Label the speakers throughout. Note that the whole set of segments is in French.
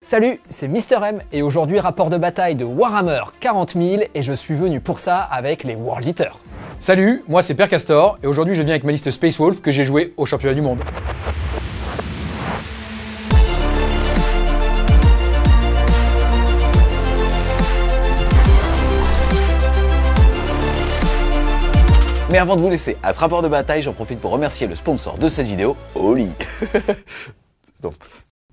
Speaker 1: Salut, c'est Mister M et aujourd'hui rapport de bataille de Warhammer 40 000 et je suis venu pour ça avec les World Eaters.
Speaker 2: Salut, moi c'est Père Castor et aujourd'hui je viens avec ma liste Space Wolf que j'ai joué au championnat du monde.
Speaker 3: Mais avant de vous laisser à ce rapport de bataille, j'en profite pour remercier le sponsor de cette vidéo, Oli.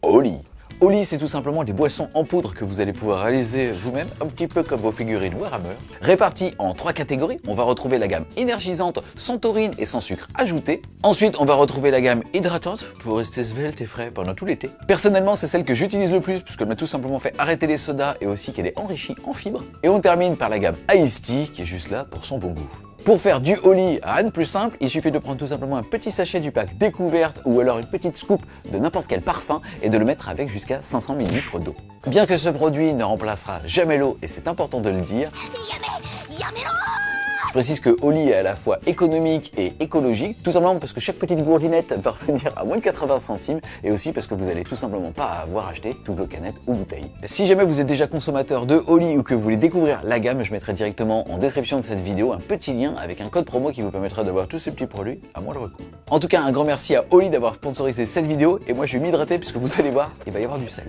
Speaker 3: Oli. Oli, c'est tout simplement des boissons en poudre que vous allez pouvoir réaliser vous-même, un petit peu comme vos figurines Warhammer. Réparties en 3 catégories, on va retrouver la gamme énergisante, sans taurine et sans sucre ajouté. Ensuite, on va retrouver la gamme hydratante, pour rester svelte et frais pendant tout l'été. Personnellement, c'est celle que j'utilise le plus, puisqu'elle m'a tout simplement fait arrêter les sodas et aussi qu'elle est enrichie en fibres. Et on termine par la gamme Iced Tea, qui est juste là pour son bon goût. Pour faire du Oli, rien de plus simple, il suffit de prendre tout simplement un petit sachet du pack découverte ou alors une petite scoop de n'importe quel parfum et de le mettre avec jusqu'à 500 ml d'eau. Bien que ce produit ne remplacera jamais l'eau, et c'est important de le dire, je précise que Oli est à la fois économique et écologique, tout simplement parce que chaque petite gourdinette va revenir à moins de 80 centimes et aussi parce que vous allez tout simplement pas avoir acheté toutes vos canettes ou bouteilles. Si jamais vous êtes déjà consommateur de Oli ou que vous voulez découvrir la gamme, je mettrai directement en description de cette vidéo un petit lien avec un code promo qui vous permettra d'avoir tous ces petits produits à moindre coût. En tout cas, un grand merci à Oli d'avoir sponsorisé cette vidéo et moi je vais m'hydrater puisque vous allez voir, il va y avoir du sel.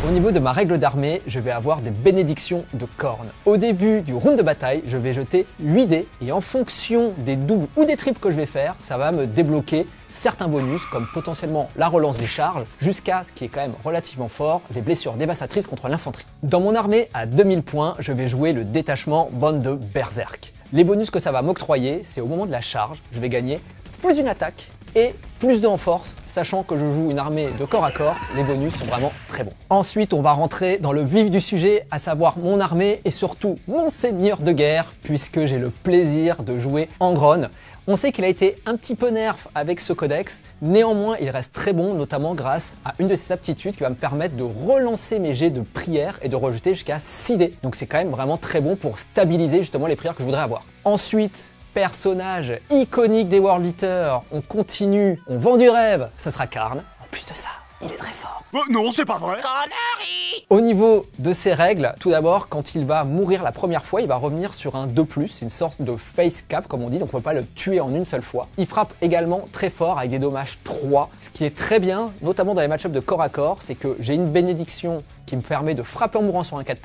Speaker 1: Au niveau de ma règle d'armée, je vais avoir des bénédictions de cornes. Au début du round de bataille, je vais jeter 8 dés et en fonction des doubles ou des triples que je vais faire, ça va me débloquer certains bonus comme potentiellement la relance des charges jusqu'à ce qui est quand même relativement fort, les blessures dévastatrices contre l'infanterie. Dans mon armée à 2000 points, je vais jouer le détachement bande de Berserk. Les bonus que ça va m'octroyer, c'est au moment de la charge, je vais gagner plus d'une attaque et plus 2 en force, sachant que je joue une armée de corps à corps, les bonus sont vraiment très bons. Ensuite, on va rentrer dans le vif du sujet, à savoir mon armée et surtout mon seigneur de guerre, puisque j'ai le plaisir de jouer Angron. On sait qu'il a été un petit peu nerf avec ce codex, néanmoins il reste très bon, notamment grâce à une de ses aptitudes qui va me permettre de relancer mes jets de prières et de rejeter jusqu'à 6 dés. Donc c'est quand même vraiment très bon pour stabiliser justement les prières que je voudrais avoir. Ensuite, personnage iconique des World Eaters, on continue, on vend du rêve, ça sera Karn. En plus de ça, il est très fort.
Speaker 4: Non, c'est pas vrai.
Speaker 5: Connerie.
Speaker 1: Au niveau de ses règles, tout d'abord, quand il va mourir la première fois, il va revenir sur un 2+, c'est une sorte de face cap comme on dit, donc on ne peut pas le tuer en une seule fois. Il frappe également très fort avec des dommages 3, ce qui est très bien, notamment dans les match-ups de corps à corps, c'est que j'ai une bénédiction qui me permet de frapper en mourant sur un 4+,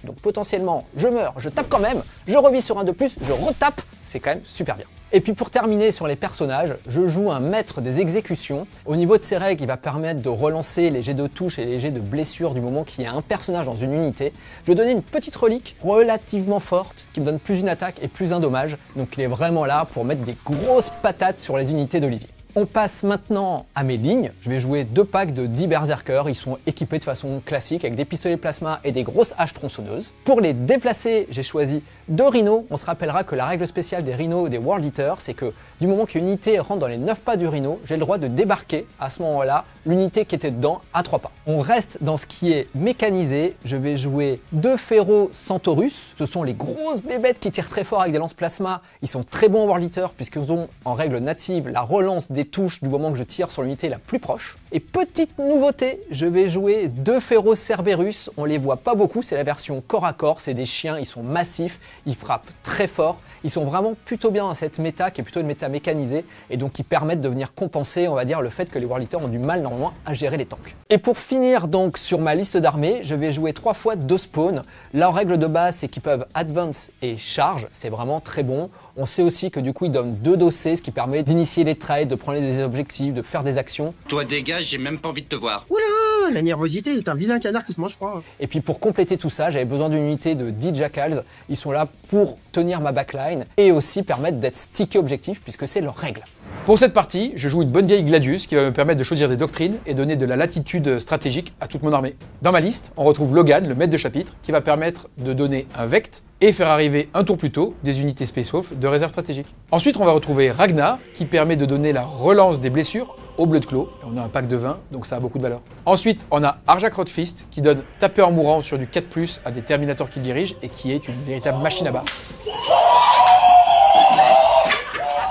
Speaker 1: donc potentiellement je meurs, je tape quand même, je revis sur un 2+, je retape, c'est quand même super bien. Et puis pour terminer sur les personnages, je joue un maître des exécutions. Au niveau de ses règles, il va permettre de relancer les jets de touche et les jets de blessure du moment qu'il y a un personnage dans une unité. Je vais donner une petite relique relativement forte qui me donne plus une attaque et plus un dommage. Donc il est vraiment là pour mettre des grosses patates sur les unités d'Olivier. On passe maintenant à mes lignes. Je vais jouer 2 packs de 10 berserkers. Ils sont équipés de façon classique avec des pistolets plasma et des grosses haches tronçonneuses. Pour les déplacer, j'ai choisi 2 rhinos. On se rappellera que la règle spéciale des rhinos des World Eaters, c'est que du moment qu'une unité rentre dans les 9 pas du rhino, j'ai le droit de débarquer à ce moment-là l'unité qui était dedans à 3 pas. On reste dans ce qui est mécanisé. Je vais jouer 2 Ferro Centaurus. Ce sont les grosses bébêtes qui tirent très fort avec des lances plasma. Ils sont très bons en World Eaters puisqu'ils ont en règle native la relance des touches du moment que je tire sur l'unité la plus proche. Et petite nouveauté, je vais jouer 2 Ferro Cerberus. On les voit pas beaucoup, c'est la version corps à corps. C'est des chiens, ils sont massifs, ils frappent très fort. Ils sont vraiment plutôt bien dans cette méta qui est plutôt une méta mécanisée et donc qui permettent de venir compenser, on va dire, le fait que les World Eaters ont du mal normalement à gérer les tanks. Et pour finir donc sur ma liste d'armées, je vais jouer 3 fois 2 spawns. Leur règle de base, c'est qu'ils peuvent advance et charge, c'est vraiment très bon. On sait aussi que du coup, ils donnent 2 dossés, ce qui permet d'initier les trades, de prendre des objectifs, de faire des actions.
Speaker 5: Toi dégage, j'ai même pas envie de te voir.
Speaker 4: Oula, la nervosité est un vilain canard qui se mange froid.
Speaker 1: Et puis pour compléter tout ça, j'avais besoin d'une unité de 10 jackals. Ils sont là pour tenir ma backline et aussi permettre d'être stické objectif puisque c'est leur règle.
Speaker 2: Pour cette partie, je joue une bonne vieille Gladius qui va me permettre de choisir des doctrines et donner de la latitude stratégique à toute mon armée. Dans ma liste, on retrouve Logan, le maître de chapitre, qui va permettre de donner un vect et faire arriver un tour plus tôt des unités Space Wolf de réserve stratégique. Ensuite, on va retrouver Ragnar, qui permet de donner la relance des blessures au bleu de clos. Et on a un pack de 20, donc ça a beaucoup de valeur. Ensuite, on a Arjak Rodfist, qui donne taper en mourant sur du 4+, à des Terminators qu'il dirige, et qui est une véritable machine à barre.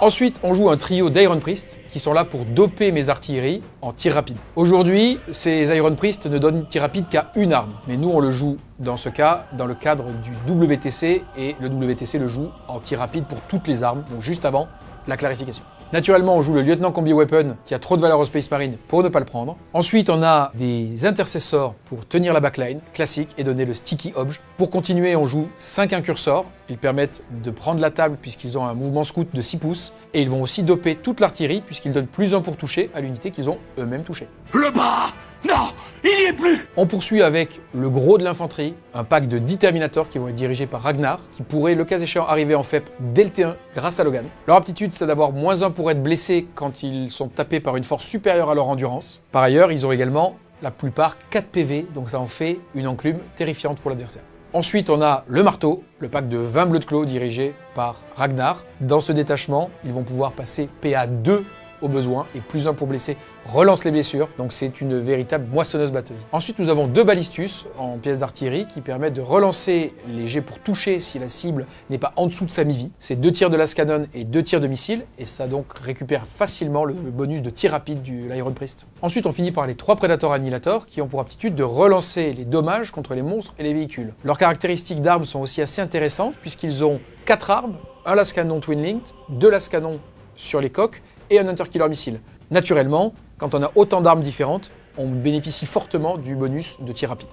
Speaker 2: Ensuite, on joue un trio d'Iron Priest qui sont là pour doper mes artilleries en tir rapide. Aujourd'hui, ces Iron Priest ne donnent tir rapide qu'à une arme. Mais nous, on le joue dans ce cas, dans le cadre du WTC, et le WTC le joue en tir rapide pour toutes les armes, donc juste avant la clarification. Naturellement, on joue le lieutenant combi weapon qui a trop de valeur au Space Marine pour ne pas le prendre. Ensuite, on a des intercessors pour tenir la backline, classique, et donner le sticky obj. Pour continuer, on joue 5 incursors. Ils permettent de prendre la table puisqu'ils ont un mouvement scout de 6 pouces. Et ils vont aussi doper toute l'artillerie puisqu'ils donnent +1 pour toucher à l'unité qu'ils ont eux-mêmes touchée.
Speaker 4: Le bas! Non! Il n'y est plus!
Speaker 2: On poursuit avec le gros de l'infanterie, un pack de 10 Terminators qui vont être dirigés par Ragnar, qui pourraient, le cas échéant, arriver en FEP dès le T1 grâce à Logan. Leur aptitude, c'est d'avoir -1 pour être blessés quand ils sont tapés par une force supérieure à leur endurance. Par ailleurs, ils ont également, la plupart, 4 PV, donc ça en fait une enclume terrifiante pour l'adversaire. Ensuite, on a le marteau, le pack de 20 Bloodclaw dirigé par Ragnar. Dans ce détachement, ils vont pouvoir passer PA2 au besoin et +1 pour blesser relance les blessures, donc c'est une véritable moissonneuse batteuse. Ensuite, nous avons 2 balistus en pièces d'artillerie qui permettent de relancer les jets pour toucher si la cible n'est pas en dessous de sa mi-vie. C'est 2 tirs de lascanon et 2 tirs de missile, et ça donc récupère facilement le bonus de tir rapide de l'Iron Priest. Ensuite, on finit par les 3 Predator Annihilator qui ont pour aptitude de relancer les dommages contre les monstres et les véhicules. Leurs caractéristiques d'armes sont aussi assez intéressantes puisqu'ils ont 4 armes, un lascanon twin-linked, 2 lascanons sur les coques et un Hunter-Killer missile. Naturellement, quand on a autant d'armes différentes, on bénéficie fortement du bonus de tir rapide.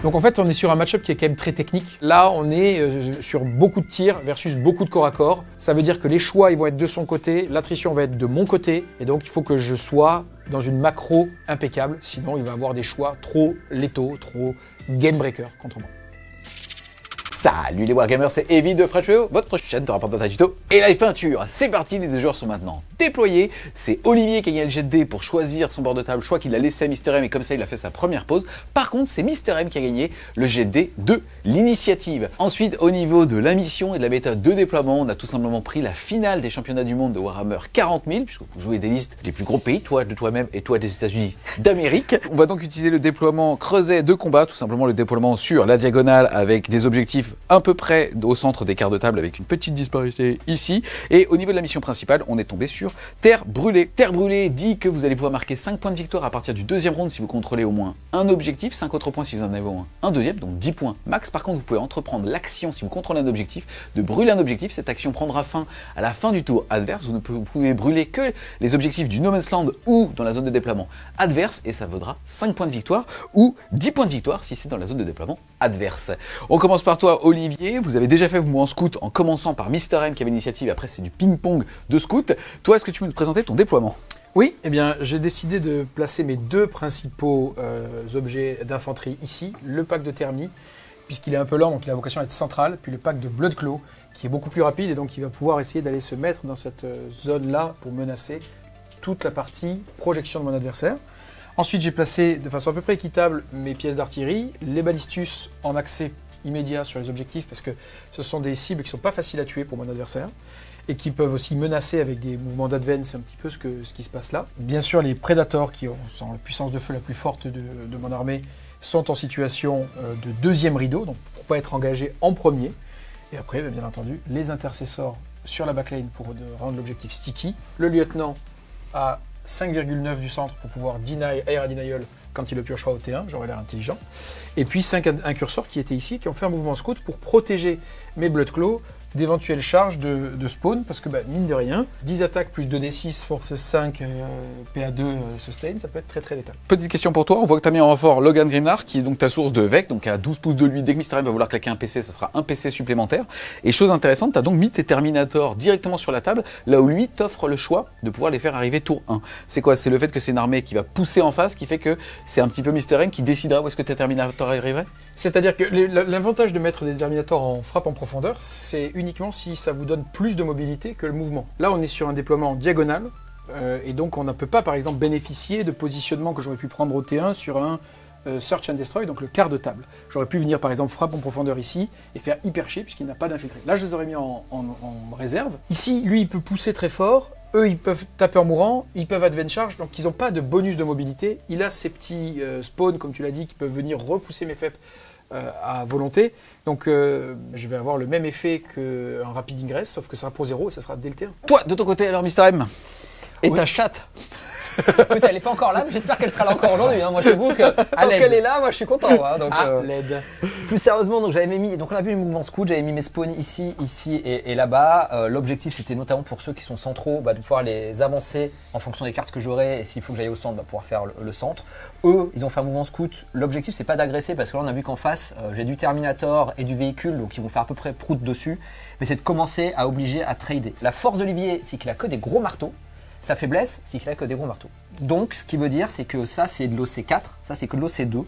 Speaker 2: Donc en fait, on est sur un match-up qui est quand même très technique. Là, on est sur beaucoup de tirs versus beaucoup de corps à corps. Ça veut dire que les choix, ils vont être de son côté, l'attrition va être de mon côté, et donc il faut que je sois dans une macro impeccable, sinon il va avoir des choix trop létaux, trop game breaker contre moi.
Speaker 3: Salut les Wargamers, c'est Evie de Freshway, votre chaîne de rapport de tuto et live peinture. C'est parti, les 2 joueurs sont maintenant déployés. C'est Olivier qui a gagné le jet de dés pour choisir son bord de table. Je crois qu'il l'a laissé à Mister M et comme ça il a fait sa première pause. Par contre, c'est Mister M qui a gagné le jet de dés de l'initiative. Ensuite, au niveau de la mission et de la méthode de déploiement, on a tout simplement pris la finale des championnats du monde de Warhammer 40 000, puisque vous jouez des listes des plus gros pays, toi de toi-même et toi des États-Unis d'Amérique. On va donc utiliser le déploiement creuset de combat, tout simplement le déploiement sur la diagonale avec des objectifs à peu près au centre des quarts de table avec une petite disparité ici. Et au niveau de la mission principale, on est tombé sur Terre Brûlée. Terre Brûlée dit que vous allez pouvoir marquer 5 points de victoire à partir du 2e round si vous contrôlez au moins un objectif, 5 autres points si vous en avez au moins un deuxième, donc 10 points max. Par contre, vous pouvez entreprendre l'action si vous contrôlez un objectif, de brûler un objectif. Cette action prendra fin à la fin du tour adverse. Vous ne pouvez brûler que les objectifs du No Man's Land ou dans la zone de déploiement adverse et ça vaudra 5 points de victoire ou 10 points de victoire si c'est dans la zone de déploiement adverse. On commence par toi, Olivier. Vous avez déjà fait vos mouvements scout en commençant par Mister M qui avait l'initiative. Après, c'est du ping-pong de scout. Toi, est-ce que tu peux nous présenter ton déploiement?
Speaker 2: Oui, eh bien, j'ai décidé de placer mes 2 principaux objets d'infanterie ici. Le pack de thermie, puisqu'il est un peu lent, donc il a vocation à être central. Puis le pack de Bloodclaw, qui est beaucoup plus rapide et donc il va pouvoir essayer d'aller se mettre dans cette zone-là pour menacer toute la partie projection de mon adversaire. Ensuite, j'ai placé de façon à peu près équitable mes pièces d'artillerie, les balistus en accès immédiat sur les objectifs parce que ce sont des cibles qui ne sont pas faciles à tuer pour mon adversaire et qui peuvent aussi menacer avec des mouvements d'advance, c'est un petit peu ce qui se passe là. Bien sûr, les Predators qui sont la puissance de feu la plus forte de mon armée sont en situation de 2e rideau, donc pour ne pas être engagés en premier. Et après, bien entendu, les intercessors sur la backline pour rendre l'objectif sticky. Le lieutenant à 5,9 du centre pour pouvoir deny air denial quand il le piochera au T1, j'aurais l'air intelligent. Et puis 5 incursors qui étaient ici, qui ont fait un mouvement scout pour protéger mes Bloodclaw d'éventuelles charges de spawn, parce que mine de rien, 10 attaques plus 2d6, force 5, PA2 sustain, ça peut être très très létal.
Speaker 3: Petite question pour toi, on voit que tu as mis en renfort Logan Grimnar, qui est donc ta source de VEC, donc à 12 pouces de lui, dès que Mister M va vouloir claquer un PC, ça sera un PC supplémentaire. Et chose intéressante, tu as donc mis tes Terminators directement sur la table, là où lui t'offre le choix de pouvoir les faire arriver tour 1. C'est quoi? C'est le fait que c'est une armée qui va pousser en face, qui fait que c'est un petit peu Mister M qui décidera où est-ce que tes Terminators arriveraient?
Speaker 2: C'est-à-dire que l'avantage de mettre des Terminators en frappe en profondeur, c'est uniquement si ça vous donne plus de mobilité que le mouvement. Là, on est sur un déploiement en diagonale, et donc on ne peut pas, par exemple, bénéficier de positionnement que j'aurais pu prendre au T1 sur un Search and Destroy, donc le quart de table. J'aurais pu venir, par exemple, frappe en profondeur ici, et faire hyper chier, puisqu'il n'a pas d'infiltré. Là, je les aurais mis en réserve. Ici, lui, il peut pousser très fort, Eux, ils peuvent taper en mourant, ils peuvent advance charge, donc ils n'ont pas de bonus de mobilité. Il a ces petits spawns, comme tu l'as dit, qui peuvent venir repousser mes FEP à volonté. Donc je vais avoir le même effet qu'un rapid ingress, sauf que ça sera pour 0 et ça sera dès le terrain.
Speaker 3: Toi, de ton côté, alors, Mister M, et ta chatte?
Speaker 1: Écoute, elle n'est pas encore là, mais j'espère qu'elle sera là encore aujourd'hui. Hein. Moi, je t'avoue que tant qu'elle est là, moi, je suis content. Hein. Donc,
Speaker 2: l'aide.
Speaker 1: plus sérieusement, donc j'avais mis, donc on a vu le mouvement scout, j'avais mis mes spawns ici, ici et là-bas. L'objectif, c'était notamment pour ceux qui sont centraux, de pouvoir les avancer en fonction des cartes que j'aurai. Et s'il faut que j'aille au centre, pouvoir faire le centre. Eux, ils ont fait un mouvement scout. L'objectif, c'est pas d'agresser parce que là, on a vu qu'en face, j'ai du Terminator et du véhicule, donc ils vont faire à peu près prout dessus. Mais c'est de commencer à obliger à trader. La force d'Olivier, c'est qu'il a que des gros marteaux. Sa faiblesse, c'est qu'il a que des gros marteaux. Donc, ce qui veut dire, c'est que ça, c'est de l'OC4, ça, c'est que de l'OC2.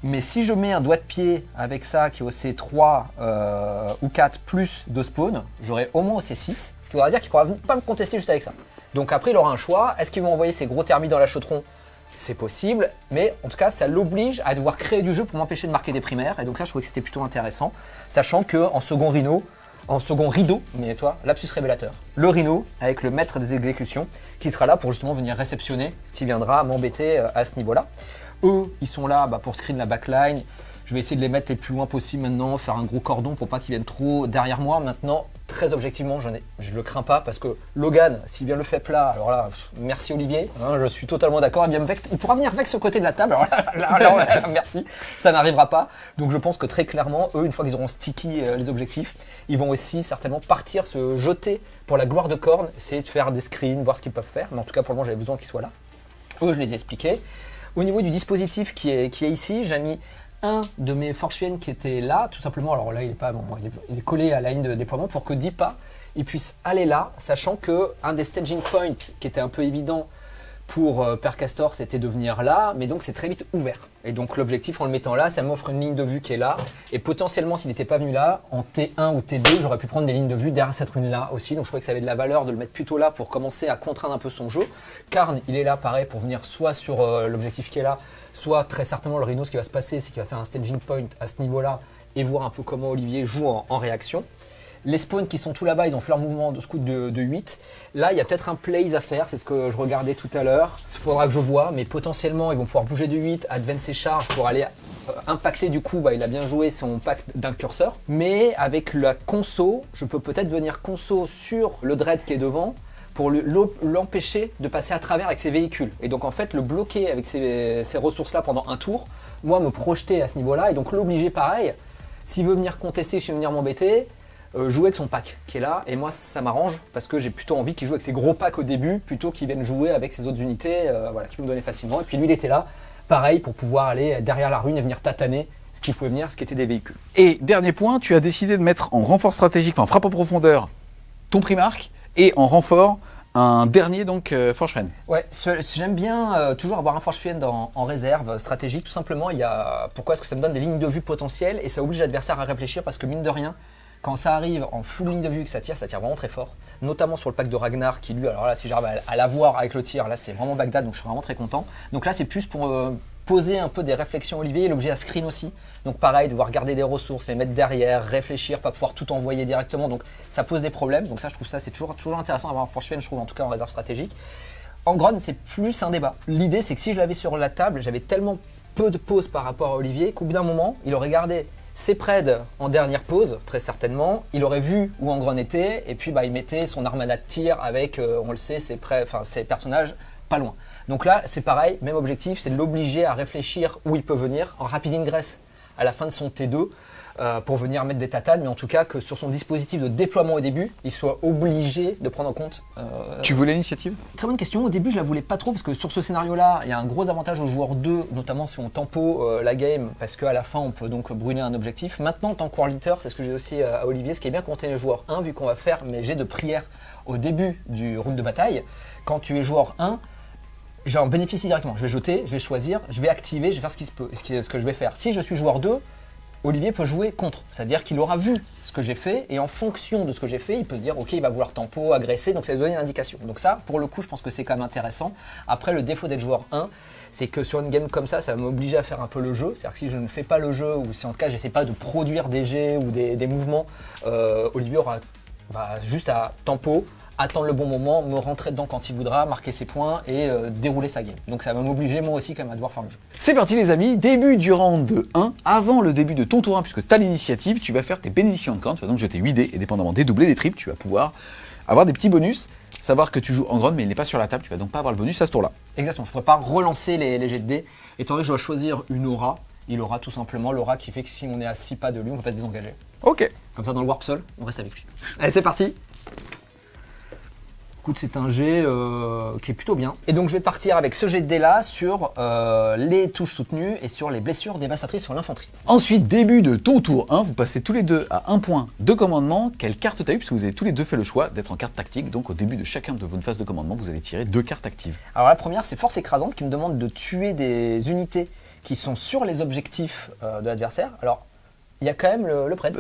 Speaker 1: Mais si je mets un doigt de pied avec ça, qui est OC3 ou 4 plus 2 spawns, j'aurai au moins OC6, ce qui voudra dire qu'il ne pourra pas me contester juste avec ça. Donc après, il aura un choix. Est-ce qu'ils vont envoyer ces gros thermites dans la chaudron? C'est possible, mais en tout cas, ça l'oblige à devoir créer du jeu pour m'empêcher de marquer des primaires. Et donc ça, je trouvais que c'était plutôt intéressant, sachant qu'en second rideau, mais toi, lapsus révélateur. Le rhino avec le maître des exécutions qui sera là pour justement venir réceptionner ce qui viendra m'embêter à ce niveau-là. Eux, ils sont là pour screen la backline. Je vais essayer de les mettre les plus loin possible maintenant, faire un gros cordon pour pas qu'ils viennent trop derrière moi. Maintenant, très objectivement, je le crains pas parce que Logan, s'il vient le fait plat, alors là, merci Olivier, hein, je suis totalement d'accord. Il pourra venir avec ce côté de la table, alors là, merci, ça n'arrivera pas. Donc je pense que très clairement, eux, une fois qu'ils auront sticky les objectifs, ils vont aussi certainement partir se jeter pour la gloire de Korn, essayer de faire des screens, voir ce qu'ils peuvent faire. Mais en tout cas, pour le moment, j'avais besoin qu'ils soient là. Eux, je les ai expliqués. Au niveau du dispositif qui est ici, j'ai mis un de mes Forchefien qui était là, tout simplement. Alors là, il est collé à la ligne de déploiement pour que Deepa il puisse aller là, sachant que un des staging points qui était un peu évident pour Percastor, c'était de venir là, mais donc c'est très vite ouvert. Et donc l'objectif en le mettant là, ça m'offre une ligne de vue qui est là. Et potentiellement, s'il n'était pas venu là, en T1 ou T2, j'aurais pu prendre des lignes de vue derrière cette rune là aussi. Donc je trouvais que ça avait de la valeur de le mettre plutôt là pour commencer à contraindre un peu son jeu. Karn, il est là pareil pour venir soit sur l'objectif qui est là, soit très certainement le Rhino, ce qui va se passer, c'est qu'il va faire un staging point à ce niveau-là et voir un peu comment Olivier joue en réaction. Les spawns qui sont tout là-bas, ils ont fait leur mouvement de scout de 8. Là, il y a peut-être un plays à faire, c'est ce que je regardais tout à l'heure. Il faudra que je vois, mais potentiellement, ils vont pouvoir bouger de 8, advance et charge pour aller impacter du coup. Il a bien joué son pack d'un curseur. Mais avec la conso, je peux peut-être venir conso sur le dread qui est devant pour l'empêcher de passer à travers avec ses véhicules. Et donc en fait, le bloquer avec ces ressources-là pendant un tour, moi me projeter à ce niveau-là et donc l'obliger pareil. S'il veut venir contester, s'il veut venir m'embêter, jouer avec son pack qui est là, et moi ça m'arrange parce que j'ai plutôt envie qu'il joue avec ses gros packs au début plutôt qu'il vienne jouer avec ses autres unités qui vont me donner facilement. Et puis lui il était là, pareil, pour pouvoir aller derrière la rune et venir tataner ce qui pouvait venir, ce qui était des véhicules.
Speaker 3: Et dernier point, tu as décidé de mettre en renfort stratégique, enfin frappe en profondeur, ton Primarch, et en renfort un dernier donc Forchefien.
Speaker 1: Ouais, j'aime bien toujours avoir un Forchefien en réserve stratégique, tout simplement. Pourquoi est-ce que ça me donne des lignes de vue potentielles et ça oblige l'adversaire à réfléchir parce que mine de rien, quand ça arrive en full ligne de vue et que ça tire vraiment très fort, notamment sur le pack de Ragnar qui lui, alors là si j'arrive à l'avoir avec le tir, là c'est vraiment Bagdad, donc je suis vraiment très content. Donc là c'est plus pour poser un peu des réflexions Olivier et l'objet à screen aussi. Donc pareil, devoir garder des ressources, les mettre derrière, réfléchir, pas pouvoir tout envoyer directement, donc ça pose des problèmes. Donc ça je trouve ça c'est toujours intéressant d'avoir un Forchefien, je trouve en tout cas en réserve stratégique. En Gron c'est plus un débat. L'idée c'est que si je l'avais sur la table, j'avais tellement peu de pauses par rapport à Olivier qu'au bout d'un moment il aurait gardé ses preds en dernière pause, très certainement. Il aurait vu où Angron était, et puis il mettait son armada de tir avec, on le sait, ses personnages pas loin. Donc là, c'est pareil, même objectif, c'est de l'obliger à réfléchir où il peut venir, en rapid ingress à la fin de son T2, pour venir mettre des tatanes, mais en tout cas que sur son dispositif de déploiement au début, il soit obligé de prendre en compte.
Speaker 3: Tu voulais l'initiative?
Speaker 1: Très bonne question. Au début, je la voulais pas trop parce que sur ce scénario-là, il y a un gros avantage aux joueurs 2, notamment si on tempo la game, parce qu'à la fin, on peut donc brûler un objectif. Maintenant, en tant que leader, c'est ce que j'ai aussi à Olivier, ce qui est bien quand on est les joueurs 1, vu qu'on va faire mes jets de prière au début du round de bataille. Quand tu es joueur 1, j'en bénéficie directement. Je vais jeter, je vais choisir, je vais activer, je vais faire ce que je vais faire. Si je suis joueur 2, Olivier peut jouer contre, c'est-à-dire qu'il aura vu ce que j'ai fait et en fonction de ce que j'ai fait, il peut se dire ok, il va vouloir tempo, agresser, donc ça va donner une indication. Donc ça, pour le coup, je pense que c'est quand même intéressant. Après, le défaut d'être joueur 1, c'est que sur une game comme ça va m'obliger à faire un peu le jeu. C'est-à-dire que si je ne fais pas le jeu, ou si en tout cas j'essaie pas de produire des jets ou des mouvements, Olivier aura juste à tempo, attendre le bon moment, me rentrer dedans quand il voudra, marquer ses points et dérouler sa game. Donc ça va m'obliger moi aussi quand même à devoir faire le jeu.
Speaker 3: C'est parti les amis, début du round 1. Avant le début de ton tour 1, puisque tu as l'initiative, tu vas faire tes bénédictions de camp. Tu vas donc jeter 8 dés et dépendamment des doublés, des triples, tu vas pouvoir avoir des petits bonus. Savoir que tu joues en grande, mais il n'est pas sur la table, tu vas donc pas avoir le bonus à ce tour-là.
Speaker 1: Exactement, je ne pourrais pas relancer les jets de dés. Étant donné que je dois choisir une aura, il aura tout simplement l'aura qui fait que si on est à 6 pas de lui, on ne peut pas se désengager.
Speaker 3: Ok.
Speaker 1: Comme ça, dans le Warp Soul, on reste avec lui. Allez, c'est parti. Écoute, c'est un jet qui est plutôt bien. Et donc, je vais partir avec ce jet de dés là sur les touches soutenues et sur les blessures dévastatrices sur l'infanterie.
Speaker 3: Ensuite, début de ton tour 1, vous passez tous les deux à 1 point de commandement. Quelle carte tu as eu? Puisque vous avez tous les deux fait le choix d'être en carte tactique. Donc, au début de chacun de vos phases de commandement, vous allez tirer 2 cartes actives.
Speaker 1: Alors, la première, c'est Force écrasante qui me demande de tuer des unités qui sont sur les objectifs de l'adversaire. Alors, il y a quand même le prêtre.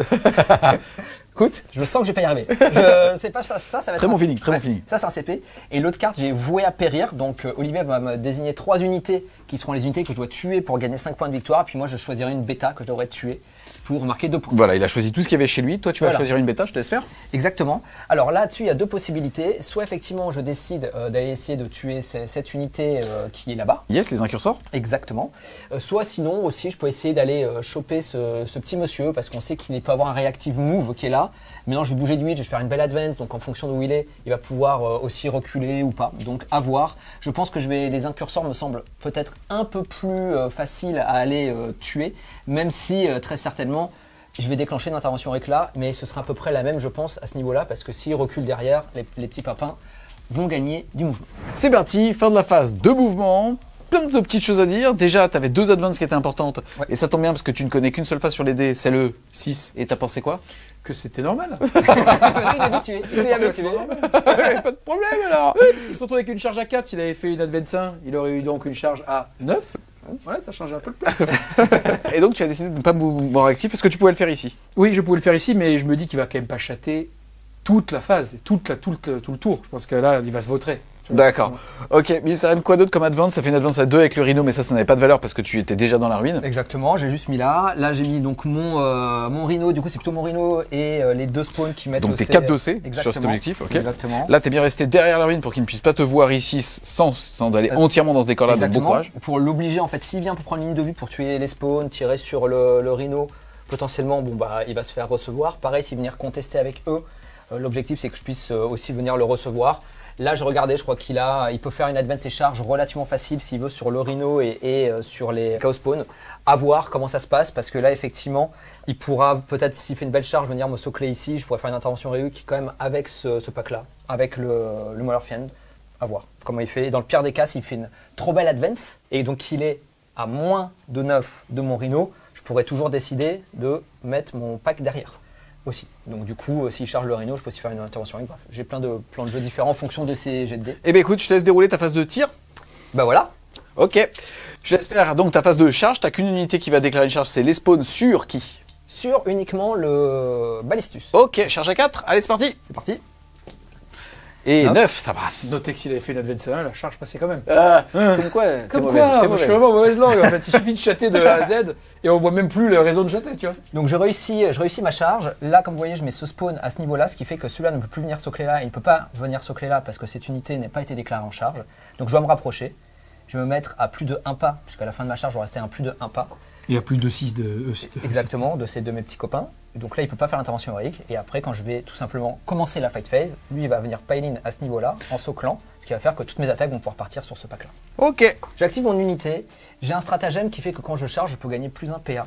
Speaker 1: Écoute, je sens que je vais pas y arriver. Je sais pas, ça va être
Speaker 3: Très
Speaker 1: un-
Speaker 3: bon feeling, très
Speaker 1: Ouais,
Speaker 3: bon feeling.
Speaker 1: Ça, c'est un CP. Et l'autre carte, j'ai voué à périr. Donc, Olivier va me désigner 3 unités qui seront les unités que je dois tuer pour gagner 5 points de victoire. Puis moi, je choisirai une bêta que je devrais tuer pour marquer 2 points.
Speaker 3: Voilà, il a choisi tout ce qu'il y avait chez lui. Toi, tu vas
Speaker 1: Voilà.
Speaker 3: choisir une bêta, je te laisse faire.
Speaker 1: Exactement. Alors là-dessus, il y a 2 possibilités. Soit effectivement, je décide d'aller essayer de tuer cette unité qui est là-bas.
Speaker 3: Yes, les incursors.
Speaker 1: Exactement. Soit sinon aussi, je peux essayer d'aller choper ce petit monsieur parce qu'on sait qu'il peut avoir un reactive move qui est là. Maintenant, je vais bouger de 8, je vais faire une belle advance. Donc en fonction d'où il est, il va pouvoir aussi reculer ou pas. Donc à voir. Je pense que les incursors me semblent peut-être un peu plus faciles à aller tuer, même si très certainement je vais déclencher une intervention éclat, mais ce sera à peu près la même, je pense, à ce niveau-là, parce que s'ils reculent derrière, les petits papins vont gagner du mouvement.
Speaker 3: C'est parti, fin de la phase de mouvement. Plein de petites choses à dire. Déjà, tu avais 2 advances qui étaient importantes.
Speaker 1: Ouais.
Speaker 3: Et ça tombe bien parce que tu ne connais qu'une seule phase sur les dés, c'est le 6. Et t'as pensé quoi?
Speaker 2: Que c'était normal.
Speaker 1: Il est habitué. Il est habitué.
Speaker 3: Pas de problème alors.
Speaker 2: Oui, parce qu'il se retrouve avec une charge à 4. S'il avait fait une advance 1, il aurait eu donc une charge à 9. Voilà, ça change un peu le plan.
Speaker 3: Et donc tu as décidé de ne pas mouvement réactif parce que tu pouvais le faire ici.
Speaker 2: Oui, je pouvais le faire ici, mais je me dis qu'il va quand même pas chater toute la phase, tout le tour. Je pense que là, il va se vautrer.
Speaker 3: D'accord. Ok, Mister M, quoi d'autre comme advance? Ça fait une advance à 2 avec le Rhino, mais ça n'avait pas de valeur parce que tu étais déjà dans la ruine.
Speaker 1: Exactement, j'ai juste mis là. Là, j'ai mis donc mon Rhino. Du coup, c'est plutôt mon Rhino et les 2 spawns qui mettent
Speaker 3: Donc
Speaker 1: le
Speaker 3: tes
Speaker 1: C.
Speaker 3: 4 dossés sur
Speaker 1: Exactement.
Speaker 3: cet objectif. Ok.
Speaker 1: Exactement.
Speaker 3: Là, t'es bien resté derrière la ruine pour qu'il ne puisse pas te voir ici sans aller entièrement dans ce décor-là. Donc bon
Speaker 1: Exactement.
Speaker 3: courage.
Speaker 1: Pour l'obliger, en fait, s'il vient pour prendre une ligne de vue pour tuer les spawns, tirer sur le Rhino, potentiellement, bon bah, il va se faire recevoir. Pareil, s'il venir contester avec eux, l'objectif c'est que je puisse aussi venir le recevoir. Là, je regardais, je crois il peut faire une advance et charge relativement facile s'il veut sur le Rhino et sur les Chaos Spawn. À voir comment ça se passe parce que là, effectivement, il pourra peut-être, s'il fait une belle charge, venir me socler ici. Je pourrais faire une intervention réunie quand même avec ce pack-là, avec le Motherfiend. À voir comment il fait. Et dans le pire des cas, s'il fait une trop belle advance et donc qu'il est à moins de 9 de mon Rhino, je pourrais toujours décider de mettre mon pack derrière. Aussi. Donc du coup, s'il charge le Rhino, je peux aussi faire une intervention avec. Bref, j'ai plein de plans de jeu différents en fonction de ces jets de dés.
Speaker 3: Eh bien écoute, je te laisse dérouler ta phase de tir.
Speaker 1: Bah voilà.
Speaker 3: Ok. Je laisse faire donc ta phase de charge. T'as qu'une unité qui va déclarer une charge, c'est les spawns sur qui?
Speaker 1: Sur uniquement le Ballistus.
Speaker 3: Ok, charge à 4. Allez, c'est parti.
Speaker 1: C'est parti.
Speaker 3: Et
Speaker 1: Neuf.
Speaker 3: 9, ça va.
Speaker 2: Notez que s'il avait fait une advance 1, la charge passait quand même.
Speaker 3: Comme quoi, t'es
Speaker 2: Comme
Speaker 3: mauvaise.
Speaker 2: quoi,
Speaker 3: T'es
Speaker 2: moi, je suis
Speaker 3: mauvaise.
Speaker 2: vraiment mauvaise langue en fait. Il suffit de chater de A à Z et on voit même plus les raisons de chater, tu vois.
Speaker 1: Donc je réussis ma charge. Là, comme vous voyez, je mets ce spawn à ce niveau-là, ce qui fait que celui-là ne peut plus venir socler là. Il ne peut pas venir socler là parce que cette unité n'a pas été déclarée en charge. Donc je dois me rapprocher. Je vais me mettre à plus de 1 pas, puisqu'à la fin de ma charge, je vais rester à plus de 1 pas.
Speaker 2: Il y a plus de 6 de.
Speaker 1: Exactement, de mes petits copains. Donc là, il ne peut pas faire l'intervention héroïque. Et après, quand je vais tout simplement commencer la fight phase, lui, il va venir pile-in à ce niveau-là, en soclant, ce qui va faire que toutes mes attaques vont pouvoir partir sur ce pack-là.
Speaker 3: Ok.
Speaker 1: J'active mon unité. J'ai un stratagème qui fait que quand je charge, je peux gagner plus 1 PA.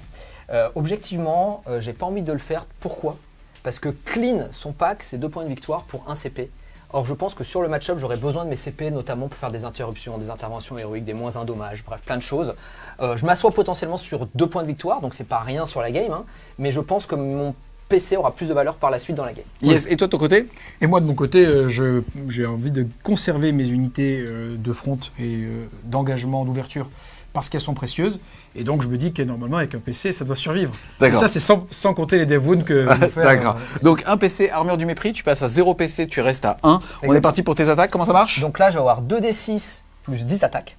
Speaker 1: Objectivement, j'ai pas envie de le faire. Pourquoi? Parce que clean son pack, c'est 2 points de victoire pour 1 CP. Or, je pense que sur le match-up, j'aurais besoin de mes CP, notamment pour faire des interruptions, des interventions héroïques, des moins 1 dommages, bref, plein de choses. Je m'assois potentiellement sur 2 points de victoire, donc c'est pas rien sur la game, hein, mais je pense que mon PC aura plus de valeur par la suite dans la game.
Speaker 3: Yes. Et toi, de ton côté?
Speaker 2: Et moi, de mon côté, j'ai envie de conserver mes unités de front et d'engagement, d'ouverture, parce qu'elles sont précieuses. Et donc, je me dis que normalement, avec un PC, ça doit survivre.
Speaker 3: D'accord.
Speaker 2: Et ça, c'est sans compter les dev wounds que vous faire.
Speaker 3: D'accord. Donc, un PC, armure du mépris, tu passes à 0 PC, tu restes à 1. On est parti pour tes attaques, comment ça marche?
Speaker 1: Donc là, je vais avoir 2d6 plus 10 attaques.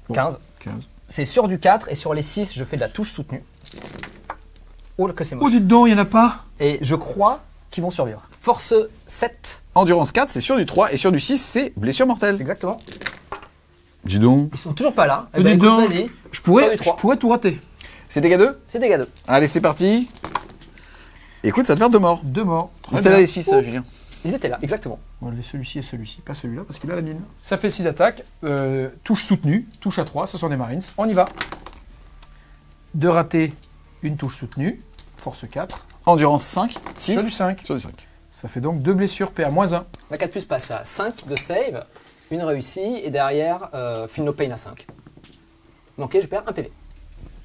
Speaker 2: Bon.
Speaker 1: 15.
Speaker 2: 15.
Speaker 1: C'est sur du 4 et sur les 6, je fais de la touche soutenue. Oh, que c'est
Speaker 2: Oh,
Speaker 1: moche.
Speaker 2: dites donc, il n'y en a pas.
Speaker 1: Et je crois qu'ils vont survivre. Force 7.
Speaker 3: Endurance 4, c'est sur du 3. Et sur du 6, c'est blessure mortelle.
Speaker 1: Exactement.
Speaker 3: Dis donc.
Speaker 1: Ils sont toujours pas là. Eh
Speaker 2: Dis
Speaker 1: ben, écoute,
Speaker 2: donc.
Speaker 1: vas-y.
Speaker 2: Je pourrais
Speaker 1: Sur du 3.
Speaker 2: tout rater.
Speaker 3: C'est dégâts 2.
Speaker 1: C'est dégâts 2.
Speaker 3: Allez, c'est parti. Écoute, ça va te faire 2 morts.
Speaker 2: 2 morts. Très
Speaker 3: C'était
Speaker 2: bien.
Speaker 3: là les 6, Julien.
Speaker 1: Ils étaient là, exactement.
Speaker 2: On va lever celui-ci et celui-ci, pas celui-là parce qu'il a la mine. Ça fait 6 d'attaque, touche soutenue, touche à 3, ce sont des Marines. On y va. 2 ratés, une touche soutenue, force 4.
Speaker 3: Endurance 5, 6.
Speaker 2: Sur du 5.
Speaker 3: Sur du 5.
Speaker 2: Ça fait donc 2 blessures, PA-1.
Speaker 1: Ma 4+ passe à 5 de save, une réussie, et derrière, feel no pain à 5. Donc je perds un PV.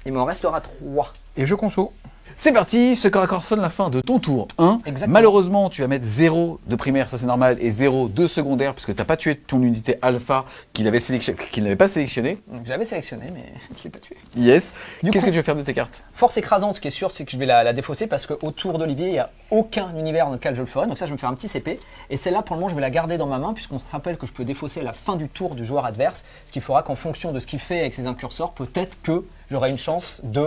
Speaker 1: Il m'en restera 3.
Speaker 2: Et je conso.
Speaker 3: C'est parti, ce corps à corps sonne la fin de ton tour 1.
Speaker 1: Exactement.
Speaker 3: Malheureusement, tu vas mettre 0 de primaire, ça c'est normal, et 0 de secondaire, puisque tu n'as pas tué ton unité alpha qu'il n'avait pas sélectionné.
Speaker 1: Donc je l'avais sélectionné, mais je ne l'ai pas tué.
Speaker 3: Yes.
Speaker 1: Du
Speaker 3: Qu'est-ce
Speaker 1: coup-
Speaker 3: que tu vas faire de tes cartes?
Speaker 1: Force écrasante, ce qui est sûr, c'est que je vais la défausser parce qu'autour d'Olivier, il n'y a aucun univers dans lequel je le ferai. Donc ça, je vais me faire un petit CP. Et celle-là, pour le moment, je vais la garder dans ma main, puisqu'on se rappelle que je peux défausser à la fin du tour du joueur adverse. Ce qui fera qu'en fonction de ce qu'il fait avec ses incursors, peut-être que j'aurai une chance de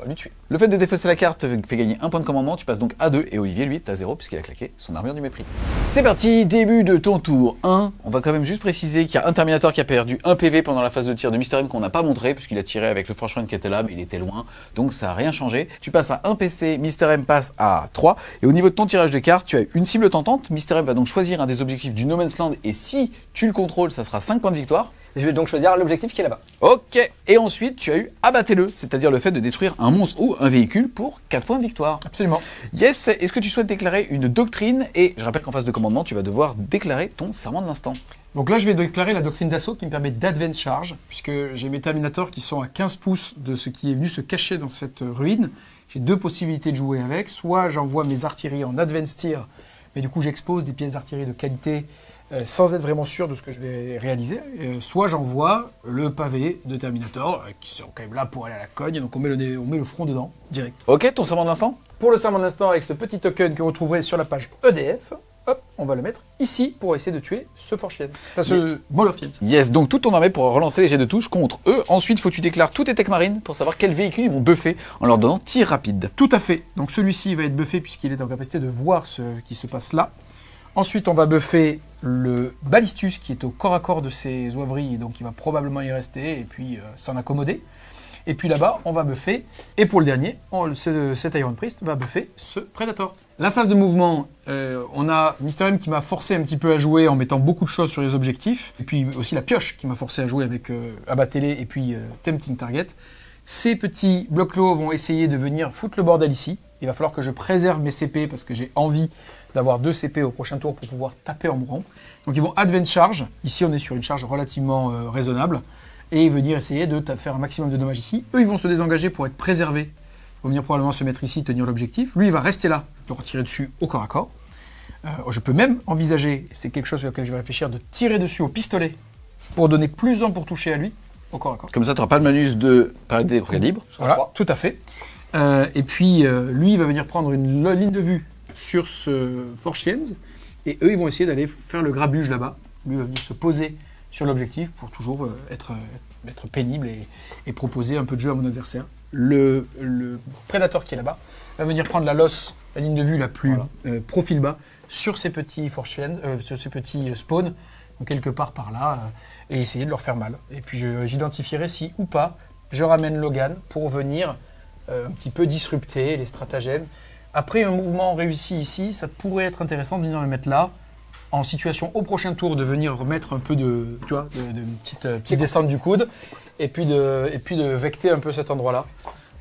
Speaker 1: lui tuer.
Speaker 3: Le fait de défausser la carte fait gagner un point de commandement, tu passes donc à 2, et Olivier, lui, t'as 0, puisqu'il a claqué son armure du mépris. C'est parti, début de ton tour 1. On va quand même juste préciser qu'il y a un Terminator qui a perdu un PV pendant la phase de tir de Mr. M qu'on n'a pas montré, puisqu'il a tiré avec le Forge qui était là, mais il était loin, donc ça n'a rien changé. Tu passes à 1 PC, Mr. M passe à 3, et au niveau de ton tirage de cartes, tu as une cible tentante. Mr. M va donc choisir un des objectifs du No Man's Land, et si tu le contrôles, ça sera 5 points de victoire.
Speaker 1: Je vais donc choisir l'objectif qui est là-bas.
Speaker 3: Ok, et ensuite tu as eu abattez-le, c'est-à-dire le fait de détruire un monstre ou un véhicule pour 4 points de victoire.
Speaker 2: Absolument.
Speaker 3: Yes, est-ce que tu souhaites déclarer une doctrine? Et je rappelle qu'en phase de commandement, tu vas devoir déclarer ton serment de l'instant.
Speaker 2: Donc là, je vais déclarer la doctrine d'assaut qui me permet d'advance charge, puisque j'ai mes Terminators qui sont à 15 pouces de ce qui est venu se cacher dans cette ruine. J'ai 2 possibilités de jouer avec. Soit j'envoie mes artilleries en advance tir, mais du coup j'expose des pièces d'artillerie de qualité sans être vraiment sûr de ce que je vais réaliser. Soit j'envoie le pavé de Terminator, qui sont quand même là pour aller à la cogne, donc on met le front dedans, direct.
Speaker 3: Ok, ton serment de l'instant?
Speaker 2: Pour le serment de l'instant, avec ce petit token que vous retrouverez sur la page EDF, hop, on va le mettre ici pour essayer de tuer ce Forchienne. Enfin, ce Molofienne.
Speaker 3: Yes, donc toute ton armée pourra relancer les jets de touche contre eux. Ensuite, faut que tu déclares tous tes tech marines pour savoir quels véhicules ils vont buffer en leur donnant tir rapide.
Speaker 2: Tout à fait. Donc celui-ci va être buffé puisqu'il est en capacité de voir ce qui se passe là. Ensuite, on va buffer le Ballistus qui est au corps à corps de ses oivries, donc il va probablement y rester et puis s'en accommoder. Et puis là-bas, on va buffer, et pour le dernier, cet Iron Priest va buffer ce Predator. La phase de mouvement, on a Mr. M qui m'a forcé un petit peu à jouer en mettant beaucoup de choses sur les objectifs, et puis aussi la pioche qui m'a forcé à jouer avec Abattez-les et puis Tempting Target. Ces petits blocs-lots vont essayer de venir foutre le bordel ici. Il va falloir que je préserve mes CP parce que j'ai envie d'avoir 2 CP au prochain tour pour pouvoir taper en mourant. Donc ils vont advance charge. Ici, on est sur une charge relativement raisonnable. Et venir essayer de faire un maximum de dommages ici. Eux, ils vont se désengager pour être préservés. Ils vont venir probablement se mettre ici, tenir l'objectif. Lui, il va rester là, de retirer dessus au corps à corps. Je peux même envisager, c'est quelque chose sur lequel je vais réfléchir, de tirer dessus au pistolet pour donner plus 1 pour toucher à lui, au corps à corps.
Speaker 3: Comme ça, tu n'auras pas le malus de parade des calibres.
Speaker 2: Voilà, tout à fait. Et puis, lui, il va venir prendre une ligne de vue sur ce Forchiens. Et eux, ils vont essayer d'aller faire le grabuge là-bas. Lui va venir se poser sur l'objectif pour toujours être pénible et proposer un peu de jeu à mon adversaire. Le Predator qui est là-bas va venir prendre la ligne de vue la plus profil bas sur ces petits Forchiens, sur ces petits spawns, donc quelque part par là, et essayer de leur faire mal. Et puis j'identifierai si ou pas je ramène Logan pour venir un petit peu disrupter les stratagèmes. Après un mouvement réussi ici, ça pourrait être intéressant de venir le mettre là, en situation au prochain tour de venir remettre un peu de, tu vois, de petite descente du coude, et puis de vecter un peu cet endroit-là.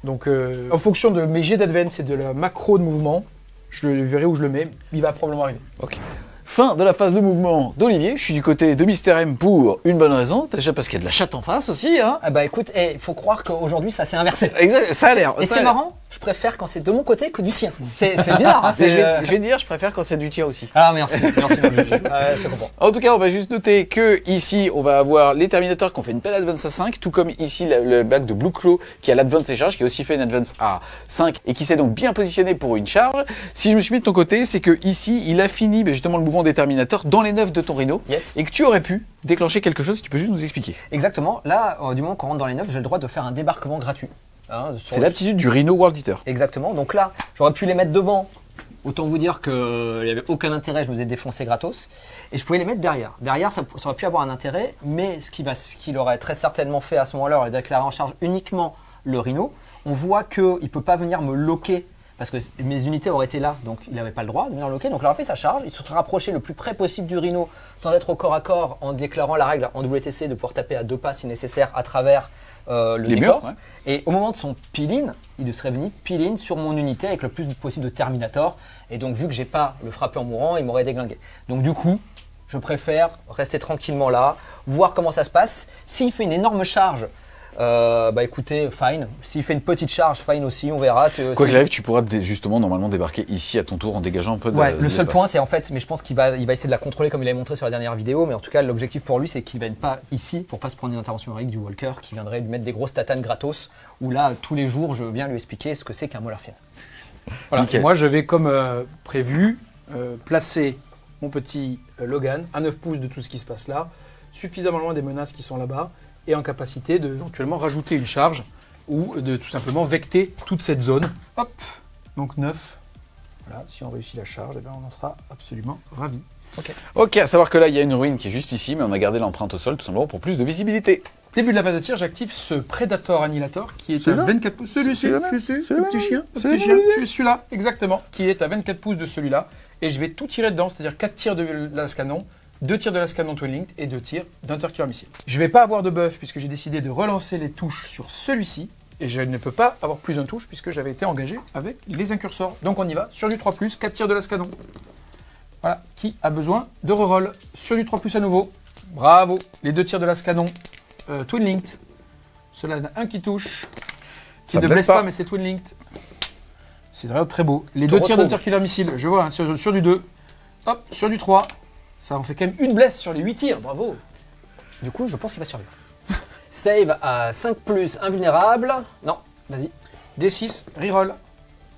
Speaker 2: Donc en fonction de mes jets d'advance et de la macro de mouvement, je verrai où je le mets, il va probablement arriver.
Speaker 3: Ok. Fin de la phase de mouvement d'Olivier. Je suis du côté de Mr. M pour une bonne raison. Déjà parce qu'il y a de la chatte en face aussi. Hein.
Speaker 1: Ah bah écoute, il faut croire qu'aujourd'hui ça s'est inversé.
Speaker 3: Exact, ça a l'air.
Speaker 1: Et c'est marrant, je préfère quand c'est de mon côté que du sien. C'est bizarre. Hein,
Speaker 3: Je vais te dire, je préfère quand c'est du tien aussi.
Speaker 1: Ah merci mon juge. Je te comprends.
Speaker 3: En tout cas, on va juste noter que ici, on va avoir les Terminators qui ont fait une belle advance à 5, tout comme ici le bac de Blue Claw qui a l'advance et charge, qui a aussi fait une advance à 5 et qui s'est donc bien positionné pour une charge. Si je me suis mis de ton côté, c'est que ici, il a fini justement le mouvement des Terminators dans les 9 de ton Rhino,
Speaker 1: Yes.
Speaker 3: et que tu aurais pu déclencher quelque chose. Si tu peux juste nous expliquer.
Speaker 1: Exactement. Là, du moment qu'on rentre dans les 9, j'ai le droit de faire un débarquement gratuit. Hein,
Speaker 3: C'est l'aptitude du Rhino World Eater.
Speaker 1: Exactement. Donc là, j'aurais pu les mettre devant Autant vous dire qu'il n'y avait aucun intérêt, je me faisais défoncer gratos. Et je pouvais les mettre derrière. Derrière, ça aurait pu avoir un intérêt, mais ce qu'il aurait très certainement fait à ce moment-là, aurait déclaré en charge uniquement le Rhino. On voit qu'il ne peut pas venir me loquer, parce que mes unités auraient été là, donc il n'avait pas le droit de venir loquer. Donc il aurait fait sa charge, il se serait rapproché le plus près possible du Rhino, sans être au corps à corps, en déclarant la règle en WTC de pouvoir taper à 2 pas si nécessaire à travers le
Speaker 3: Les
Speaker 1: décor.
Speaker 3: murs, ouais.
Speaker 1: Et au moment de son peel-in, il serait venu peel-in sur mon unité avec le plus possible de Terminator. Et donc, vu que j'ai pas le frappé en mourant, il m'aurait déglingué. Donc, du coup, je préfère rester tranquillement là, voir comment ça se passe. S'il fait une énorme charge, bah écoutez, fine. S'il fait une petite charge, fine aussi, on verra.
Speaker 3: Quoi qu'il arrive, tu pourras justement normalement débarquer ici à ton tour en dégageant un peu de.
Speaker 1: Ouais,
Speaker 3: de
Speaker 1: le seul
Speaker 3: l'espace.
Speaker 1: point, c'est en fait, mais je pense qu'il va essayer de la contrôler comme il avait montré sur la dernière vidéo. Mais en tout cas, l'objectif pour lui, c'est qu'il ne vienne pas ici pour pas se prendre une intervention héroïque du Walker qui viendrait lui mettre des grosses tatanes gratos. Où là, tous les jours, je viens lui expliquer ce que c'est qu'un Maulerfian.
Speaker 2: Voilà.
Speaker 3: Nickel.
Speaker 2: Moi, je vais comme prévu placer mon petit Logan à 9 pouces de tout ce qui se passe là, suffisamment loin des menaces qui sont là-bas, et en capacité de éventuellement rajouter une charge ou de tout simplement vecter toute cette zone. Hop, donc 9. Voilà, si on réussit la charge, eh bien, on en sera absolument ravis.
Speaker 3: Ok, à savoir que là, il y a une ruine qui est juste ici, mais on a gardé l'empreinte au sol tout simplement pour plus de visibilité.
Speaker 2: Début de la phase de tir, j'active ce Predator Annihilator qui est à
Speaker 3: Celui-là
Speaker 2: 24 pouces. Celui-ci,
Speaker 3: Celui-là
Speaker 2: ce petit chien, celui-là, exactement, qui est à 24 pouces de celui-là. Et je vais tout tirer dedans, c'est-à-dire 4 tirs de lascanon, 2 tirs de lascanon Twin Linked et 2 tirs d'Interkiller Missile. Je ne vais pas avoir de buff puisque j'ai décidé de relancer les touches sur celui-ci. Et je ne peux pas avoir plus d'une touche puisque j'avais été engagé avec les incursors. Donc on y va, sur du 3+, 4 tirs de lascanon. Voilà, qui a besoin de reroll sur du 3+ à nouveau. Bravo. Les 2 tirs de lascanon Twin Linked. Cela a un qui touche, qui
Speaker 3: Ça
Speaker 2: ne
Speaker 3: blesse
Speaker 2: blesse
Speaker 3: pas.
Speaker 2: pas, mais c'est Twin Linked. C'est vraiment très beau. Les 2 tirs
Speaker 1: retrouve.
Speaker 2: d'Interkiller Missile, je vois, hein, sur du 2. Hop, sur du 3. Ça en fait quand même une blesse sur les 8 tirs, bravo.
Speaker 1: Du coup, je pense qu'il va survivre. Save à 5+, invulnérable. Non, vas-y.
Speaker 2: D6, reroll.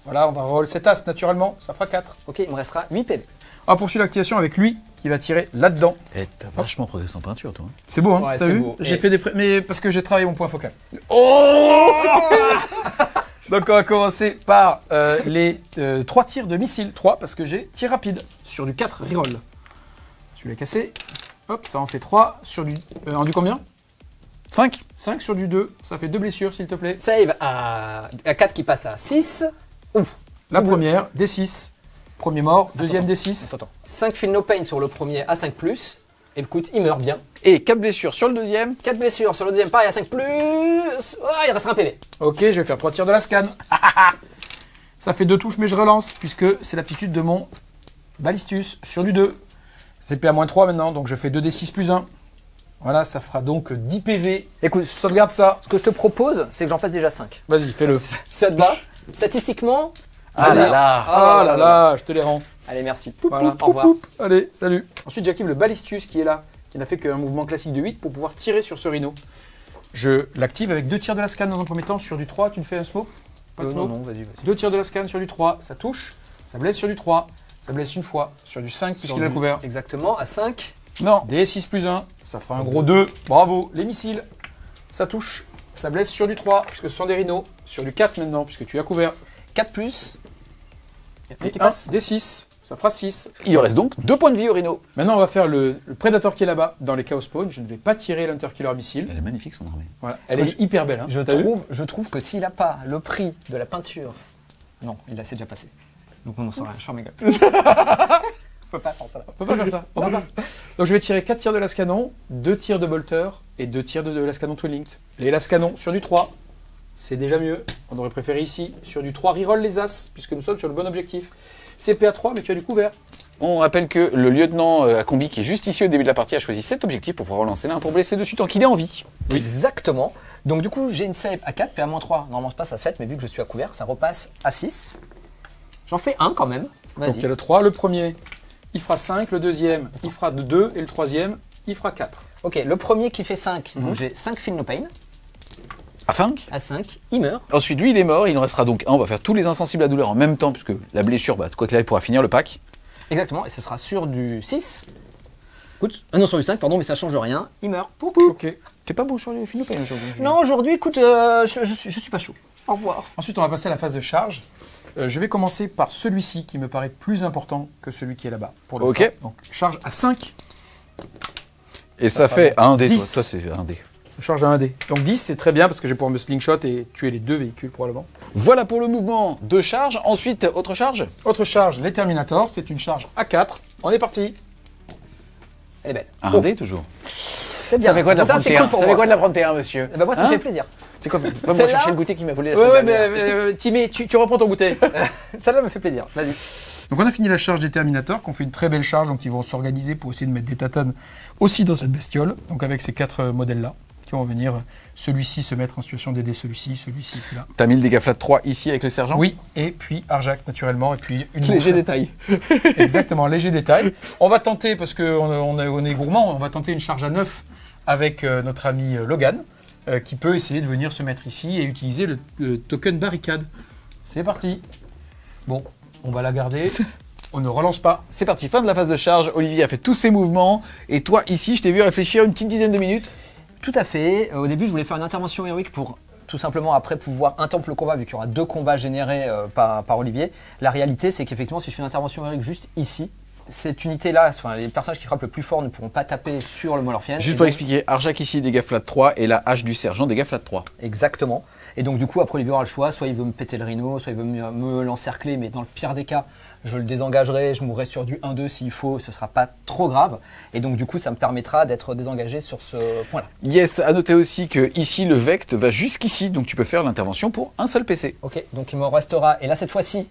Speaker 2: Voilà, on va reroll cet as naturellement, ça fera 4.
Speaker 1: Ok, il me restera 8 PV.
Speaker 2: On va poursuivre l'activation avec lui, qui va tirer là-dedans.
Speaker 3: Eh, t'as vachement progressé en peinture, toi.
Speaker 2: C'est beau, hein,
Speaker 1: Ouais,
Speaker 2: t'as
Speaker 1: c'est
Speaker 2: vu
Speaker 1: beau.
Speaker 2: J'ai
Speaker 1: Et-
Speaker 2: fait des mais parce que j'ai travaillé mon point focal.
Speaker 3: Oh
Speaker 2: Donc on va commencer par les 3 tirs de missile. 3 parce que j'ai tir rapide sur du 4 reroll. Celui-là cassé. Hop, ça en fait 3 sur du... en du combien
Speaker 3: 5.
Speaker 2: 5 sur du 2. Ça fait 2 blessures s'il te plaît.
Speaker 1: Save à 4 qui passe à 6. Ouf.
Speaker 2: La première, D6. Premier mort. Deuxième D6.
Speaker 1: Attends. 5 feel no pain sur le premier à 5+. Et écoute, il meurt bien.
Speaker 3: Et 4 blessures sur le deuxième.
Speaker 1: 4 blessures sur le deuxième, pareil à 5+. Ah, il restera un PV.
Speaker 2: Ok, je vais faire 3 tirs de la scan. Ça fait 2 touches, mais je relance, puisque c'est l'aptitude de mon Ballistus sur du 2. C'est PA-3 maintenant, donc je fais 2d6 plus 1. Voilà, ça fera donc 10 PV.
Speaker 1: Écoute,
Speaker 2: Je sauvegarde ça.
Speaker 1: ce que je te propose, c'est que j'en fasse déjà 5.
Speaker 2: Vas-y, fais-le.
Speaker 1: Ça te va statistiquement?
Speaker 3: Ah là là.
Speaker 2: Ah là là, je te les rends.
Speaker 1: Allez, merci.
Speaker 2: Voilà.
Speaker 1: Au revoir.
Speaker 2: Allez, salut. Ensuite, j'active le Ballistus qui est là, qui n'a fait qu'un mouvement classique de 8 pour pouvoir tirer sur ce rhino. Je l'active avec 2 tirs de la scan dans un premier temps sur du 3. Tu me fais un smoke? Pas de smoke?
Speaker 1: non, vas-y, vas-y.
Speaker 2: 2 tirs de la scan sur du 3, ça touche. Ça blesse sur du 3. Ça blesse une fois sur du 5 puisqu'il a couvert.
Speaker 1: Exactement, à 5.
Speaker 3: Non.
Speaker 2: D6 plus 1, ça fera un gros 2. Bravo. Les missiles, ça touche. Ça blesse sur du 3 puisque ce sont des rhinos. Sur du 4 maintenant puisque tu as couvert.
Speaker 1: 4+. Et
Speaker 2: Et
Speaker 1: qui
Speaker 2: 1
Speaker 1: passe.
Speaker 2: D6, ça fera 6.
Speaker 3: Il reste donc 2 points de vie au Rhino.
Speaker 2: Maintenant, on va faire le Predator qui est là-bas dans les Chaos Spawn. Je ne vais pas tirer l'Interkiller Missile.
Speaker 3: Elle est magnifique son armée.
Speaker 2: Voilà. Elle est hyper belle. Hein.
Speaker 1: Je
Speaker 2: T'as vu
Speaker 1: je trouve que s'il n'a pas le prix de la peinture. Non, il a c'est déjà passé. Donc on en sort rien. Je ferme mes gueules. Je peux pas faire ça là.
Speaker 2: On peut pas faire ça. On peut pas. Donc je vais tirer 4 tirs de lascanon, 2 tirs de bolter et 2 tirs de lascanon Twin Linked. Les lascanons sur du 3, c'est déjà mieux. On aurait préféré ici. Sur du 3, reroll les as, puisque nous sommes sur le bon objectif. C'est PA3, mais tu as du couvert.
Speaker 3: On rappelle que le lieutenant à combi qui est juste ici au début de la partie a choisi cet objectif pour pouvoir relancer l'un pour blesser dessus tant qu'il est en vie.
Speaker 1: Exactement. Donc du coup, j'ai une save à 4, puis à -3. Normalement, je passe à 7, mais vu que je suis à couvert, ça repasse à 6. J'en fais un quand même.
Speaker 2: Donc il y
Speaker 1: Vas-y.
Speaker 2: a le 3, le premier, il fera 5, le deuxième, il fera 2, et le troisième, il fera 4.
Speaker 1: Ok, le premier qui fait 5, donc j'ai 5 feel no pain.
Speaker 3: À 5.
Speaker 1: À 5, il meurt.
Speaker 3: Ensuite, lui, il est mort. Il en restera donc un. On va faire tous les insensibles à douleur en même temps, puisque la blessure, bah, quoi qu'il arrive, pourra finir le pack.
Speaker 1: Exactement, et ce sera sur du 6. Écoute, non, sur du 5, pardon, mais ça change rien. Il meurt. Pou, pou.
Speaker 2: Ok.
Speaker 3: T'es pas beau sur les Philippines aujourd'hui.
Speaker 1: Non, aujourd'hui, écoute, je suis pas chaud. Au revoir.
Speaker 2: Ensuite, on va passer à la phase de charge. Je vais commencer par celui-ci qui me paraît plus important que celui qui est là-bas. Pour l'instant.
Speaker 3: Ok.
Speaker 2: Donc charge à 5.
Speaker 3: Et ça fait un dé,
Speaker 2: 10.
Speaker 3: toi c'est un dé.
Speaker 2: Charge à 1 dé. Donc 10, c'est très bien parce que je vais pouvoir me slingshot et tuer les 2 véhicules probablement.
Speaker 3: Voilà pour le mouvement de charge. Ensuite, autre charge.
Speaker 2: Autre charge, les Terminators. C'est une charge à 4. On est parti.
Speaker 1: Elle est belle.
Speaker 3: Un dé toujours.
Speaker 1: C'est bien.
Speaker 3: Ça fait quoi de la
Speaker 1: Ça,
Speaker 3: prendre
Speaker 1: c'est
Speaker 3: T1
Speaker 1: cool pour
Speaker 3: Ça fait
Speaker 1: moi.
Speaker 3: quoi de la prendre T1, monsieur
Speaker 1: Eh ben, moi, ça me
Speaker 3: Hein
Speaker 1: fait plaisir.
Speaker 3: C'est quoi Va moi
Speaker 1: Celle-là
Speaker 3: chercher le goûter qui m'a volé la
Speaker 2: Ouais,
Speaker 3: semaine
Speaker 2: ouais,
Speaker 3: dernière.
Speaker 2: mais Timmy, tu reprends ton goûter.
Speaker 1: Celle-là me fait plaisir. Vas-y.
Speaker 2: Donc on a fini la charge des Terminators, qu'on fait une très belle charge, donc ils vont s'organiser pour essayer de mettre des tatanes aussi dans cette bestiole. Donc avec ces 4 modèles-là, qui vont venir, celui-ci se mettre en situation d'aider celui-ci, celui-ci, et puis là.
Speaker 3: T'as mis le dégâts flat 3 ici avec le sergent.
Speaker 2: Oui, et puis Arjak naturellement, et puis une
Speaker 3: Léger
Speaker 2: boucle.
Speaker 3: détail.
Speaker 2: Exactement, léger détail. On va tenter, parce qu'on est gourmand, on va tenter une charge à 9 avec notre ami Logan, qui peut essayer de venir se mettre ici et utiliser le token barricade. C'est parti. Bon, on va la garder. On ne relance pas.
Speaker 3: C'est parti, fin de la phase de charge. Olivier a fait tous ses mouvements. Et toi, ici, je t'ai vu réfléchir une petite dizaine de minutes.
Speaker 1: Tout à fait. Au début, je voulais faire une intervention héroïque pour tout simplement après pouvoir interrompre le combat, vu qu'il y aura 2 combats générés par Olivier. La réalité, c'est qu'effectivement, si je fais une intervention héroïque juste ici, cette unité-là, enfin, les personnages qui frappent le plus fort ne pourront pas taper sur le Molorfienne.
Speaker 3: Juste pour expliquer, Arjak ici, dégâts flat 3. Et la hache du sergent, dégâts flat 3.
Speaker 1: Exactement. Et donc du coup, après Olivier aura le choix, soit il veut me péter le rhino, soit il veut me l'encercler, mais dans le pire des cas, je le désengagerai, je mourrai sur du 1-2 s'il faut, ce sera pas trop grave. Et donc du coup, ça me permettra d'être désengagé sur ce point-là.
Speaker 3: Yes, à noter aussi que ici, le Vect va jusqu'ici. Donc tu peux faire l'intervention pour un seul PC.
Speaker 1: Ok, donc il me restera, et là cette fois-ci,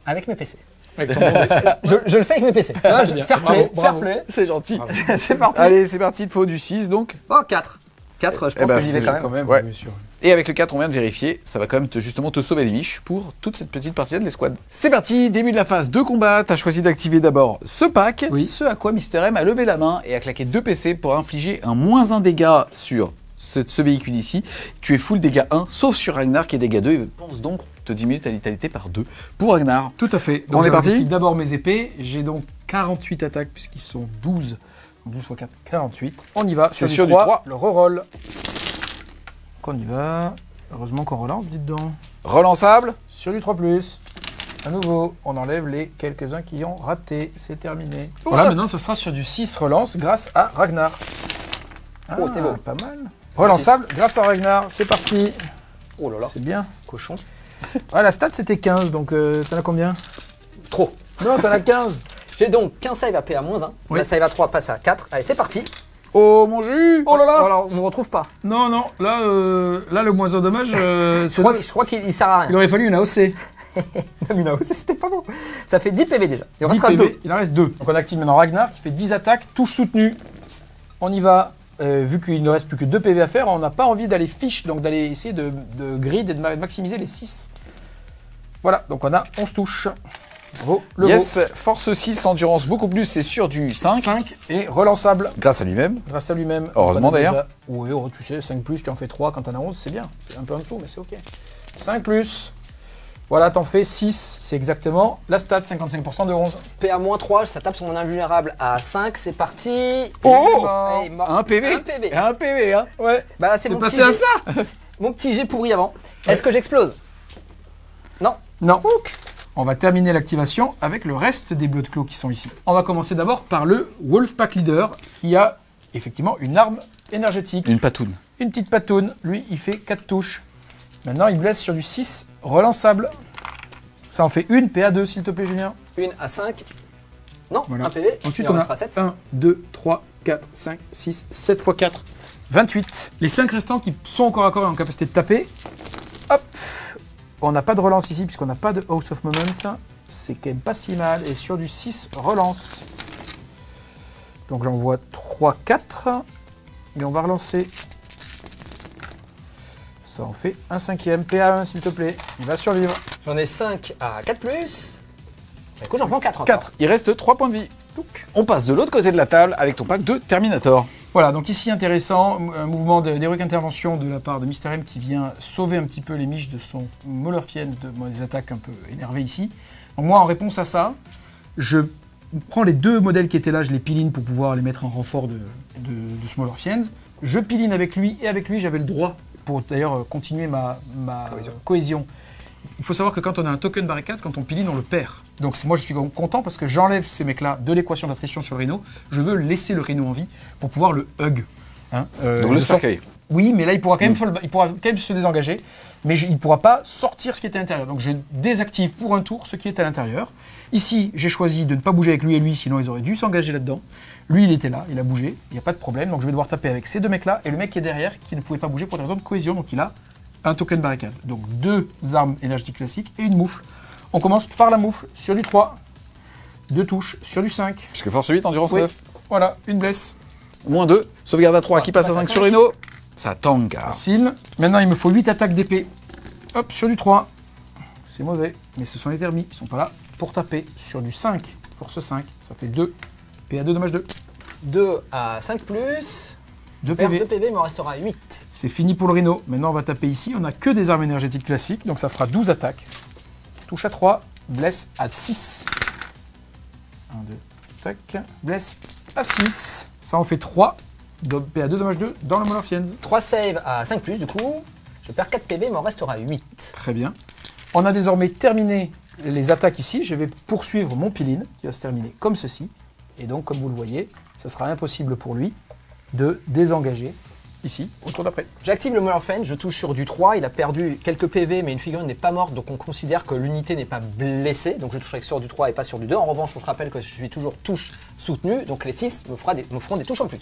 Speaker 1: avec mes PC.
Speaker 2: Avec ton bon dé.
Speaker 1: Je le fais avec mes PC. Ah,
Speaker 2: bien.
Speaker 1: fair play,
Speaker 2: Bravo,
Speaker 1: fair
Speaker 2: bravo.
Speaker 1: play.
Speaker 3: C'est gentil.
Speaker 1: C'est parti.
Speaker 3: Allez, c'est parti, il te faut du 6 donc.
Speaker 1: Oh, 4. 4, je pense
Speaker 3: ben,
Speaker 1: que j'y vais
Speaker 3: c'est
Speaker 1: quand même.
Speaker 3: Ouais.
Speaker 2: bien sûr.
Speaker 3: Et avec le 4, on vient de vérifier, ça va quand même justement te sauver les miches pour toute cette petite partie de l'escouade. C'est parti, début de la phase de combat. T'as choisi d'activer d'abord ce pack,
Speaker 2: Oui.
Speaker 3: ce à quoi Mister M a levé la main et a claqué 2 PC pour infliger un -1 dégât sur ce véhicule ici. Tu es full dégâts 1, sauf sur Ragnar qui est dégâts 2 et pense donc te diminuer ta vitalité par 2 pour Ragnar.
Speaker 2: Tout à fait.
Speaker 3: On est parti.
Speaker 2: J'active d'abord mes épées. J'ai donc 48 attaques puisqu'ils sont 12. 12 x 4, 48. On y va.
Speaker 3: C'est sur du 3.
Speaker 2: Le reroll. On y va. Heureusement qu'on relance, dites donc.
Speaker 3: Relançable.
Speaker 2: Sur du 3+. À nouveau, on enlève les quelques-uns qui ont raté. C'est terminé. Voilà, maintenant, ce sera sur du 6 relance grâce à Ragnar. Ah,
Speaker 1: Oh, c'est beau.
Speaker 2: Pas mal. Relançable grâce à Ragnar. C'est parti.
Speaker 1: Oh là là,
Speaker 2: C'est bien.
Speaker 1: cochon.
Speaker 2: Ah, la stat, c'était 15, donc t'en as combien?
Speaker 1: Trop.
Speaker 2: Non, t'en as 15.
Speaker 1: J'ai donc 15 save à PA -1.
Speaker 2: Oui.
Speaker 1: La save à 3 passe à 4. Allez, c'est parti.
Speaker 3: Oh mon jus.
Speaker 2: Oh là là.
Speaker 1: Alors, on ne retrouve pas.
Speaker 2: Non, non, là, le moins en dommage,
Speaker 1: Je crois qu'il sert à rien.
Speaker 2: il aurait fallu une AOC.
Speaker 1: Même là aussi, c'était pas bon. Ça fait 10 PV déjà. Il en
Speaker 2: 10
Speaker 1: restera
Speaker 2: PV,
Speaker 1: 2.
Speaker 2: il en reste 2. Donc on active maintenant Ragnar qui fait 10 attaques, touche soutenue. On y va. Vu qu'il ne reste plus que 2 PV à faire, on n'a pas envie d'aller fiche, donc d'aller essayer de grid et de maximiser les 6. Voilà, donc on a 11 touches. Bravo, le
Speaker 3: Yes, force 6, endurance beaucoup plus, c'est sur du
Speaker 2: beau.
Speaker 3: 5.
Speaker 2: 5 et relançable
Speaker 3: Grâce à lui-même.
Speaker 2: grâce à lui-même.
Speaker 3: Heureusement,
Speaker 2: Donc, on a
Speaker 3: d'ailleurs.
Speaker 2: déjà- Oui, oh, tu sais, 5 plus, tu en fais 3 quand t'en as 11, c'est bien. C'est un peu en dessous, mais c'est ok. 5 plus. Voilà, t'en fais 6, c'est exactement la stat, 55% de 11.
Speaker 1: PA -3, ça tape sur mon invulnérable à 5. C'est parti.
Speaker 3: Oh
Speaker 1: Allez, mort.
Speaker 3: Un PV.
Speaker 1: Un PV.
Speaker 3: Un PV, hein.
Speaker 2: Ouais,
Speaker 1: Bah, c'est
Speaker 2: c'est
Speaker 1: mon
Speaker 2: passé
Speaker 1: petit
Speaker 2: à
Speaker 1: jet-
Speaker 2: ça.
Speaker 1: Mon petit jet pourri avant. Est-ce que j'explose? Non.
Speaker 2: Non. On va terminer l'activation avec le reste des Blood Claws qui sont ici. On va commencer d'abord par le Wolfpack Leader qui a effectivement une arme énergétique.
Speaker 3: Une patoune.
Speaker 2: Une petite patoune. Lui, il fait 4 touches. Maintenant, il blesse sur du 6 relançable. Ça en fait une PA2, s'il te plaît, Julien.
Speaker 1: Une à 5. Non,
Speaker 2: Voilà.
Speaker 1: un PV.
Speaker 2: Ensuite,
Speaker 1: il en
Speaker 2: on a
Speaker 1: restera 7.
Speaker 2: 1, 2, 3, 4, 5, 6, 7 x 4. 28. Les 5 restants qui sont encore à corps et en capacité de taper. Hop. On n'a pas de relance ici puisqu'on n'a pas de House of Moment. C'est quand même pas si mal. Et sur du 6, relance. Donc j'envoie 3, 4. Et on va relancer. Ça en fait un 5e. PA1, s'il te plaît. Il va survivre.
Speaker 1: J'en ai 5 à 4 plus. Du coup, j'en prends 4 encore.
Speaker 2: 4.
Speaker 3: Il reste 3 points de vie. On passe de l'autre côté de la table avec ton pack de Terminator.
Speaker 2: Voilà, donc ici intéressant, un mouvement d'héroïque intervention de la part de Mister M qui vient sauver un petit peu les miches de son Molorfienne, des attaques un peu énervées ici. Donc moi, en réponse à ça, je prends les 2 modèles qui étaient là, je les piline pour pouvoir les mettre en renfort de ce Molorfienne. Je piline avec lui, et avec lui, j'avais le droit, pour d'ailleurs continuer ma cohésion, Il faut savoir que quand on a un token barricade, quand on piline, on le perd. Donc moi je suis content parce que j'enlève ces mecs-là de l'équation d'attrition sur le rhino. Je veux laisser le rhino en vie pour pouvoir le hug. Hein,
Speaker 3: Donc le cercueil.
Speaker 2: Oui, mais là il pourra quand même, il pourra quand même se désengager, mais il ne pourra pas sortir ce qui est à l'intérieur. Donc je désactive pour un tour ce qui est à l'intérieur. Ici, j'ai choisi de ne pas bouger avec lui et lui, sinon ils auraient dû s'engager là-dedans. Lui, il était là, il a bougé, il n'y a pas de problème. Donc je vais devoir taper avec ces deux mecs-là et le mec qui est derrière, qui ne pouvait pas bouger pour des raisons de cohésion. Donc il a un token barricade. Donc 2 armes énergétiques classiques et une moufle. On commence par la moufle sur du 3. 2 touches sur du 5.
Speaker 3: Puisque force 8, endurance
Speaker 2: Oui.
Speaker 3: 9.
Speaker 2: Voilà, une blesse.
Speaker 3: Moins 2, sauvegarde à 3 qui passe à 5 sur le rhino. Ça tangue.
Speaker 2: Facile. Maintenant, il me faut 8 attaques d'épée. Hop, sur du 3. C'est mauvais, mais ce sont les thermis. Ils sont pas là pour taper sur du 5. Force 5, ça fait 2. PA2, dommage 2.
Speaker 1: 2 à 5 plus.
Speaker 2: 2
Speaker 1: Perte
Speaker 2: PV.
Speaker 1: de PV, il m'en restera 8.
Speaker 2: C'est fini pour le rhino. Maintenant, on va taper ici. On n'a que des armes énergétiques classiques, donc ça fera 12 attaques. Touche à 3, blesse à 6. 1, 2, tac. Blesse à 6. Ça en fait 3. PA2, dommage 2 dans le Molorfiends.
Speaker 1: 3 save à 5 plus, du coup. Je perds 4 PV, il m'en restera 8.
Speaker 2: Très bien. On a désormais terminé les attaques ici. Je vais poursuivre mon piline, qui va se terminer comme ceci. Et donc, comme vous le voyez, ce sera impossible pour lui de désengager ici, au tour d'après.
Speaker 1: J'active le Molorfen, je touche sur du 3, il a perdu quelques PV, mais une figurine n'est pas morte, donc on considère que l'unité n'est pas blessée. Donc je toucherai sur du 3 et pas sur du 2. En revanche, je te rappelle que je suis toujours touche soutenue, donc les 6 me feront des touches en plus.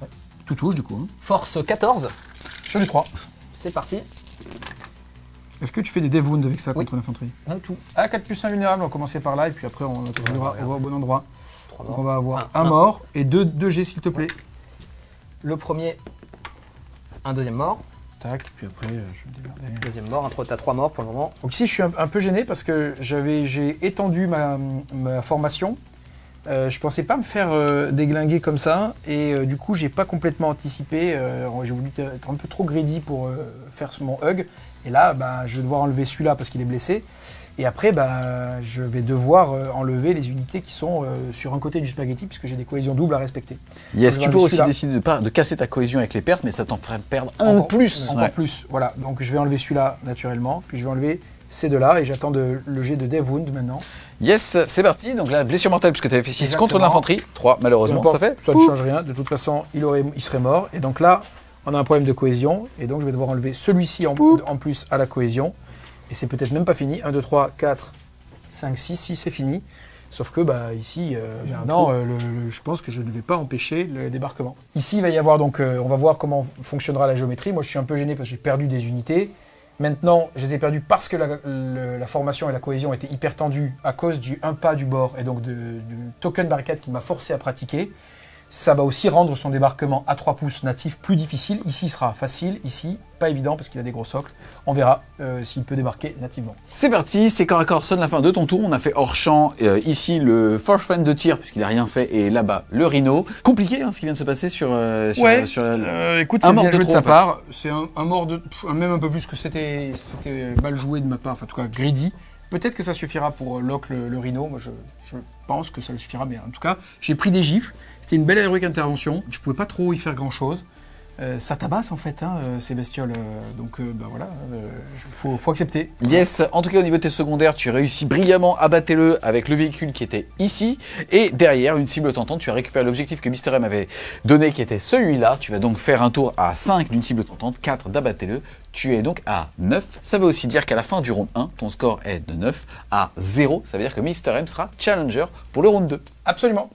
Speaker 2: Ouais. Tout touche du coup. Hein.
Speaker 1: Force 14,
Speaker 2: Sur du 3.
Speaker 1: c'est parti.
Speaker 2: Est-ce que tu fais des dev wounds avec ça
Speaker 1: Oui.
Speaker 2: contre l'infanterie?
Speaker 1: Un tout.
Speaker 2: Ah, 4 plus 1 vulnérable, on va commencer par là, et puis après on atterrira au bon endroit.
Speaker 1: 3
Speaker 2: Donc
Speaker 1: morts.
Speaker 2: on va avoir
Speaker 1: Un
Speaker 2: un mort et 2 G s'il te plaît.
Speaker 1: Le premier, un deuxième mort.
Speaker 2: Tac, puis après je vais me démerder.
Speaker 1: Deuxième mort, t'as 3 morts pour le moment.
Speaker 2: Donc ici je suis un peu gêné parce que j'ai étendu ma formation. Je pensais pas me faire déglinguer comme ça et du coup j'ai pas complètement anticipé. J'ai voulu être un peu trop greedy pour faire mon hug. Et là bah, je vais devoir enlever celui-là parce qu'il est blessé. Et après bah, je vais devoir enlever les unités qui sont sur un côté du spaghetti puisque j'ai des cohésions doubles à respecter.
Speaker 3: Yes,
Speaker 2: Je vais
Speaker 3: tu peux
Speaker 2: enlever
Speaker 3: aussi
Speaker 2: celui-là.
Speaker 3: décider de casser ta cohésion avec les pertes, mais ça t'en ferait perdre un
Speaker 2: Encore
Speaker 3: plus.
Speaker 2: Encore
Speaker 3: Ouais.
Speaker 2: plus, voilà. Donc je vais enlever celui-là naturellement, puis je vais enlever ces deux-là et j'attends le jet de Dev Wound maintenant.
Speaker 3: Yes, c'est parti. Donc la blessure mortelle, puisque tu avais fait 6 contre
Speaker 2: Exactement.
Speaker 3: l'infanterie. 3, malheureusement,
Speaker 2: Peu
Speaker 3: ça
Speaker 2: importe,
Speaker 3: fait.
Speaker 2: ça ne change rien. De toute façon, il serait mort. Et donc là, on a un problème de cohésion. Et donc je vais devoir enlever celui-ci en plus à la cohésion. Et c'est peut-être même pas fini. 1, 2, 3, 4, 5, 6, 6, c'est fini. Sauf que bah, ici, maintenant, je pense que je ne vais pas empêcher le débarquement. Ici, il va y avoir donc, on va voir comment fonctionnera la géométrie. Moi, je suis un peu gêné parce que j'ai perdu des unités. Maintenant, je les ai perdues parce que la formation et la cohésion étaient hyper tendues à cause du 1 pas du bord et donc du token barricade qui m'a forcé à pratiquer. Ça va aussi rendre son débarquement à 3 pouces natif plus difficile. Ici, il sera facile. Ici, pas évident parce qu'il a des gros socles. On verra s'il peut débarquer nativement.
Speaker 3: C'est parti, c'est corps à corps, sonne la fin de ton tour. On a fait hors champ, ici le force fan de tir, puisqu'il n'a rien fait, et là-bas le rhino. Compliqué ce qui vient de se passer sur la...
Speaker 2: Écoute,
Speaker 3: un
Speaker 2: c'est
Speaker 3: mort
Speaker 2: bien
Speaker 3: de
Speaker 2: joué de
Speaker 3: trop,
Speaker 2: sa
Speaker 3: en fait.
Speaker 2: part. C'est un mort de... même un peu plus que c'était mal joué de ma part. Enfin, en tout cas, greedy. Peut-être que ça suffira pour lock le rhino. Moi, je pense que ça le suffira. Mais en tout cas, j'ai pris des gifles. C'était une belle héroïque intervention. Je pouvais pas trop y faire grand-chose. Ça tabasse en fait, ces bestioles. Donc bah voilà, faut accepter.
Speaker 3: Yes, en tout cas au niveau de tes secondaires, tu réussis brillamment à battre-le avec le véhicule qui était ici. Et derrière, une cible tentante, tu as récupéré l'objectif que Mr. M avait donné qui était celui-là. Tu vas donc faire un tour à 5 d'une cible tentante, 4 d'abattre-le. Tu es donc à 9. Ça veut aussi dire qu'à la fin du round 1, ton score est de 9 à 0. Ça veut dire que Mr. M sera challenger pour le round 2.
Speaker 2: Absolument.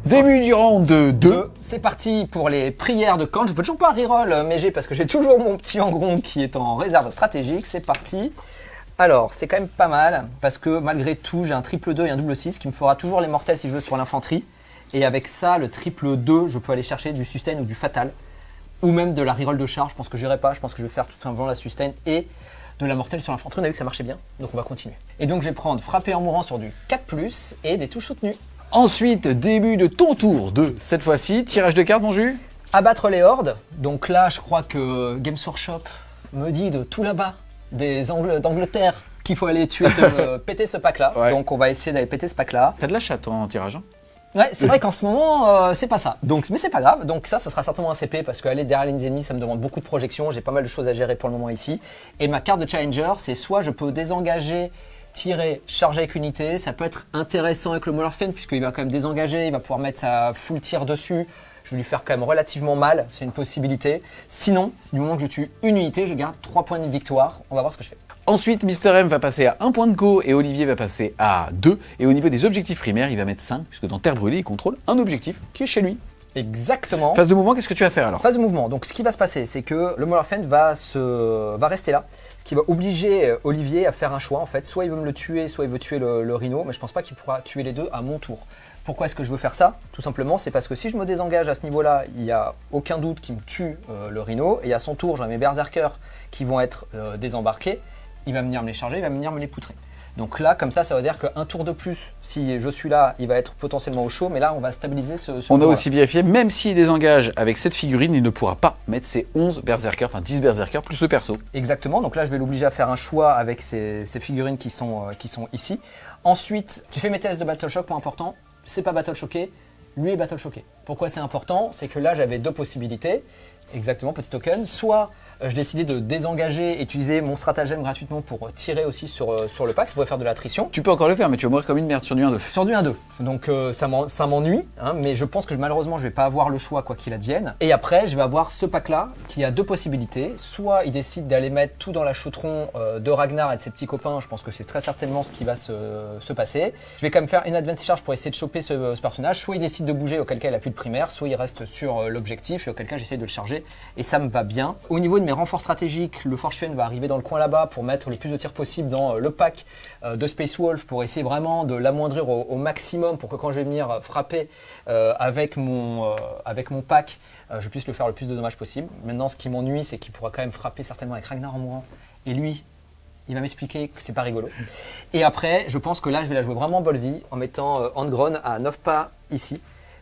Speaker 3: Début du round 2.
Speaker 1: C'est parti pour les prières de camp. Je peux toujours pas reroll Mégé parce que j'ai toujours mon petit Angron qui est en réserve stratégique. C'est parti. Alors, c'est quand même pas mal parce que malgré tout, j'ai un triple 2 et un double 6 qui me fera toujours les mortels si je veux sur l'infanterie. Et avec ça, le triple 2, je peux aller chercher du sustain ou du fatal. Ou même de la reroll de charge. Je pense que j'irai pas. Je pense que je vais faire tout simplement la sustain et de la mortelle sur l'infanterie. On a vu que ça marchait bien. Donc on va continuer. Et donc je vais prendre frapper en mourant sur du 4+, et des touches soutenues.
Speaker 3: Ensuite, début de ton tour 2. Cette fois-ci, tirage de cartes, mon jus.
Speaker 1: Abattre les hordes. Donc là, je crois que Games Workshop me dit de tout là-bas, d'Angleterre, qu'il faut aller tuer péter ce pack-là.
Speaker 3: Ouais.
Speaker 1: Donc on va essayer d'aller péter ce pack-là.
Speaker 3: T'as de la chatte en tirage, hein?
Speaker 1: Ouais, c'est vrai qu'en ce moment, c'est pas ça. Donc, mais c'est pas grave. Donc ça sera certainement un CP parce qu'aller derrière les ennemis, ça me demande beaucoup de projections. J'ai pas mal de choses à gérer pour le moment ici. Et ma carte de challenger, c'est soit je peux désengager, tirer, charger avec unité. Ça peut être intéressant avec le Mollerfen puisqu'il va quand même désengager, il va pouvoir mettre sa full tir dessus. Je vais lui faire quand même relativement mal, c'est une possibilité. Sinon, du moment que je tue une unité, je garde 3 points de victoire. On va voir ce que je fais.
Speaker 3: Ensuite, Mister M va passer à 1 point de co et Olivier va passer à 2. Et au niveau des objectifs primaires, il va mettre 5, puisque dans Terre Brûlée, il contrôle un objectif qui est chez lui.
Speaker 1: Exactement.
Speaker 3: Phase de mouvement, qu'est-ce que tu vas faire alors?
Speaker 1: Phase de mouvement. Donc, ce qui va se passer, c'est que le Mollerfen va rester là. Ce qui va obliger Olivier à faire un choix. En fait, soit il veut me le tuer, soit il veut tuer le Rhino. Mais je pense pas qu'il pourra tuer les deux à mon tour. Pourquoi est-ce que je veux faire ça? Tout simplement, c'est parce que si je me désengage à ce niveau-là, il n'y a aucun doute qu'il me tue le Rhino. Et à son tour, j'ai mes berserkers qui vont être désembarqués. Il va venir me les charger, il va venir me les poutrer. Donc là, comme ça veut dire qu'un tour de plus, si je suis là, il va être potentiellement au chaud. Mais là, on va stabiliser ce
Speaker 3: On a
Speaker 1: tour-là.
Speaker 3: aussi vérifié, même s'il désengage avec cette figurine, il ne pourra pas mettre ses 11 berserkers, enfin 10 berserkers plus le perso.
Speaker 1: Exactement, donc là je vais l'obliger à faire un choix avec ces figurines qui sont ici. Ensuite, j'ai fait mes tests de Battle Shock, point important, c'est pas Battle Shocké, lui est Battle Shocké. Pourquoi c'est important? C'est que là j'avais deux possibilités, exactement, petit token, soit je décidais de désengager et utiliser mon stratagème gratuitement pour tirer aussi sur le pack, ça pourrait faire de l'attrition.
Speaker 3: Tu peux encore le faire, mais tu vas mourir comme une merde sur du 1-2.
Speaker 1: Sur du 1-2, donc ça m'ennuie, hein, mais je pense que malheureusement je vais pas avoir le choix quoi qu'il advienne. Et après je vais avoir ce pack là qui a deux possibilités, soit il décide d'aller mettre tout dans la chaudron de Ragnar et de ses petits copains, je pense que c'est très certainement ce qui va se passer. Je vais quand même faire une advance charge pour essayer de choper ce personnage, soit il décide de bouger auquel cas il a plus de primaire, soit il reste sur l'objectif et auquel cas j'essaie de le charger et ça me va bien. Au niveau de mes renforts stratégiques, le Fortune va arriver dans le coin là-bas pour mettre le plus de tirs possible dans le pack de Space Wolf pour essayer vraiment de l'amoindrir au maximum pour que quand je vais venir frapper avec mon pack, je puisse le faire le plus de dommages possible. Maintenant, ce qui m'ennuie, c'est qu'il pourra quand même frapper certainement avec Ragnar en mourant. Et lui, il va m'expliquer que c'est pas rigolo. Et après, je pense que là, je vais la jouer vraiment ballsy en mettant Handgron à 9 pas ici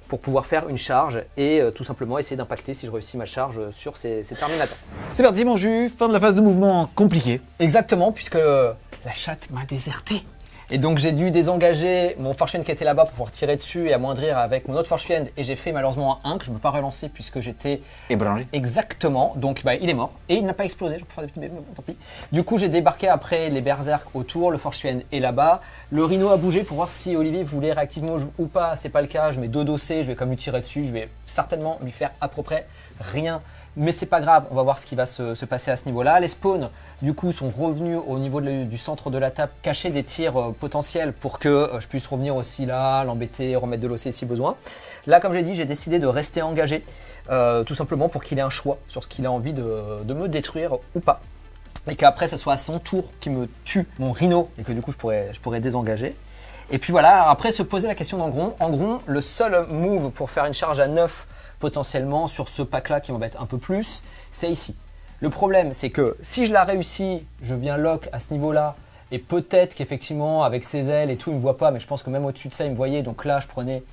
Speaker 1: pour pouvoir faire une charge et tout simplement essayer d'impacter si je réussis ma charge sur ces Terminators.
Speaker 3: C'est parti mon jus, fin de la phase de mouvement compliquée.
Speaker 1: Exactement, puisque la chatte m'a déserté. Et donc j'ai dû désengager mon Fortune qui était là-bas pour pouvoir tirer dessus et amoindrir avec mon autre Fortune. Et j'ai fait malheureusement un 1 que je ne peux pas relancer puisque j'étais
Speaker 3: Ébranlé.
Speaker 1: exactement. Donc il est mort et il n'a pas explosé. Je peux faire des petits bébés, tant pis. Du coup j'ai débarqué après les Berserk autour. Le Fortune est là-bas. Le Rhino a bougé pour voir si Olivier voulait réactivement ou pas. C'est pas le cas. Je mets 2 dossés. Je vais comme lui tirer dessus. Je vais certainement lui faire à peu près rien. Mais c'est pas grave, on va voir ce qui va se passer à ce niveau-là. Les spawns, du coup, sont revenus au niveau du centre de la table, cacher des tirs potentiels pour que je puisse revenir aussi là, l'embêter, remettre de l'OC si besoin. Là, comme j'ai dit, j'ai décidé de rester engagé, tout simplement pour qu'il ait un choix sur ce qu'il a envie de me détruire ou pas. Et qu'après, ce soit à son tour qui me tue mon Rhino et que du coup, je pourrais désengager. Et puis voilà, alors après, se poser la question d'Angron. Angron, le seul move pour faire une charge à 9 potentiellement sur ce pack là qui m'embête un peu plus, c'est ici. Le problème c'est que si je la réussis, je viens lock à ce niveau là et peut-être qu'effectivement avec ses ailes et tout il me voit pas, mais je pense que même au-dessus de ça il me voyait, donc là je prenais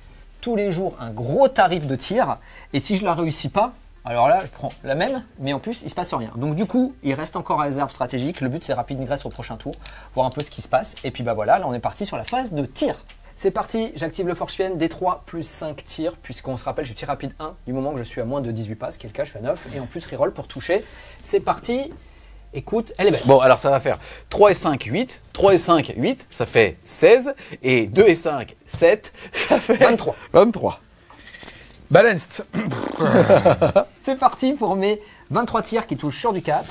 Speaker 1: tous les jours un gros tarif de tir et si je la réussis pas, alors là je prends la même mais en plus il se passe rien. Donc du coup il reste encore à réserve stratégique, le but c'est rapide ingress au prochain tour, voir un peu ce qui se passe et puis bah voilà, là on est parti sur la phase de tir. C'est parti, j'active le Fortune D3 plus 5 tirs, puisqu'on se rappelle, je tire rapide 1 du moment que je suis à moins de 18 pas, ce qui est le cas, je suis à 9, et en plus reroll pour toucher. C'est parti, écoute, elle est belle.
Speaker 3: Bon, alors ça va faire 3 et 5, 8, 3 et 5, 8, ça fait 16, et 2 et 5, 7, ça fait
Speaker 1: 23.
Speaker 3: 23.
Speaker 2: Balanced.
Speaker 1: C'est parti pour mes 23 tirs qui touchent sur du 4.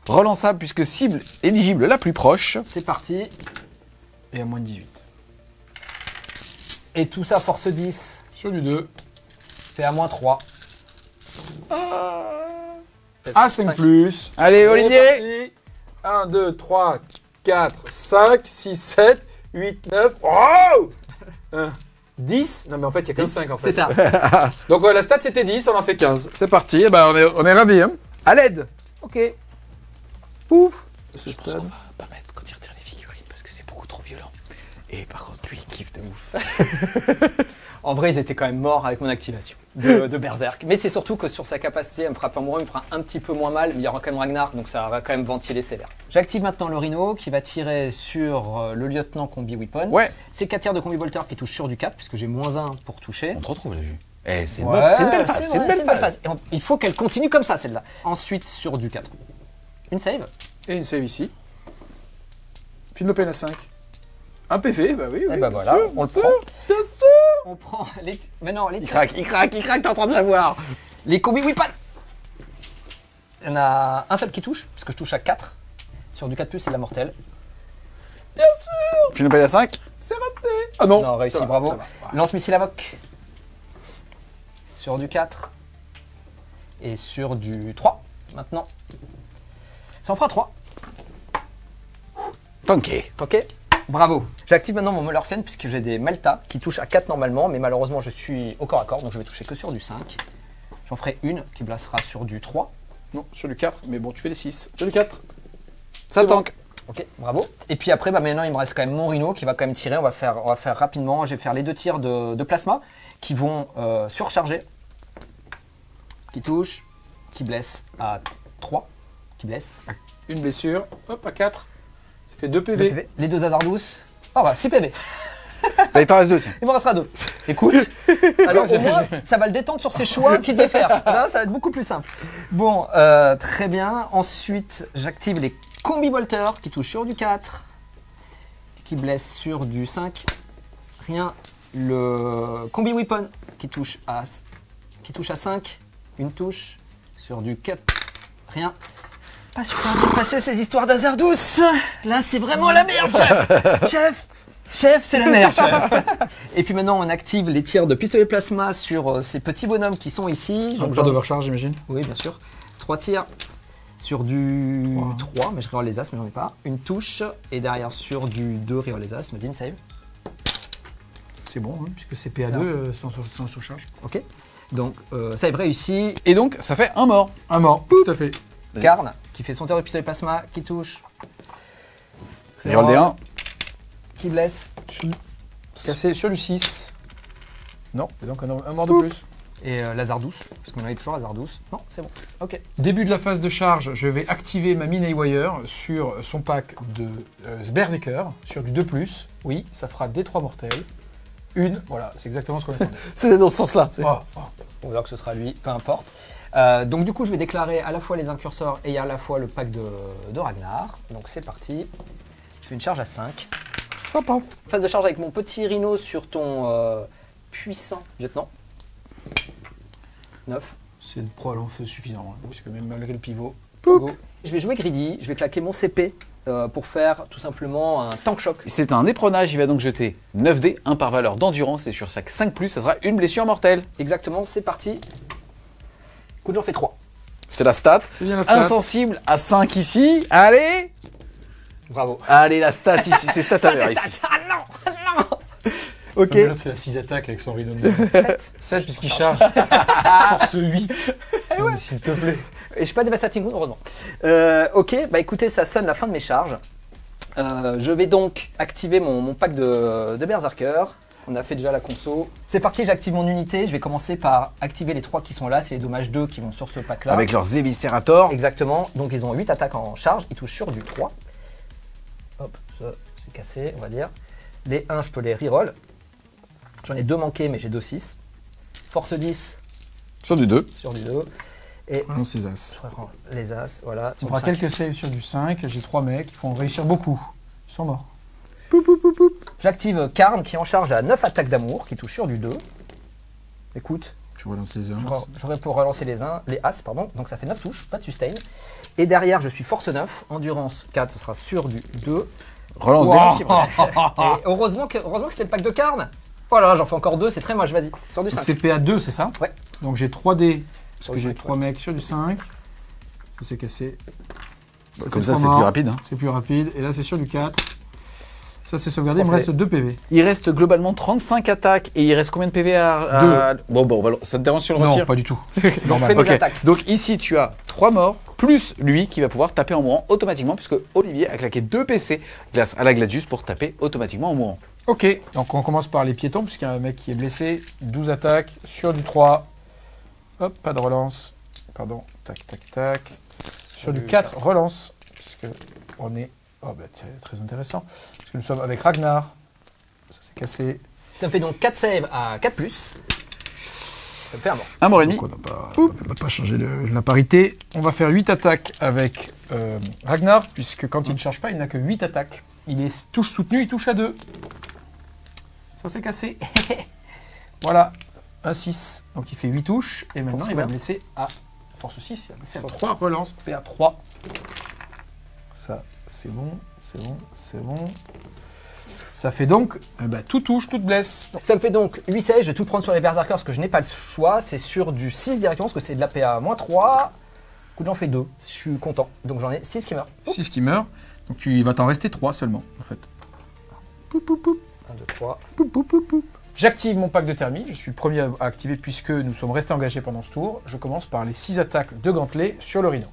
Speaker 3: Relançable puisque cible éligible la plus proche.
Speaker 1: C'est parti,
Speaker 2: Et à moins de 18.
Speaker 1: et tout ça force 10,
Speaker 2: Sur du 2.
Speaker 1: c'est à moins 3.
Speaker 2: À 5 plus.
Speaker 3: Allez Olivier.
Speaker 2: 1, 2, 3, 4, 5, 6, 7, 8, 9. Oh 10. Non mais en fait il y a 15, 5 en fait.
Speaker 1: C'est ça.
Speaker 2: Donc la stat c'était 10, on en fait 15. C'est parti, bah, on est ravis. Hein. À l'aide.
Speaker 1: Ok.
Speaker 2: Pouf.
Speaker 3: Je pense qu'on va pas mettre quand il retire les figurines parce que c'est beaucoup trop violent. Et par contre lui il kiffe de ouf.
Speaker 1: En vrai, ils étaient quand même morts avec mon activation de Berserk. Mais c'est surtout que sur sa capacité à me frapper en mourant, il me fera un petit peu moins mal, mais il y aura quand même Ragnar, donc ça va quand même ventiler sévère. J'active maintenant le Rhino qui va tirer sur le lieutenant Combi Weapon.
Speaker 3: Ouais.
Speaker 1: C'est 4 tirs de Combi Bolter qui touche sur du 4, puisque j'ai -1 pour toucher.
Speaker 3: On te retrouve la jus. Eh, c'est
Speaker 1: Ouais,
Speaker 3: une belle phase. C'est une belle phase.
Speaker 1: Et il faut qu'elle continue comme ça, celle-là. Ensuite, sur du 4. Une save.
Speaker 2: Et une save ici. File le peine à 5. Un PV, bah oui.
Speaker 1: Et bah voilà, on le prend. On prend les. Mais non, les
Speaker 3: Il
Speaker 1: tirs.
Speaker 3: craque, t'es en train de l'avoir.
Speaker 1: Les Combi Weapon. Il y en a un seul qui touche, parce que je touche à 4. Sur du 4+, c'est de la mortelle.
Speaker 3: File le peine à 5.
Speaker 2: C'est raté. Ah non.
Speaker 1: Non, réussi,
Speaker 2: Ça va,
Speaker 1: bravo.
Speaker 2: ça va.
Speaker 1: Lance-missile Avoc. Sur du 4. Et sur du 3, maintenant. Ça en fera 3.
Speaker 3: Tanké.
Speaker 1: Ok, bravo. J'active maintenant mon Maulerfen puisque j'ai des Malta qui touchent à 4 normalement, mais malheureusement je suis au corps à corps, donc je vais toucher que sur du 5. J'en ferai une qui blastera sur du 3.
Speaker 2: Non, sur du 4, mais bon, tu fais les 6. Sur du 4.
Speaker 3: Ça tank.
Speaker 1: Ok, bravo. Et puis après, maintenant il me reste quand même mon Rhino qui va quand même tirer. On va faire rapidement. Je vais faire les 2 tirs de plasma qui vont surcharger. Qui touche, qui blesse à 3. Qui blesse.
Speaker 2: Une blessure. Hop, à 4. Ça fait 2
Speaker 1: 2
Speaker 2: PV.
Speaker 1: PV. Les 2 hasardous. Oh bah 6 PV.
Speaker 3: Bah, il t'en reste 2, tiens.
Speaker 1: Il m'en restera 2. Écoute, alors au moins, ça va le détendre sur ses choix qu'il devait faire. Là, ça va être beaucoup plus simple. Bon, très bien. Ensuite, j'active les Combi Bolter qui touchent sur du 4, qui blessent sur du 5. Rien. Le Combi Weapon qui touche à 5. Une touche sur du 4. Rien. Pas super bien passé ces histoires d'hasard douce. Là, c'est vraiment la merde, chef. Chef, c'est la merde, chef. Et puis maintenant, on active les tirs de pistolet plasma sur ces petits bonhommes qui sont ici.
Speaker 2: Donc, genre d'overcharge, j'imagine.
Speaker 1: Oui, bien sûr. 3 tirs sur du 3, mais je reroll les as, mais j'en ai pas. Une touche, et derrière sur du 2, reroll les as. Vas-y, une save.
Speaker 2: C'est bon, hein, puisque c'est PA2 sans surcharge.
Speaker 1: Ok. Donc, save réussi.
Speaker 3: Et donc, ça fait un mort.
Speaker 2: Un mort, tout à fait.
Speaker 1: Karn, qui fait son tir de pistolet plasma, qui touche.
Speaker 3: Reroll des 1.
Speaker 1: Qui blesse.
Speaker 2: Cassé sur du 6. Non, et donc un mort de plus.
Speaker 1: Et Lazardous, parce qu'on avait toujours Lazardous. Non, c'est bon. Ok.
Speaker 2: Début de la phase de charge, je vais activer ma mine Haywire sur son pack de Berserker, sur du 2+. Oui, ça fera des 3 mortels. Une, voilà, c'est exactement ce qu'on attendait.
Speaker 3: C'est dans ce sens-là. tu sais.
Speaker 1: Ou alors que ce sera lui, peu importe. Donc du coup, je vais déclarer à la fois les incurseurs et à la fois le pack de Ragnar. Donc c'est parti. Je fais une charge à 5.
Speaker 2: Sympa.
Speaker 1: Phase de charge avec mon petit Rhino sur ton puissant lieutenant. 9.
Speaker 2: C'est probablement suffisant, hein, puisque même malgré le pivot.
Speaker 3: Poup.
Speaker 2: Go.
Speaker 1: Je vais jouer greedy, je vais claquer mon CP pour faire tout simplement un tank shock.
Speaker 3: C'est un éperonage, il va donc jeter 9 dés, 1 par valeur d'endurance, et sur chaque 5+, ça sera une blessure mortelle.
Speaker 1: Exactement, c'est parti. Coup de j'en fais 3.
Speaker 3: C'est la stat.
Speaker 2: C'est bien la stat.
Speaker 3: Insensible à 5 ici. Allez.
Speaker 1: Bravo.
Speaker 3: Allez, la stat ici, c'est stat à l'heure ici.
Speaker 1: Ah non, non.
Speaker 2: Ok. L'autre, il a 6 attaques avec son Rhino.
Speaker 1: 7.
Speaker 2: 7 puisqu'il charge. Force 8. Non, mais s'il te plaît.
Speaker 1: Et je suis pas dévastating wound, heureusement. Ok, bah écoutez, ça sonne la fin de mes charges. Je vais donc activer mon pack de Berserker. On a fait déjà la conso. C'est parti, j'active mon unité. Je vais commencer par activer les 3 qui sont là. C'est les dommages 2 qui vont sur ce pack-là.
Speaker 3: Avec leurs Eviscerator.
Speaker 1: Exactement. Donc ils ont 8 attaques en charge. Ils touchent sur du 3. Hop, ça c'est cassé, on va dire. Les 1, je peux les reroll. J'en ai 2 manqués, mais j'ai 2-6. Force 10
Speaker 3: Sur du 2.
Speaker 1: sur du 2. Et
Speaker 2: Non, c'est As.
Speaker 1: je reprends les As, voilà.
Speaker 2: On fera quelques saves sur du 5. J'ai 3 mecs qui font réussir beaucoup. Ils sont morts.
Speaker 1: J'active Karn qui est en charge à 9 attaques d'amour, qui touche sur du 2. Écoute,
Speaker 2: Tu relances les uns.
Speaker 1: j'aurais pour relancer les As, pardon. Donc ça fait 9 touches, pas de sustain. Et derrière, je suis force 9, endurance 4, ce sera sur du 2.
Speaker 3: Relance
Speaker 1: Wow.
Speaker 3: des 1.
Speaker 1: Et heureusement que c'était le pack de Karn. Voilà, j'en fais encore 2, c'est très moche, vas-y. Sur du 5.
Speaker 2: C'est PA2, c'est ça?
Speaker 1: Ouais.
Speaker 2: Donc j'ai 3 dés, parce
Speaker 1: Sur
Speaker 2: que
Speaker 1: du
Speaker 2: j'ai
Speaker 1: 5,
Speaker 2: 3 mecs sur du 5. Ça c'est cassé.
Speaker 3: Comme ça, c'est plus rapide. hein.
Speaker 2: C'est plus rapide. Et là, c'est sur du 4. Ça, c'est sauvegardé. Il me reste 2 PV.
Speaker 3: Il reste globalement 35 attaques et il reste combien de PV à... Bon, ça te dérange sur le
Speaker 2: Non,
Speaker 3: retir
Speaker 2: pas du tout.
Speaker 1: Normal. Fais mes
Speaker 3: Ok,
Speaker 1: attaques.
Speaker 3: donc ici tu as 3 morts, plus lui qui va pouvoir taper en mourant automatiquement, puisque Olivier a claqué 2 PC grâce à la Gladius pour taper automatiquement en mourant.
Speaker 2: Ok, donc on commence par les piétons, puisqu'il y a un mec qui est blessé. 12 attaques sur du 3. Hop, pas de relance. Pardon, tac, tac, tac. Sur du 4, relance. Puisque on est... Oh, bah, très intéressant. Parce que nous sommes avec Ragnar. Ça s'est cassé.
Speaker 1: Ça me fait donc 4 saves à 4+. Ça me fait un mort.
Speaker 3: Un mort et demi.
Speaker 2: Donc on n'a pas changé la parité. On va faire 8 attaques avec Ragnar, puisque quand il ne charge pas, il n'a que 8 attaques. Il est touche soutenue, il touche à 2. Ça s'est cassé. Voilà, un 6. Donc il fait 8 touches. Et maintenant, il va blesser à force 6. Il va blesser à 3. Relance, PA 3. Ça, c'est bon, c'est bon, c'est bon. Ça fait donc, tout touche, tout blesse.
Speaker 1: Ça me fait donc 8 saves, je vais tout prendre sur les berserkers parce que je n'ai pas le choix. C'est sur du 6 directement parce que c'est de la PA -3. Écoute, j'en fais 2, je suis content. Donc j'en ai 6 qui meurent.
Speaker 2: 6 qui meurent. Donc il va t'en rester 3 seulement, en fait. Poup, poup, poup.
Speaker 1: 1, 2, 3.
Speaker 2: Poup, poup, poup, poup. J'active mon pack de thermie. Je suis le premier à activer puisque nous sommes restés engagés pendant ce tour. Je commence par les 6 attaques de gantelet sur le rhino.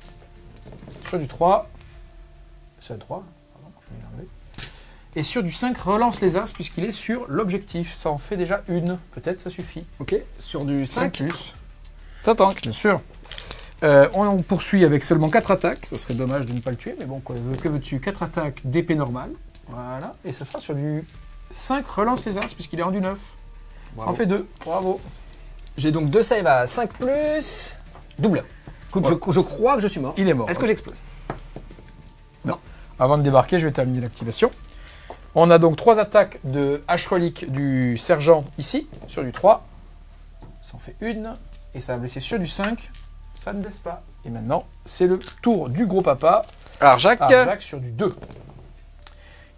Speaker 2: Sur du 3. Sur le 3. Pardon, je vais l'enlever. Et sur du 5, relance les as puisqu'il est sur l'objectif. Ça en fait déjà une. Peut-être ça suffit.
Speaker 1: Ok, sur du 5.
Speaker 2: Plus.
Speaker 3: Ça tank.
Speaker 2: Bien sûr. On poursuit avec seulement 4 attaques. Ça serait dommage de ne pas le tuer. Mais bon, que veux-tu? 4 attaques d'épée normale. Voilà. Et ça sera sur du 5, relance les as puisqu'il est en du 9. Ça en fait 2. Bravo.
Speaker 1: J'ai donc 2 saves à 5+. Double. Écoute,
Speaker 2: Ouais.
Speaker 1: je crois que je suis mort.
Speaker 2: Il est mort.
Speaker 1: Est-ce que j'explose?
Speaker 2: Avant de débarquer, je vais terminer l'activation. On a donc 3 attaques de hache relique du sergent ici, sur du 3. Ça en fait une. Et ça va blesser sur du 5. Ça ne blesse pas. Et maintenant, c'est le tour du gros papa.
Speaker 3: Arjac.
Speaker 2: Arjac sur du 2. Il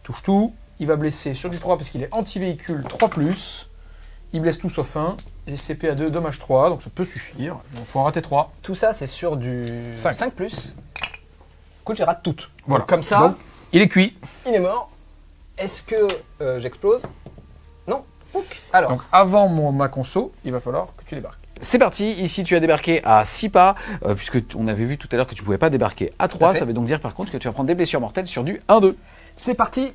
Speaker 2: touche tout. Il va blesser sur du 3 parce qu'il est anti-véhicule 3+. Il blesse tout sauf 1. Et CP à 2, dommage 3. Donc ça peut suffire. Il faut en rater 3.
Speaker 1: Tout ça, c'est sur du
Speaker 2: 5.
Speaker 1: 5+. Écoute, j'ai raté toutes.
Speaker 2: Voilà.
Speaker 1: Donc, comme ça,
Speaker 2: Donc, il est cuit.
Speaker 1: il est mort. Est-ce que j'explose? Non. Ok. Alors,
Speaker 2: Donc avant ma conso, il va falloir que tu débarques.
Speaker 3: C'est parti, ici tu as débarqué à 6 pas, puisque on avait vu tout à l'heure que tu pouvais pas débarquer à 3,
Speaker 1: fait.
Speaker 3: ça veut donc dire par contre que tu vas prendre des blessures mortelles sur du 1-2.
Speaker 1: c'est parti.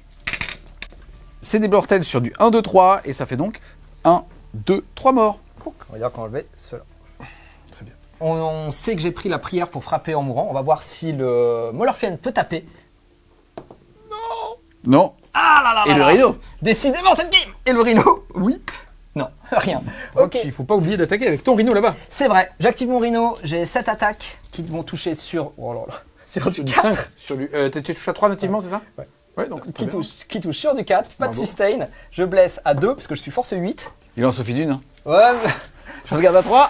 Speaker 3: C'est des mortels sur du 1-2-3, et ça fait donc 1, 2, 3 morts.
Speaker 1: On va dire qu'on va enlever cela.
Speaker 2: Très bien.
Speaker 1: On sait que j'ai pris la prière pour frapper en mourant. On va voir si le Molorfian peut taper.
Speaker 3: Non.
Speaker 1: Ah là là
Speaker 3: Et
Speaker 1: là
Speaker 3: le
Speaker 1: là.
Speaker 3: rideau.
Speaker 1: Décidément cette game. Et le rhino? Oui. Non, rien.
Speaker 2: Donc
Speaker 1: Ok,
Speaker 2: il faut pas oublier d'attaquer avec ton rhino là-bas.
Speaker 1: c'est vrai. J'active mon rhino. J'ai 7 attaques qui vont toucher sur... Oh là là. Sur du
Speaker 2: Sur du
Speaker 1: 4.
Speaker 2: 5. Sur du, tu touches à 3 nativement, c'est ça?
Speaker 1: Ouais.
Speaker 2: Ouais, donc très bien.
Speaker 1: Qui touche sur du 4. Pas de
Speaker 2: Bravo.
Speaker 1: sustain. Je blesse à 2 parce que je suis force 8.
Speaker 3: Il en suffit d'une. Hein.
Speaker 1: Ouais. mais-
Speaker 3: Sauvegarde à 3.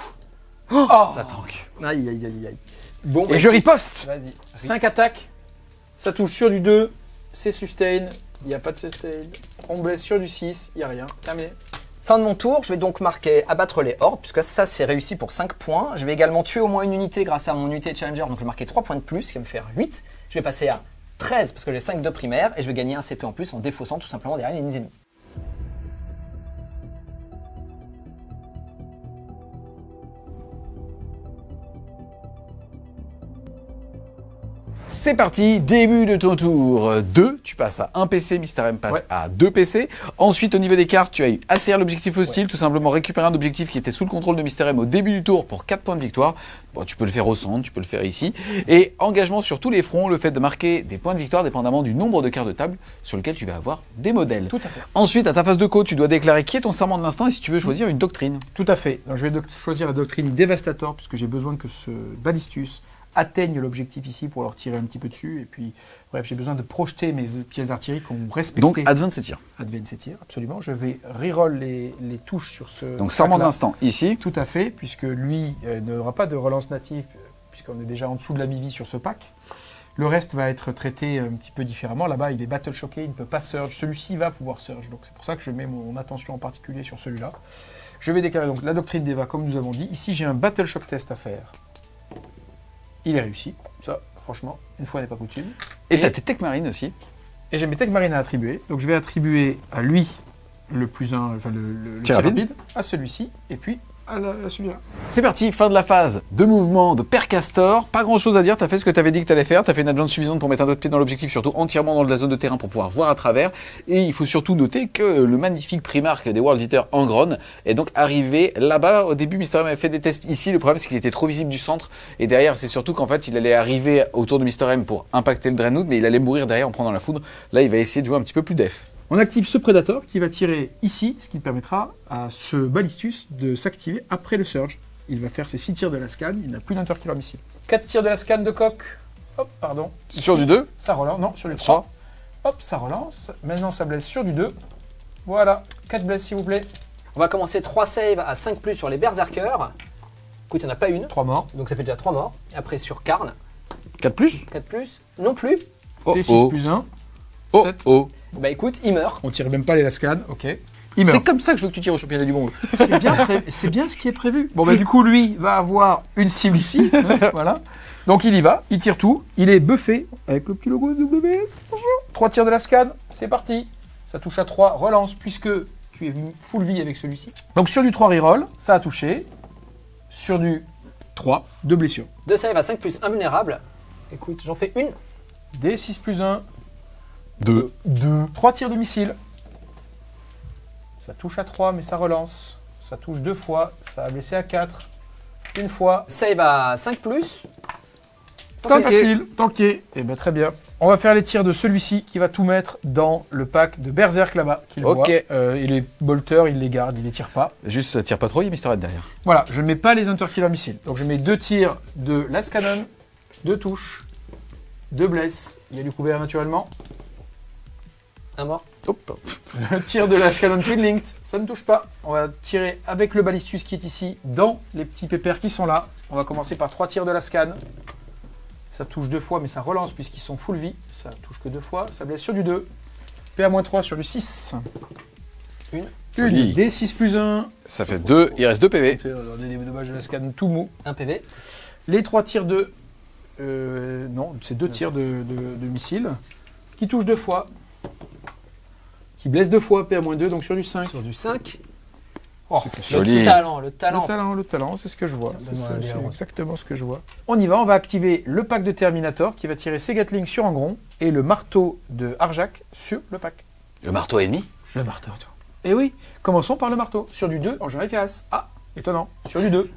Speaker 2: Oh,
Speaker 3: Ça tank.
Speaker 1: Aïe aïe aïe aïe. Bon,
Speaker 2: et je riposte.
Speaker 1: Vas-y.
Speaker 2: 5 attaques. Ça touche sur du 2. C'est sustain. Il n'y a pas de sustain. On blesse sur du 6. Il n'y a rien. Terminé.
Speaker 1: Fin de mon tour, je vais donc marquer abattre les hordes, puisque ça c'est réussi pour 5 points. Je vais également tuer au moins une unité grâce à mon unité de challenger, donc je vais marquer 3 points de plus, ce qui va me faire 8. Je vais passer à 13 parce que j'ai 5 de primaire, et je vais gagner un CP en plus en défaussant tout simplement derrière les ennemis.
Speaker 3: C'est parti, début de ton tour 2, tu passes à 1 PC, Mister M passe
Speaker 2: Ouais.
Speaker 3: à 2 PC. Ensuite, au niveau des cartes, tu as eu ACR l'objectif hostile, tout simplement récupérer un objectif qui était sous le contrôle de Mister M au début du tour pour 4 points de victoire. Bon, tu peux le faire au centre, tu peux le faire ici. Et engagement sur tous les fronts, le fait de marquer des points de victoire dépendamment du nombre de cartes de table sur lequel tu vas avoir des modèles.
Speaker 2: Tout à fait.
Speaker 3: Ensuite, à ta phase de co, tu dois déclarer qui est ton serment de l'instant et si tu veux choisir une doctrine.
Speaker 2: Tout à fait. Donc, je vais choisir la doctrine Devastator puisque j'ai besoin que ce Balistus atteigne l'objectif ici pour leur tirer un petit peu dessus. Et puis, bref, j'ai besoin de projeter mes pièces d'artillerie qui ont respecté
Speaker 3: Donc, advance et tir.
Speaker 2: Advance et tir, absolument. Je vais reroll les touches sur ce.
Speaker 3: Donc, serment de
Speaker 2: pack-là.
Speaker 3: l'instant ici.
Speaker 2: Tout à fait, puisque lui n'aura pas de relance native, puisqu'on est déjà en dessous de la mi-vie sur ce pack. Le reste va être traité un petit peu différemment. Là-bas, il est battle choqué, il ne peut pas surge. Celui-ci va pouvoir surge. Donc, c'est pour ça que je mets mon attention en particulier sur celui-là. Je vais déclarer donc la doctrine d'Eva, comme nous avons dit. Ici, j'ai un battle shock test à faire. Il est réussi. Ça, franchement, une fois n'est pas coutume.
Speaker 3: Et t'as tes tech marines aussi.
Speaker 2: Et j'ai mes tech marines à attribuer. Donc, je vais attribuer à lui le plus le
Speaker 3: Tir
Speaker 2: tir
Speaker 3: rapide.
Speaker 2: rapide, à celui-ci, et puis à celui-là.
Speaker 3: C'est parti, fin de la phase de mouvement de Père Castor. Pas grand chose à dire, t'as fait ce que t'avais dit que t'allais faire. T'as fait une advance suffisante pour mettre un autre pied dans l'objectif, surtout entièrement dans la zone de terrain pour pouvoir voir à travers. Et il faut surtout noter que le magnifique Primarch des World Eaters Angron est donc arrivé là-bas. Au début, Mister M avait fait des tests ici. Le problème, c'est qu'il était trop visible du centre. Et derrière, c'est surtout qu'en fait, il allait arriver autour de Mister M pour impacter le Dreadnought, mais il allait mourir derrière en prenant la foudre. Là, il va essayer de jouer un petit peu plus def.
Speaker 2: On active ce Predator qui va tirer ici, ce qui permettra à ce Ballistus de s'activer après le Surge. Il va faire ses 6 tirs de la scan, il n'a plus d'interkiller missile. 4 tirs de la scan de coq. Hop, pardon.
Speaker 3: Sur
Speaker 2: Ici,
Speaker 3: du 2.
Speaker 2: Ça relance, non, sur le 3. Hop, ça relance. Maintenant, ça blesse sur du 2. Voilà, 4 blesses s'il vous plaît.
Speaker 1: On va commencer 3 saves à 5+, sur les Berserkers. Écoute, il n'y en a pas une,
Speaker 2: 3 morts.
Speaker 1: donc ça fait déjà 3 morts. Et après sur Karn,
Speaker 3: 4 plus.
Speaker 1: 4+, non plus.
Speaker 3: Oh,
Speaker 2: T6
Speaker 3: oh.
Speaker 2: plus 1.
Speaker 3: Oh,
Speaker 2: 7.
Speaker 3: oh.
Speaker 1: Bah écoute, il meurt.
Speaker 2: On tire même pas les lascades, ok. Il
Speaker 3: C'est
Speaker 2: meurt.
Speaker 3: comme ça que je veux que tu tires au championnat du monde.
Speaker 2: C'est bien ce qui est prévu. Bon, bah du coup, lui va avoir une cible ici. Voilà. Donc il y va, il tire tout. Il est buffé avec le petit logo WS. Bonjour. 3 tirs de la scan, c'est parti. Ça touche à 3, relance puisque tu es full vie avec celui-ci. Donc sur du 3 reroll, ça a touché. Sur du 3, 2 blessures.
Speaker 1: 2 saves à 5+, invulnérable. Écoute, j'en fais une.
Speaker 2: D6 plus 1,
Speaker 3: 2.
Speaker 2: 3 tirs de missile. Ça touche à 3, mais ça relance. Ça touche 2 fois, ça a blessé à 4. Une fois.
Speaker 1: Save à 5+.
Speaker 2: Très facile, tanké. Eh bien très bien. On va faire les tirs de celui-ci qui va tout mettre dans le pack de Berserk là-bas. Qu'il
Speaker 3: Ok.
Speaker 2: voit. Et les bolters, il les garde, il les tire pas.
Speaker 3: Juste, tire pas trop, il y a Mister Red derrière.
Speaker 2: Voilà, je ne mets pas les interkiller missiles. Donc je mets 2 tirs de Last Cannon, 2 touches, 2 blesses. Il y a du couvert naturellement.
Speaker 1: Un mort.
Speaker 3: Hop.
Speaker 2: Le tir de Last Cannon Twin Linked, ça ne touche pas. On va tirer avec le Ballistus qui est ici dans les petits pépères qui sont là. On va commencer par 3 tirs de la scan. Ça touche 2 fois, mais ça relance puisqu'ils sont full vie. Ça touche que 2 fois. Ça blesse sur du 2. PA-3 sur du 6. Une
Speaker 3: Joli.
Speaker 2: D6 plus 1.
Speaker 3: Ça fait 2, il reste 2 PV.
Speaker 2: On a des dommages de la scan tout mou.
Speaker 1: Un PV.
Speaker 2: Les 3 tirs de... non, c'est 2 tirs de missiles. Qui touchent 2 fois. Qui blessent 2 fois, PA-2, donc sur du 5.
Speaker 1: Sur du 5.
Speaker 2: Oh,
Speaker 3: Joli.
Speaker 1: Le talent, le talent.
Speaker 2: Le talent, c'est ce que je vois.
Speaker 1: Donne-moi un
Speaker 2: C'est
Speaker 1: D11.
Speaker 2: exactement ce que je vois. On y va, on va activer le pack de Terminator qui va tirer ses Gatling sur Angron et le marteau de Arjak sur le pack.
Speaker 3: Le marteau ennemi.
Speaker 2: Le marteau, toi. Et oui, commençons par le marteau. Sur du 2, Angers et As. Ah, étonnant. Sur du 2.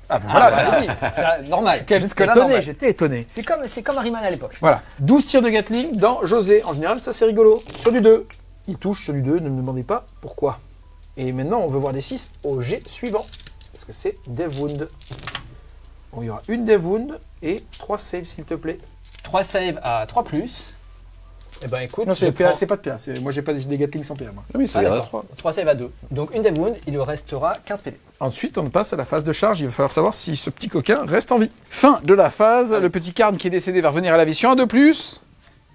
Speaker 2: Ah, ben
Speaker 1: Voilà,
Speaker 2: voilà.
Speaker 1: oui, c'est normal. Jusque-là,
Speaker 2: étonné,
Speaker 1: normal.
Speaker 2: j'étais étonné.
Speaker 1: C'est comme Ariman à l'époque.
Speaker 2: Voilà. 12 tirs de Gatling dans José. En général, ça c'est rigolo. Sur du 2. Il touche sur du 2, ne me demandez pas pourquoi. Et maintenant, on veut voir des 6 au jet suivant. Parce que c'est Dev Wound. Bon, il y aura une Dev Wound et 3 saves, s'il te plaît.
Speaker 1: 3 saves à 3+. Eh ben écoute,
Speaker 2: Non,
Speaker 1: je
Speaker 2: c'est PA,
Speaker 1: prends
Speaker 2: c'est pas de PA. Moi, j'ai pas des Gatling sans PA, moi.
Speaker 3: Ah oui, ça
Speaker 1: Ah,
Speaker 3: garde à
Speaker 1: d'accord.
Speaker 3: 3.
Speaker 1: 3 saves à 2. Donc une Dev Wound, il lui restera 15 PV.
Speaker 2: Ensuite, on passe à la phase de charge. Il va falloir savoir si ce petit coquin reste en vie.
Speaker 3: Fin de la phase, le petit Karn qui est décédé va revenir à la vie sur un de plus.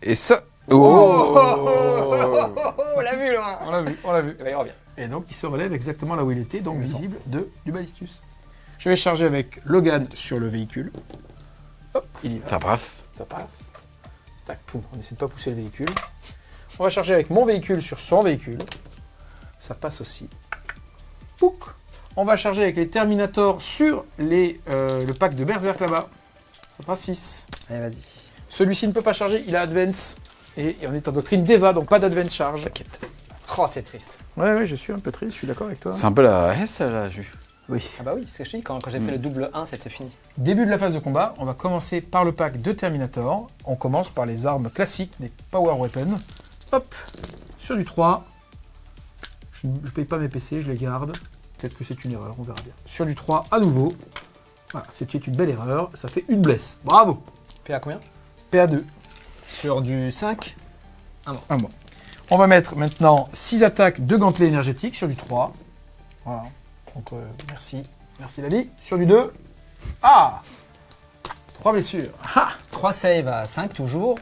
Speaker 3: Et ça...
Speaker 1: On l'a vu loin.
Speaker 2: On l'a vu, on l'a vu.
Speaker 1: Il revient.
Speaker 2: Et donc, il se relève exactement là où il était, donc visible du Ballistus. Je vais charger avec Logan sur le véhicule. Hop, il y va.
Speaker 3: Ça passe.
Speaker 2: Ça passe. Tac, poum, on essaie de pas pousser le véhicule. On va charger avec mon véhicule sur son véhicule. Ça passe aussi. Pouc. On va charger avec les Terminators sur le pack de Berserk là-bas. Ça fera 6.
Speaker 1: Allez, vas-y.
Speaker 2: Celui-ci ne peut pas charger, il a Advance. Et on est en doctrine d'Eva, donc pas d'Advance charge.
Speaker 3: T'inquiète.
Speaker 1: Oh, c'est triste.
Speaker 2: Ouais, je suis un peu triste, je suis d'accord avec toi.
Speaker 3: C'est un peu la S, là, Jus.
Speaker 2: Oui.
Speaker 1: Ah bah oui, c'est ce que je te dis, quand j'ai fait le double 1, c'était fini.
Speaker 2: Début de la phase de combat, on va commencer par le pack de Terminator. On commence par les armes classiques, les Power Weapons. Hop, sur du 3. Je ne paye pas mes PC, je les garde. Peut-être que c'est une erreur, on verra bien. Sur du 3 à nouveau. Voilà, c'était une belle erreur. Ça fait une blesse. Bravo.
Speaker 1: PA combien?
Speaker 2: PA2.
Speaker 1: Sur du 5.
Speaker 2: Un mois. On va mettre maintenant 6 attaques de gantelets énergétiques sur du 3. Voilà. Donc merci. Merci la vie. Sur du 2. Ah 3 blessures. Ah
Speaker 1: 3 saves à 5 toujours.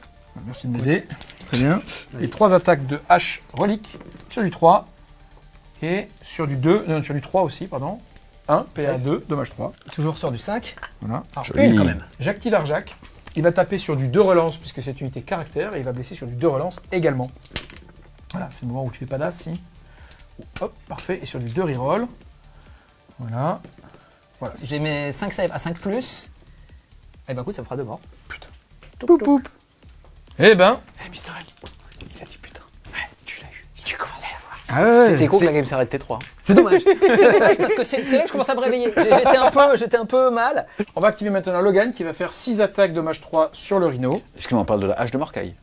Speaker 2: Merci de m'aider. Très bien. Et 3 attaques de hache relique sur du 3. Et sur du 2. Non, sur du 3 aussi, pardon. 1, PA2, dommage 3.
Speaker 1: Toujours sur du 5.
Speaker 2: Voilà.
Speaker 1: Alors,
Speaker 3: Joli.
Speaker 1: une quand même.
Speaker 2: J'active Arjak. Il va taper sur du 2 relances puisque c'est une unité caractère et il va blesser sur du 2 relances également. Voilà, c'est le moment où tu fais pas d'as, si. Hop, parfait. Et sur du 2 reroll. Voilà.
Speaker 1: Si j'ai mes 5 saves à 5 plus, eh ben écoute, ça me fera 2 morts.
Speaker 2: Poup, poup. Eh ben.
Speaker 3: Mister M, il a dit putain. Ouais, tu l'as eu. Tu commences à l'avoir.
Speaker 2: Ah ouais,
Speaker 3: C'est con que la game s'arrête T3.
Speaker 1: C'est dommage. C'est dommage parce que c'est là que je commence à me réveiller. J'étais un peu mal.
Speaker 2: On va activer maintenant Logan qui va faire 6 attaques dommage 3 sur le Rhino.
Speaker 3: Excuse-moi, on parle de la hache de Morcaille.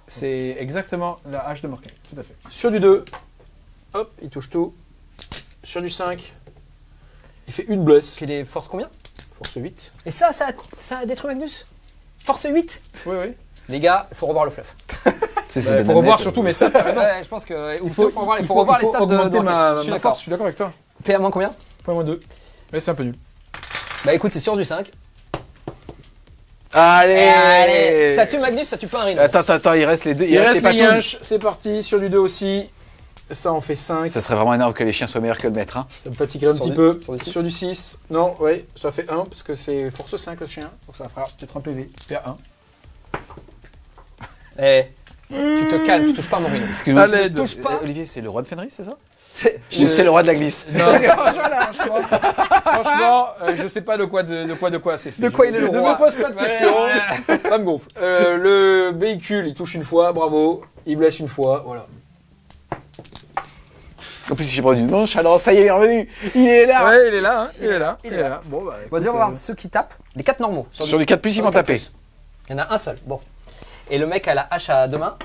Speaker 2: C'est exactement la hache de Morcaille, tout à fait. Sur du 2, hop, il touche tout. Sur du 5, il fait une blesse.
Speaker 1: Qu'il est force combien?
Speaker 2: Force 8.
Speaker 1: Et ça a détruit Magnus? Force 8?
Speaker 2: Oui, oui.
Speaker 1: Les gars, il faut revoir le fluff.
Speaker 3: C'est
Speaker 2: Il faut revoir surtout mes stats, t'as raison.
Speaker 1: Ouais, je pense que il faut revoir les stats
Speaker 2: augmenter
Speaker 1: de
Speaker 2: ma
Speaker 1: je suis
Speaker 2: force,
Speaker 1: d'accord.
Speaker 2: je suis d'accord avec toi.
Speaker 1: PA moins combien?
Speaker 2: Point moins 2. Mais c'est un peu nul.
Speaker 1: Bah écoute, c'est sur du 5.
Speaker 3: Allez,
Speaker 1: Ça tue Magnus, ça tue pas un Rhino.
Speaker 3: Attends, il reste les deux.
Speaker 2: Il reste
Speaker 3: pas
Speaker 2: les yinches, c'est parti, sur du 2 aussi. Ça en fait 5.
Speaker 3: Ça serait vraiment énorme que les chiens soient meilleurs que le maître. Hein.
Speaker 2: Ça me fatiguerait un
Speaker 1: Sur
Speaker 2: petit
Speaker 1: du-
Speaker 2: peu.
Speaker 1: sur du 6.
Speaker 2: Sur du 6. Non, ouais, ça fait 1 parce que c'est force 5 le chien. Donc ça fera peut-être un PV. PA1.
Speaker 1: Eh, tu te calmes, tu touches pas à mon Rhino.
Speaker 3: Excuse-moi,
Speaker 2: À l'aide.
Speaker 1: Touche pas.
Speaker 3: Olivier, c'est le roi de Fenris, c'est ça?
Speaker 1: C'est-
Speaker 3: Ou c'est le roi de la glisse?
Speaker 2: Non, franchement, je sais pas de quoi c'est fait.
Speaker 1: De quoi il est le
Speaker 2: Ne
Speaker 1: roi.
Speaker 2: me pose pas de questions. Ça me gonfle. Le véhicule, il touche une fois, bravo. Il blesse une fois, voilà.
Speaker 3: En plus, j'ai pas du nonchalance, ça y est, il est revenu. Il est là.
Speaker 2: Ouais, il est là, hein. Il est là.
Speaker 1: Il est là.
Speaker 2: Bon, bah,
Speaker 1: On va dire on va voir ceux qui tapent. Les 4 normaux.
Speaker 3: Sur du 4+, ils vont
Speaker 1: sur du 4+.
Speaker 3: taper.
Speaker 1: Il y en a un seul. Bon. Et le mec à la hache à deux mains,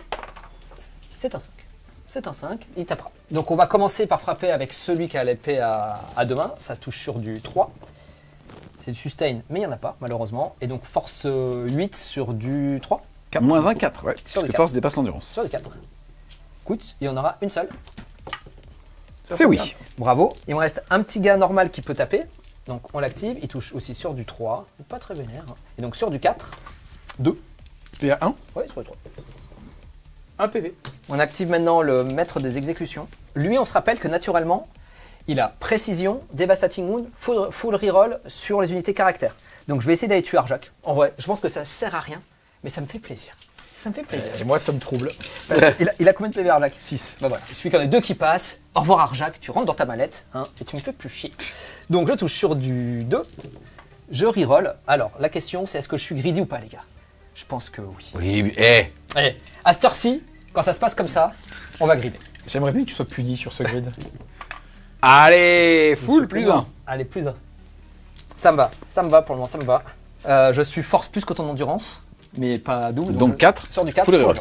Speaker 1: c'est un 5. C'est un 5, il tapera. Donc on va commencer par frapper avec celui qui a l'épée à deux mains. Ça touche sur du 3. C'est du sustain, mais il n'y en a pas, malheureusement. Et donc force 8 sur du 3.
Speaker 3: Moins 1, 4. Ouais,
Speaker 1: Sur
Speaker 3: parce
Speaker 1: du
Speaker 3: que
Speaker 1: 4.
Speaker 3: force dépasse l'endurance.
Speaker 1: Sur du 4. Écoute, il y en aura une seule.
Speaker 3: C'est oui.
Speaker 1: Bravo. Il me reste un petit gars normal qui peut taper. Donc on l'active. Il touche aussi sur du 3. Pas très vénère. Et donc sur du 4. 2.
Speaker 2: PA1,
Speaker 1: Ouais, sur du 3.
Speaker 2: 1 PV.
Speaker 1: On active maintenant le maître des exécutions. Lui, on se rappelle que naturellement, il a précision, devastating wound, full reroll sur les unités caractères. Donc je vais essayer d'aller tuer Arjak. En vrai, je pense que ça sert à rien, mais ça me fait plaisir. Ça me fait plaisir.
Speaker 2: Et moi, ça me trouble.
Speaker 1: Parce qu'il il a combien de PV Arjak?
Speaker 2: 6.
Speaker 1: Bah voilà, il suffit qu'il y en ait 2 qui passent. Au revoir Arjak, tu rentres dans ta mallette, hein, et tu me fais plus chier. Donc je touche sur du 2. Je reroll. Alors, la question, c'est est-ce que je suis greedy ou pas, les gars? Je pense que oui.
Speaker 3: Oui, mais
Speaker 1: Allez, à cette heure-ci, quand ça se passe comme ça, on va grider.
Speaker 2: J'aimerais bien que tu sois puni sur ce grid.
Speaker 3: allez, full plus 1.
Speaker 1: Allez, plus 1. Ça me va pour le moment, ça me va. Je suis force plus que ton endurance, mais pas double.
Speaker 3: Donc 4.
Speaker 1: Sur du 4,
Speaker 3: full reroll.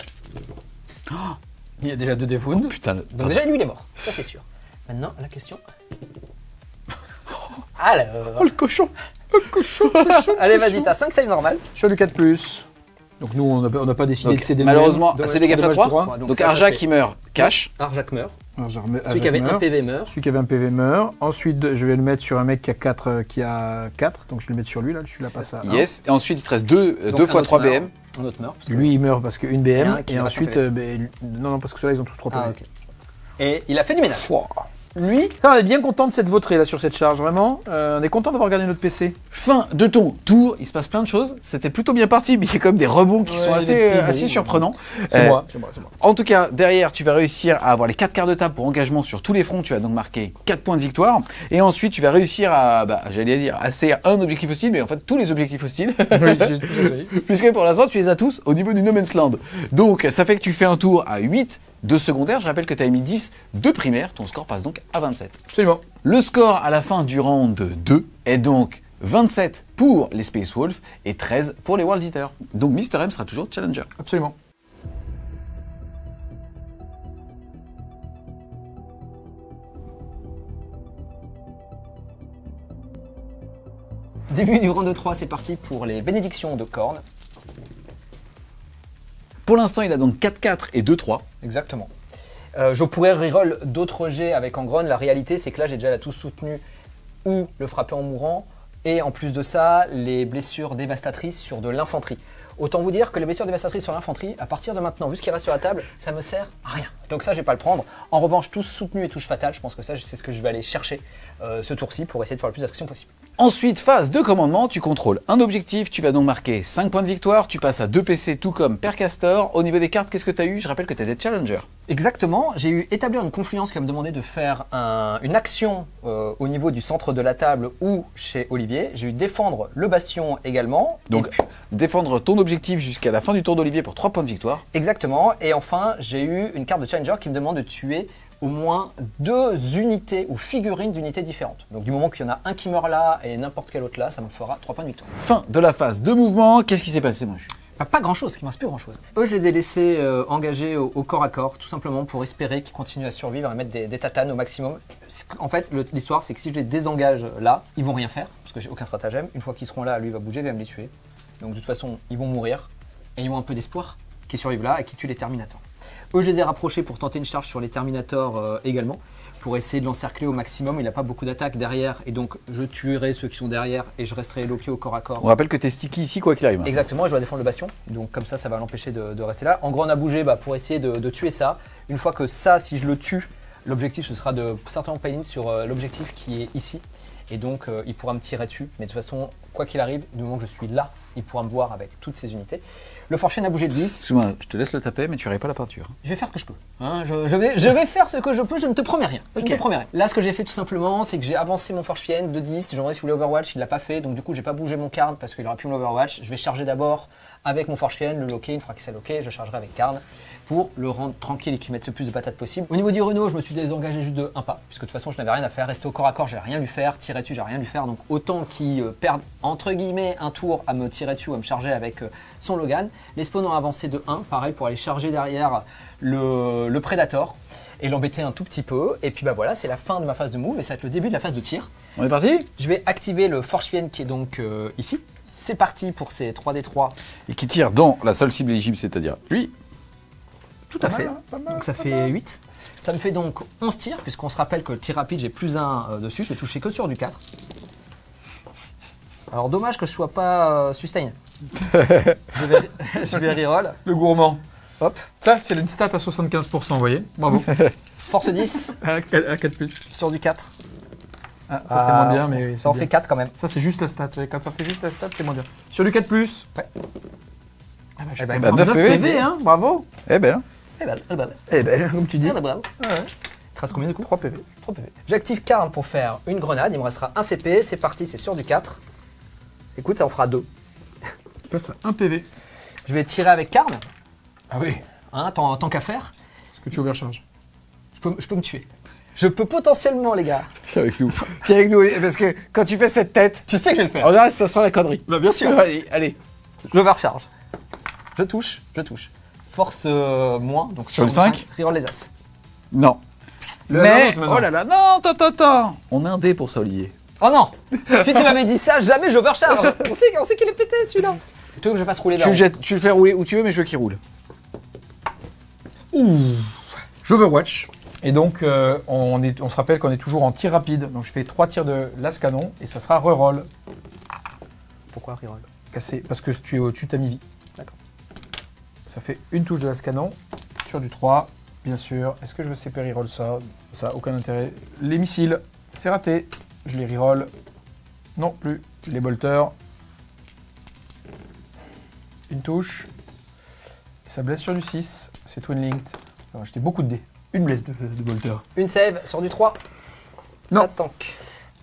Speaker 2: Il y a déjà 2 déwounds.
Speaker 3: Putain,
Speaker 1: Donc déjà, lui, il est mort, ça c'est sûr. Maintenant, la question... Alors...
Speaker 2: Oh, le cochon.
Speaker 1: Allez, vas-y, t'as 5 saves normal.
Speaker 2: Sur du 4+. Donc nous, on n'a pas décidé
Speaker 3: Donc,
Speaker 2: de céder.
Speaker 3: malheureusement,
Speaker 1: Dommage-
Speaker 3: c'est des gaffes à
Speaker 2: dommage
Speaker 3: 3.
Speaker 2: pour
Speaker 1: moi. Donc
Speaker 3: Donc
Speaker 1: ça, ça
Speaker 3: Arjak
Speaker 1: fait-
Speaker 3: qui meurt, cash.
Speaker 1: Arjak meurt.
Speaker 2: Alors,
Speaker 1: Celui qui avait un PV meurt.
Speaker 2: Celui qui avait un PV meurt. Ensuite, je vais le mettre sur un mec qui a 4. Donc je vais le mettre sur lui, là. Celui-là passe à 1.
Speaker 3: Yes. Et ensuite, il te reste 2
Speaker 1: Donc,
Speaker 3: fois
Speaker 1: un
Speaker 3: 3
Speaker 1: autre
Speaker 3: BM.
Speaker 1: meurt. Un autre meurt. parce que-
Speaker 2: Lui, il meurt parce qu'une
Speaker 1: Et un
Speaker 2: BM.
Speaker 1: qui
Speaker 2: Et
Speaker 1: reste
Speaker 2: ensuite,
Speaker 1: en
Speaker 2: non, parce que ceux-là, ils ont tous 3 PV.
Speaker 1: Ah, ok. Et il a fait du ménage.
Speaker 2: Lui, on est bien content de cette vautrée là sur cette charge, vraiment. On est content d'avoir gardé notre PC.
Speaker 3: Fin de ton tour. Il se passe plein de choses. C'était plutôt bien parti, mais il y a quand même des rebonds qui
Speaker 2: Ouais,
Speaker 3: sont
Speaker 2: des petits
Speaker 3: assez
Speaker 2: bons.
Speaker 3: surprenants.
Speaker 2: C'est
Speaker 3: Euh,
Speaker 2: moi.
Speaker 3: En tout cas, derrière, tu vas réussir à avoir les 4 quarts de table pour engagement sur tous les fronts. Tu vas donc marquer 4 points de victoire. Et ensuite, tu vas réussir à, j'allais dire, assez un objectif hostile, mais en fait, tous les objectifs hostiles.
Speaker 2: Oui, j'ai tout essayé.
Speaker 3: Puisque pour l'instant, tu les as tous au niveau du No Man's Land. Donc, ça fait que tu fais un tour à 8 de secondaire. Je rappelle que tu as mis 10 de primaire. Ton score passe donc à 27.
Speaker 2: Absolument.
Speaker 3: Le score à la fin du round 2 est donc 27 pour les Space Wolves et 13 pour les World Eaters. Donc, Mr. M sera toujours challenger.
Speaker 2: Absolument.
Speaker 1: Début du round 3, c'est parti pour les bénédictions de Korn.
Speaker 3: Pour l'instant, il a donc 4-4 et 2-3.
Speaker 1: Exactement. Je pourrais reroll d'autres jets avec Angron. La réalité, c'est que là, j'ai déjà la tous soutenu ou le frapper en mourant. Et en plus de ça, les blessures dévastatrices sur de l'infanterie. Autant vous dire que les blessures dévastatrices sur l'infanterie, à partir de maintenant, vu ce qui reste sur la table, ça me sert à rien. Donc ça, je vais pas le prendre. En revanche, tous soutenus et touche fatale, je pense que ça, c'est ce que je vais aller chercher ce tour-ci pour essayer de faire le plus d'actions possible.
Speaker 3: Ensuite, phase de commandement, tu contrôles un objectif, tu vas donc marquer 5 points de victoire, tu passes à 2 PC tout comme Père Castor. Au niveau des cartes, qu'est-ce que tu as eu? Je rappelle que tu as des challengers.
Speaker 1: Exactement, j'ai eu établir une confluence qui va me demander de faire une action au niveau du centre de la table ou chez Olivier. J'ai eu défendre le bastion également.
Speaker 3: Donc,
Speaker 1: Et puis-
Speaker 3: défendre ton objectif jusqu'à la fin du tour d'Olivier pour 3 points de victoire.
Speaker 1: exactement, et enfin j'ai eu une carte de challenger qui me demande de tuer au moins 2 unités ou figurines d'unités différentes. Donc du moment qu'il y en a un qui meurt là et n'importe quel autre là, ça me fera 3 points de victoire.
Speaker 3: Fin de la phase de mouvement, qu'est-ce qui s'est passé, mon chou?
Speaker 1: Pas grand chose, il ne reste plus grand chose. Eux, je les ai laissés engagés au corps à corps, tout simplement pour espérer qu'ils continuent à survivre et mettre des tatanes au maximum. En fait, l'histoire, c'est que si je les désengage là, ils vont rien faire, parce que j'ai aucun stratagème. Une fois qu'ils seront là, lui il va bouger, il va me les tuer. Donc de toute façon, ils vont mourir, et ils ont un peu d'espoir qu'ils survivent là et qu'ils tuent les Terminators. Eux, je les ai rapprochés pour tenter une charge sur les Terminators également, pour essayer de l'encercler au maximum. Il n'a pas beaucoup d'attaques derrière, et donc je tuerai ceux qui sont derrière, et je resterai loqué au corps à corps.
Speaker 3: On rappelle que t'es sticky ici, quoi qu'il arrive.
Speaker 1: Exactement, je dois défendre le bastion, donc comme ça va l'empêcher de rester là. En gros, on a bougé pour essayer de tuer ça. Une fois que ça, si je le tue, l'objectif ce sera de certainement pile sur l'objectif qui est ici. Et donc, il pourra me tirer dessus. Mais de toute façon, quoi qu'il arrive, du moment que je suis là, il pourra me voir avec toutes ces unités. Le Fortune a bougé de 10.
Speaker 3: Excuse-moi, je te laisse le taper, mais tu n'aurais pas la peinture.
Speaker 1: Je vais faire ce que je peux. Hein, je vais faire ce que je peux, je ne te promets rien. Je ne te promets rien. Là, ce que j'ai fait tout simplement, c'est que j'ai avancé mon Force Fiend de 10. J'ai demandé si vous voulez Overwatch, il ne l'a pas fait. Donc du coup, j'ai pas bougé mon Karn parce qu'il aurait pu me l'Overwatch. Je vais charger d'abord avec mon Force Fiend, le loquer. Une fois qu'il s'est loqué, je chargerai avec Karn pour le rendre tranquille et qu'il mette le plus de patates possible. Au niveau du Renault, je me suis désengagé juste de un pas. Puisque de toute façon, je n'avais rien à faire. Rester au corps à corps, j'ai rien lui faire. Tirer dessus, j'ai rien lui faire. Donc autant qu'il perde entre guillemets un tour à me tirer dessus ou à me charger avec son Logan. Les spawns ont avancé de 1, pareil pour aller charger derrière le Predator et l'embêter un tout petit peu. Et puis voilà, c'est la fin de ma phase de move et ça va être le début de la phase de tir.
Speaker 3: On est parti?
Speaker 1: Je vais activer le Force Fiend qui est donc ici. C'est parti pour ces 3D3.
Speaker 3: Et qui tire dans la seule cible éligible, c'est-à-dire lui.
Speaker 1: Tout à fait. Donc ça fait 8. Ça me fait donc 11 tirs, puisqu'on se rappelle que le tir rapide, j'ai plus 1 dessus. Je vais toucher que sur du 4. Alors dommage que je sois pas sustain. je vais reroll.
Speaker 2: Le gourmand.
Speaker 1: Hop.
Speaker 2: Ça, c'est une stat à 75%, vous voyez. Bravo.
Speaker 1: Force 10
Speaker 2: à 4+.
Speaker 1: sur du 4.
Speaker 2: Ah, ça, c'est moins bien, mais
Speaker 1: ça en fait 4 quand même.
Speaker 2: Ça, c'est juste la stat. Quand ça fait juste la stat, c'est moins bien. Sur du 4+.
Speaker 1: Ouais.
Speaker 2: Ah bah,
Speaker 1: Eh ben,
Speaker 2: 9
Speaker 3: 9
Speaker 2: PV, hein. Bravo.
Speaker 3: Eh ben,
Speaker 2: Comme tu dis.
Speaker 1: Il te reste combien du coup
Speaker 2: 3 PV.
Speaker 1: 3 PV. J'active Karn pour faire une grenade. Il me restera un CP. C'est parti, c'est sur du 4. Écoute, ça en fera 2.
Speaker 2: Tu passes à 1 PV.
Speaker 1: Je vais tirer avec Karn.
Speaker 2: Ah oui.
Speaker 1: Hein, tant qu'à faire.
Speaker 2: Est-ce que tu overcharges?
Speaker 1: Je peux me tuer. Je peux potentiellement, les gars.
Speaker 3: viens avec nous. Viens avec nous, parce que quand tu fais cette tête,
Speaker 1: Tu sais que je vais le faire.
Speaker 3: en général, ça sent la connerie.
Speaker 1: Bah, bien sûr.
Speaker 3: Allez.
Speaker 1: J'overcharge. Je touche. Force moins. Donc
Speaker 3: Sur le 5.
Speaker 1: Reroll les as.
Speaker 3: Non.
Speaker 2: Le
Speaker 3: Mais,
Speaker 2: hasard, c'est maintenant.
Speaker 3: oh là là, non, attends. On a un dé pour ça, Olivier.
Speaker 1: Oh non. Si tu m'avais dit ça, jamais j'overcharge. On sait qu'il est pété celui-là. Tu veux que je fasse rouler
Speaker 3: Tu
Speaker 1: vers
Speaker 3: le jettes, tu le fais rouler où tu veux, mais je veux qu'il roule.
Speaker 2: J'overwatch. Et donc, on se rappelle qu'on est toujours en tir rapide. Donc, je fais 3 tirs de las-canon et ça sera reroll.
Speaker 1: Pourquoi reroll?
Speaker 2: Cassé, parce que tu es au-dessus de ta mi-vie.
Speaker 1: D'accord.
Speaker 2: Ça fait une touche de las-canon sur du 3, bien sûr. Est-ce que je veux CP reroll ça? Ça n'a aucun intérêt. Les missiles, c'est raté. Je les reroll. Non plus. Les bolters. Une touche. Et ça blesse sur du 6. C'est Twin Linked. On va acheter beaucoup de dés. Une blesse de bolter.
Speaker 1: Une save sur du 3.
Speaker 2: Non.
Speaker 1: Ça tank.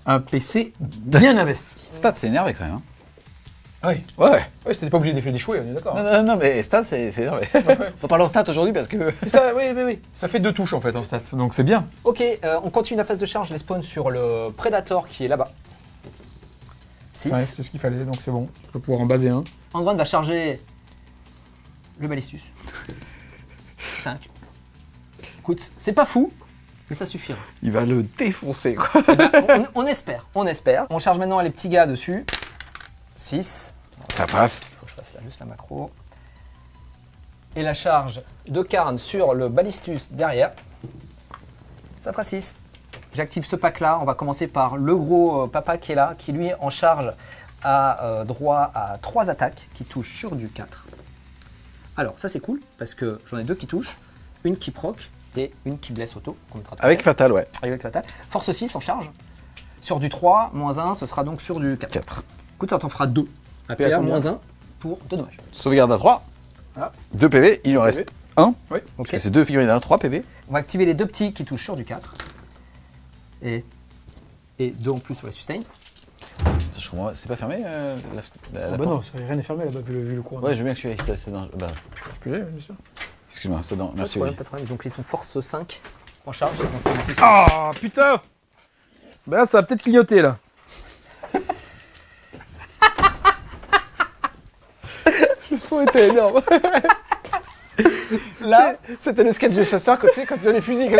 Speaker 2: Un PC bien investi.
Speaker 3: Stat, c'est énervé quand même. Hein.
Speaker 2: Oui.
Speaker 3: Ouais.
Speaker 2: Oui, c'était pas obligé de d'échouer, on est d'accord.
Speaker 3: Non, mais stat, c'est énervé. On parle en stat aujourd'hui parce que.
Speaker 2: Ça, oui. Ça fait 2 touches en fait en stat, donc c'est bien.
Speaker 1: Ok, on continue la phase de charge. Les spawns sur le Predator qui est là-bas. 6.
Speaker 2: Ouais, c'est ce qu'il fallait, donc c'est bon. Je vais pouvoir en baser un.
Speaker 1: Angron va charger le Ballistus. 5. Écoute, c'est pas fou, mais ça suffira.
Speaker 3: Il va le défoncer, quoi.
Speaker 1: On espère. On charge maintenant les petits gars dessus. 6.
Speaker 3: Ça passe.
Speaker 1: Faut que je fasse là juste la macro. Et la charge de Karn sur le Ballistus derrière. Ça fera 6. J'active ce pack là. On va commencer par le gros papa qui est là, qui lui en charge a droit à 3 attaques qui touchent sur du 4. Alors ça c'est cool parce que j'en ai 2 qui touchent, une qui proc et une qui blesse auto.
Speaker 3: Avec Fatal, ouais.
Speaker 1: Avec Fatal. Force 6 en charge. Sur du 3, moins 1, ce sera donc sur du 4.
Speaker 3: 4.
Speaker 1: Écoute, ça t'en fera 2.
Speaker 2: PA
Speaker 1: PA
Speaker 2: combien
Speaker 1: moins 1 pour 2 dommages.
Speaker 3: Sauvegarde à 3.
Speaker 2: Ah.
Speaker 3: 2 PV, il en reste
Speaker 2: PV.
Speaker 3: 1.
Speaker 2: Oui.
Speaker 3: Parce que c'est 2 figurines à 3 PV.
Speaker 1: On va activer les 2 petits qui touchent sur du 4. Et 2 en plus sur la sustain.
Speaker 3: Ça, je comprends. C'est pas fermé
Speaker 2: Ah bah non, rien n'est fermé là-bas vu le cours.
Speaker 3: Ouais, je veux bien que celui-là, c'est dans. Bah,
Speaker 2: Je peux y aller, bien sûr.
Speaker 3: excuse-moi, c'est dans.
Speaker 1: Pas de
Speaker 3: Merci,
Speaker 1: problème,
Speaker 3: Oli.
Speaker 1: pas de problème. Donc ils sont force 5 en charge. Donc, c'est sur-
Speaker 2: Ah putain. Bah là, ça va peut-être clignoter là.
Speaker 3: Le son était énorme. Là, c'était le sketch des chasseurs quand, tu sais, quand ils ont les fusils.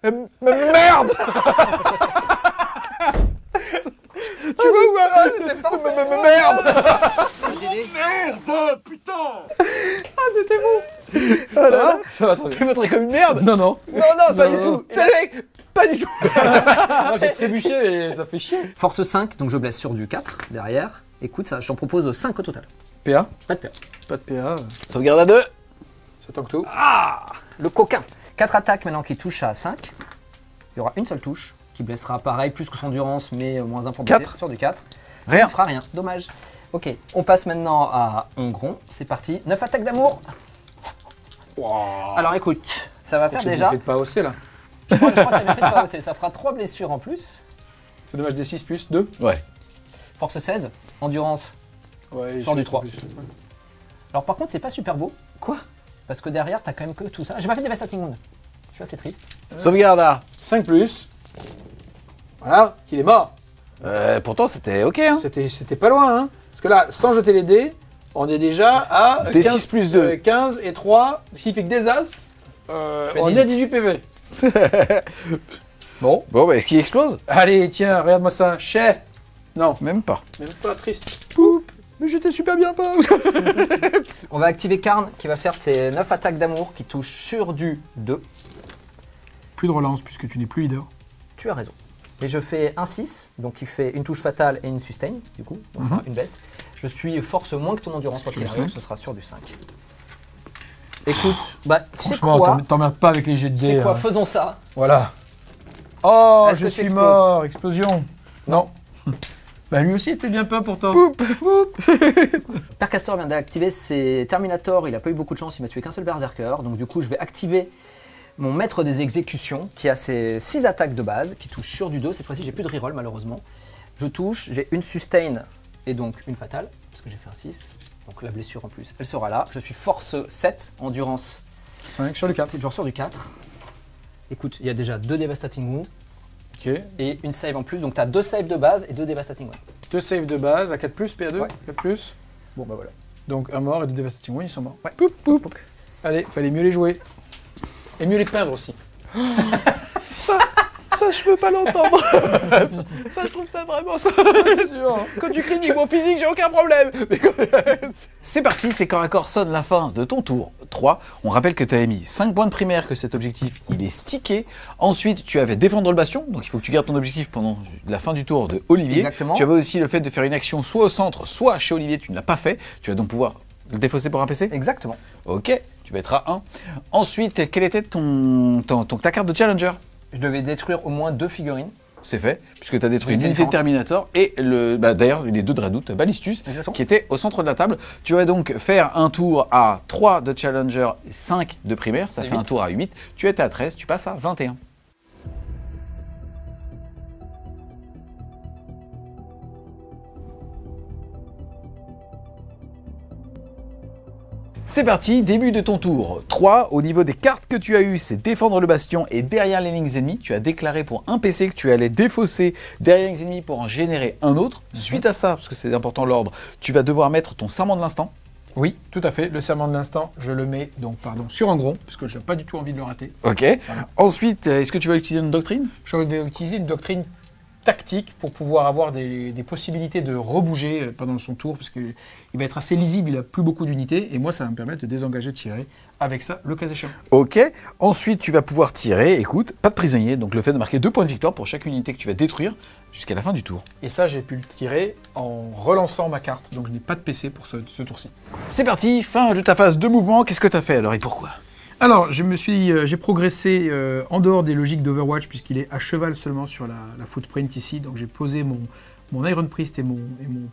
Speaker 3: Merde. Tu vois ou pas Merde.
Speaker 4: Merde, putain!
Speaker 2: Ça va Ça va, attendez.
Speaker 3: Tu voterais comme une merde.
Speaker 2: Non, non.
Speaker 1: Non, non,
Speaker 3: Pas du tout. C'est le mec. Pas du tout.
Speaker 2: Moi j'ai trébuché et ça fait chier.
Speaker 1: Force 5, donc je blesse sur du 4 derrière. Écoute, ça, je t'en propose 5 au total.
Speaker 2: PA.
Speaker 1: Pas de PA.
Speaker 2: Pas de PA.
Speaker 3: Sauvegarde à 2.
Speaker 2: Ça tank tout.
Speaker 1: Le coquin. 4 attaques maintenant qui touchent à 5. Il y aura une seule touche qui blessera pareil, plus que son endurance, mais moins 1 pour blesser
Speaker 3: 4.
Speaker 1: sur du 4.
Speaker 3: Rien.
Speaker 1: Ça fera rien, dommage. Ok, on passe maintenant à Ongron. C'est parti. 9 attaques d'amour. Alors écoute, ça va faire déjà.
Speaker 2: Faites pas hausser là.
Speaker 1: Je crois que t'avais fait pas assez. Ça fera 3 blessures en plus.
Speaker 2: C'est dommage des 6 plus 2.
Speaker 3: Ouais.
Speaker 1: Force 16, endurance.
Speaker 2: Ouais,
Speaker 1: Sors du 3.
Speaker 2: plus.
Speaker 1: Alors par contre, c'est pas super beau.
Speaker 3: Quoi?
Speaker 1: Parce que derrière, t'as quand même que tout ça. J'ai pas fait Devastating Wound. Je suis assez triste.
Speaker 3: Sauvegarde à.
Speaker 2: 5 plus. Voilà, qu'il est mort.
Speaker 3: Pourtant, c'était ok. Hein.
Speaker 2: C'était pas loin, hein. Parce que là, sans jeter les dés, on est déjà à
Speaker 3: Des 6 plus 2.
Speaker 2: 15 et 3, ce qui fait que des as.
Speaker 1: fais
Speaker 2: On est à 18 PV. Bon.
Speaker 3: Bon, bah, est-ce qu'il explose?
Speaker 2: Allez, tiens, regarde-moi ça. Chais. Non,
Speaker 3: Même pas.
Speaker 2: même pas triste. Poup.
Speaker 3: Mais j'étais super bien pas.
Speaker 1: On va activer Karn qui va faire ses 9 attaques d'amour qui touchent sur du 2.
Speaker 2: Plus de relance puisque tu n'es plus leader.
Speaker 1: Tu as raison. Et je fais un 6, donc il fait une touche fatale et une sustain, du coup, donc une baisse. Je suis force moins que ton endurance, quoi
Speaker 2: Sur
Speaker 1: qu'il
Speaker 2: du
Speaker 1: arrive,
Speaker 2: 5.
Speaker 1: ce sera sur du 5. Écoute, bah, tu sais
Speaker 2: Franchement,
Speaker 1: quoi,
Speaker 2: t'emmerdes pas avec les jets de
Speaker 1: tu sais
Speaker 2: dés.
Speaker 1: quoi,
Speaker 2: hein.
Speaker 1: faisons ça.
Speaker 2: Voilà. Oh,
Speaker 1: Est-ce
Speaker 2: je
Speaker 1: que tu
Speaker 2: suis
Speaker 1: exploses?
Speaker 2: mort. Explosion. Non. Bah lui aussi était bien peint pourtant.
Speaker 1: Père Castor vient d'activer ses Terminator, il a pas eu beaucoup de chance, il m'a tué qu'un seul Berserker, donc du coup je vais activer mon maître des exécutions qui a ses 6 attaques de base, qui touchent sur du 2, cette fois-ci j'ai plus de reroll malheureusement. Je touche, j'ai une sustain et donc une fatale, parce que j'ai fait un 6, donc la blessure en plus, elle sera là. Je suis force 7, endurance
Speaker 2: 5 sur le 4.
Speaker 1: c'est toujours sur du 4. Écoute, il y a déjà 2 Devastating Wounds
Speaker 2: Ok.
Speaker 1: et une save en plus, donc tu as 2 saves de base et 2 Devastating Wounds.
Speaker 2: 2 saves de base à 4 plus, PA2.
Speaker 1: Ouais.
Speaker 2: 4 plus.
Speaker 1: Bon bah voilà.
Speaker 2: Donc un mort et 2 Devastating Wounds, ils sont morts.
Speaker 1: Ouais.
Speaker 2: Poup, poup. Allez, fallait mieux les jouer. Et mieux les peindre aussi.
Speaker 3: Ça, je peux pas l'entendre. ça, je trouve ça vraiment ça. Quand tu cries niveau physique, j'ai aucun problème. C'est parti, c'est corps à corps sonne la fin de ton tour 3. On rappelle que tu avais mis 5 points de primaire, que cet objectif, il est stické. Ensuite, tu avais défendre le bastion, donc il faut que tu gardes ton objectif pendant la fin du tour de Olivier.
Speaker 1: Exactement.
Speaker 3: Tu avais aussi le fait de faire une action soit au centre, soit chez Olivier, tu ne l'as pas fait. Tu vas donc pouvoir le défausser pour un PC.
Speaker 1: Exactement.
Speaker 3: Ok, tu vas être à 1. Ensuite, quelle était ta carte de challenger?
Speaker 1: Je devais détruire au moins 2 figurines.
Speaker 3: C'est fait, puisque tu as détruit
Speaker 1: Une
Speaker 3: l'unité de
Speaker 1: différente.
Speaker 3: Terminator et d'ailleurs les 2 Dreadnought Ballistus
Speaker 1: Exactement.
Speaker 3: qui étaient au centre de la table. Tu vas donc faire un tour à 3 de Challenger et 5 de primaire, ça
Speaker 1: C'est
Speaker 3: fait un
Speaker 1: 8.
Speaker 3: tour à 8. Tu étais à 13, tu passes à 21. C'est parti, début de ton tour 3. Au niveau des cartes que tu as eues, c'est défendre le bastion et derrière les lignes ennemies. Tu as déclaré pour un PC que tu allais défausser derrière les lignes ennemies pour en générer un autre. Suite à ça, parce que c'est important l'ordre, tu vas devoir mettre ton serment de l'instant.
Speaker 2: Oui, tout à fait. Le serment de l'instant, je le mets sur un gros, parce que je n'ai pas du tout envie de le rater.
Speaker 3: Ok. Ensuite, est-ce que tu vas utiliser une doctrine?
Speaker 2: Je vais utiliser une doctrine tactique pour pouvoir avoir des possibilités de rebouger pendant son tour, parce qu'il va être assez lisible, il n'a plus beaucoup d'unités, et moi ça va me permettre de désengager, de tirer avec ça, le cas échéant.
Speaker 3: Ok. Ensuite, tu vas pouvoir tirer. Écoute, pas de prisonnier, donc le fait de marquer 2 points de victoire pour chaque unité que tu vas détruire jusqu'à la fin du tour.
Speaker 2: Et ça, j'ai pu le tirer en relançant ma carte, donc je n'ai pas de PC pour ce tour-ci.
Speaker 3: C'est parti, fin de ta phase de mouvement. Qu'est-ce que tu as fait alors et pourquoi?
Speaker 2: Alors, j'ai progressé en dehors des logiques d'Overwatch, puisqu'il est à cheval seulement sur la footprint ici. Donc j'ai posé mon Iron Priest et mon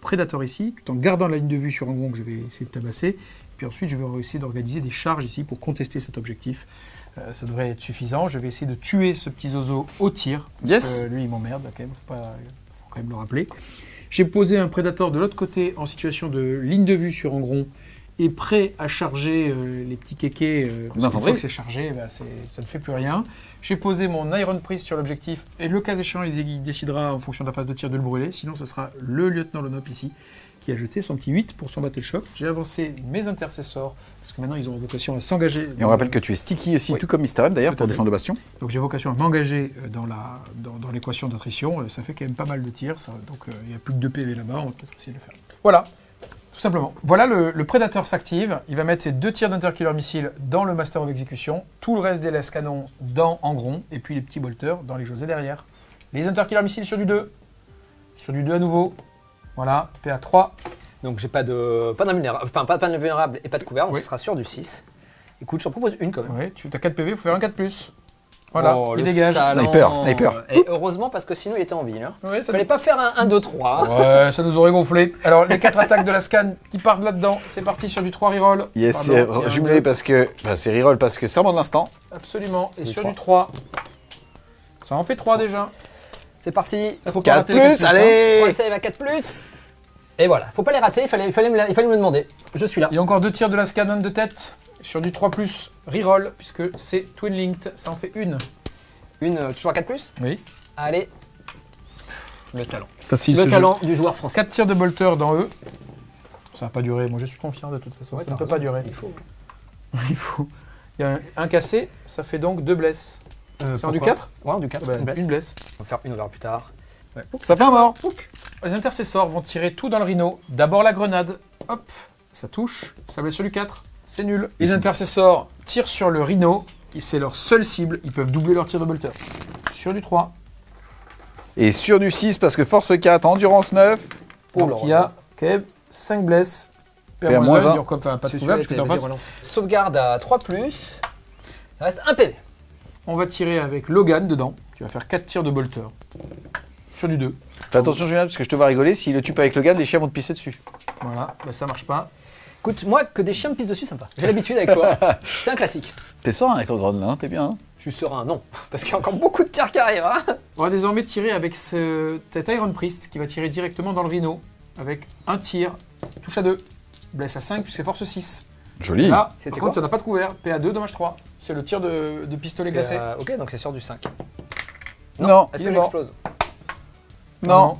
Speaker 2: Predator ici, tout en gardant la ligne de vue sur un gong que je vais essayer de tabasser. Puis ensuite, je vais essayer d'organiser des charges ici pour contester cet objectif. Ça devrait être suffisant. Je vais essayer de tuer ce petit zozo au tir. Parce que lui, il m'emmerde quand même. Faut quand même le rappeler. J'ai posé un Predator de l'autre côté en situation de ligne de vue sur un gong et prêt à charger les petits kékés. Une fois que c'est chargé, ça ne fait plus rien. J'ai posé mon Iron Priest sur l'objectif et le cas échéant, il décidera en fonction de la phase de tir de le brûler. Sinon, ce sera le lieutenant Lonop ici qui a jeté son petit 8 pour son Battle Shock. J'ai avancé mes intercessors parce que maintenant ils ont vocation à s'engager.
Speaker 3: Et on rappelle que tu es sticky aussi, tout comme Mister M d'ailleurs, pour défendre le bastion.
Speaker 2: Donc j'ai vocation à m'engager dans l'équation d'attrition. Ça fait quand même pas mal de tirs. Donc il n'y a plus que 2 PV là-bas. On va peut-être essayer de le faire. Voilà. Tout simplement. Voilà, le Predator s'active. Il va mettre ses 2 tirs d'Interkiller Missile dans le Master of Execution, tout le reste des laisse canons dans Angron, et puis les petits bolters dans les José derrière. Les Interkiller Missiles sur du 2. Sur du 2 à nouveau. Voilà, PA3.
Speaker 1: Donc j'ai pas d'invulnérable et pas de couvert, donc ce sera sur du 6. Écoute, j'en propose une quand même.
Speaker 2: Oui, tu as 4 PV, il faut faire un 4+. Voilà, il dégage.
Speaker 3: Sniper.
Speaker 1: Et heureusement parce que sinon il était en ville. Hein.
Speaker 2: Ouais,
Speaker 1: Fallait pas faire un 1, 2, 3.
Speaker 2: Ouais, ça nous aurait gonflé. Alors les 4 attaques de la scan qui partent là-dedans, c'est parti sur du 3 reroll.
Speaker 3: Yes, c'est jumelé parce que c'est reroll parce que serment de l'instant.
Speaker 2: Absolument. Et sur du 3. Ça en fait 3 déjà.
Speaker 1: C'est parti.
Speaker 2: Faut pas
Speaker 3: 4
Speaker 2: rater les
Speaker 3: plus, allez.
Speaker 1: 3 save à 4+. Et voilà, faut pas les rater, il fallait me demander. Je suis là.
Speaker 2: Il y a encore 2 tirs de la scan de tête. Sur du 3+, reroll, puisque c'est Twin Linked, ça en fait une.
Speaker 1: Une, toujours à 4+.
Speaker 2: Oui.
Speaker 1: Allez. Le talent.
Speaker 2: Facile,
Speaker 1: le talent du joueur français.
Speaker 2: 4 tirs de bolter dans eux. Ça va pas durer, moi je suis confiant de toute façon,
Speaker 1: Ouais,
Speaker 2: ça ne peut pas durer.
Speaker 1: Il faut.
Speaker 2: Il faut. Il y a un cassé, ça fait donc 2 blesses. C'est en du 4
Speaker 1: Ouais, en du 4.
Speaker 2: Une blesse.
Speaker 1: On va faire une, on verra plus tard.
Speaker 3: Ouais. Ça fait un mort.
Speaker 2: Les intercessors vont tirer tout dans le rhino. D'abord la grenade, hop, ça touche, ça blesse sur du 4, c'est nul. Les intercessors tirent sur le rhino, c'est leur seule cible, ils peuvent doubler leur tir de bolter. Sur du 3.
Speaker 3: Et sur du 6 parce que force 4, endurance 9.
Speaker 2: Donc il y a quand même 5 blesses.
Speaker 3: PA-1,
Speaker 2: donc pas de couvert, parce que t'en passes.
Speaker 1: Sauvegarde à 3+. Il reste un PV.
Speaker 2: On va tirer avec Logan dedans. Tu vas faire 4 tirs de bolter. Sur du 2.
Speaker 3: Fais attention Julien, parce que je te vois rigoler, s'il le tue pas avec le gars, les chiens vont te pisser dessus.
Speaker 2: Voilà, bah ça marche pas.
Speaker 1: Écoute, moi, que des chiens me pissent dessus, ça me va. J'ai l'habitude avec toi. C'est un classique.
Speaker 3: T'es serein avec Ogron là, t'es bien. Hein,
Speaker 1: je suis serein, non. Parce qu'il y a encore beaucoup de tirs qui arrivent. Hein.
Speaker 2: On va désormais tirer avec cet Iron Priest qui va tirer directement dans le rhino. Avec un tir, touche à 2. Blesse à 5 puisque force 6.
Speaker 3: Joli.
Speaker 2: Là, par contre, ça n'a pas de couvert. PA2, dommage 3. C'est le tir de pistolet glacé.
Speaker 1: Ok, donc c'est sur du 5.
Speaker 3: Non.
Speaker 1: Est-ce que j'explose?
Speaker 3: Non.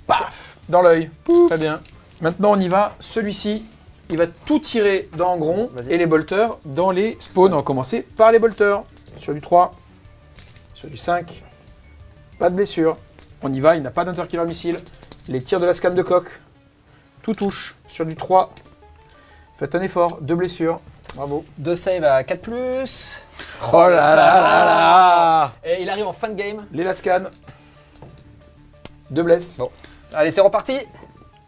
Speaker 2: Paf, dans l'œil. Très bien. Maintenant, on y va. Celui-ci, il va tout tirer dans Angron et les bolters dans les spawns. On va commencer par les bolters. Sur du 3, sur du 5. Pas de blessure. On y va, il n'a pas d'interkiller missile. Les tirs de la scan de coque. Tout touche. Sur du 3. Faites un effort. 2 blessures. Bravo.
Speaker 1: 2 save à 4+.
Speaker 3: Oh là là là là.
Speaker 1: Et il arrive en fin de game.
Speaker 2: Les lascan. 2 blesses.
Speaker 1: Bon. Allez, c'est reparti.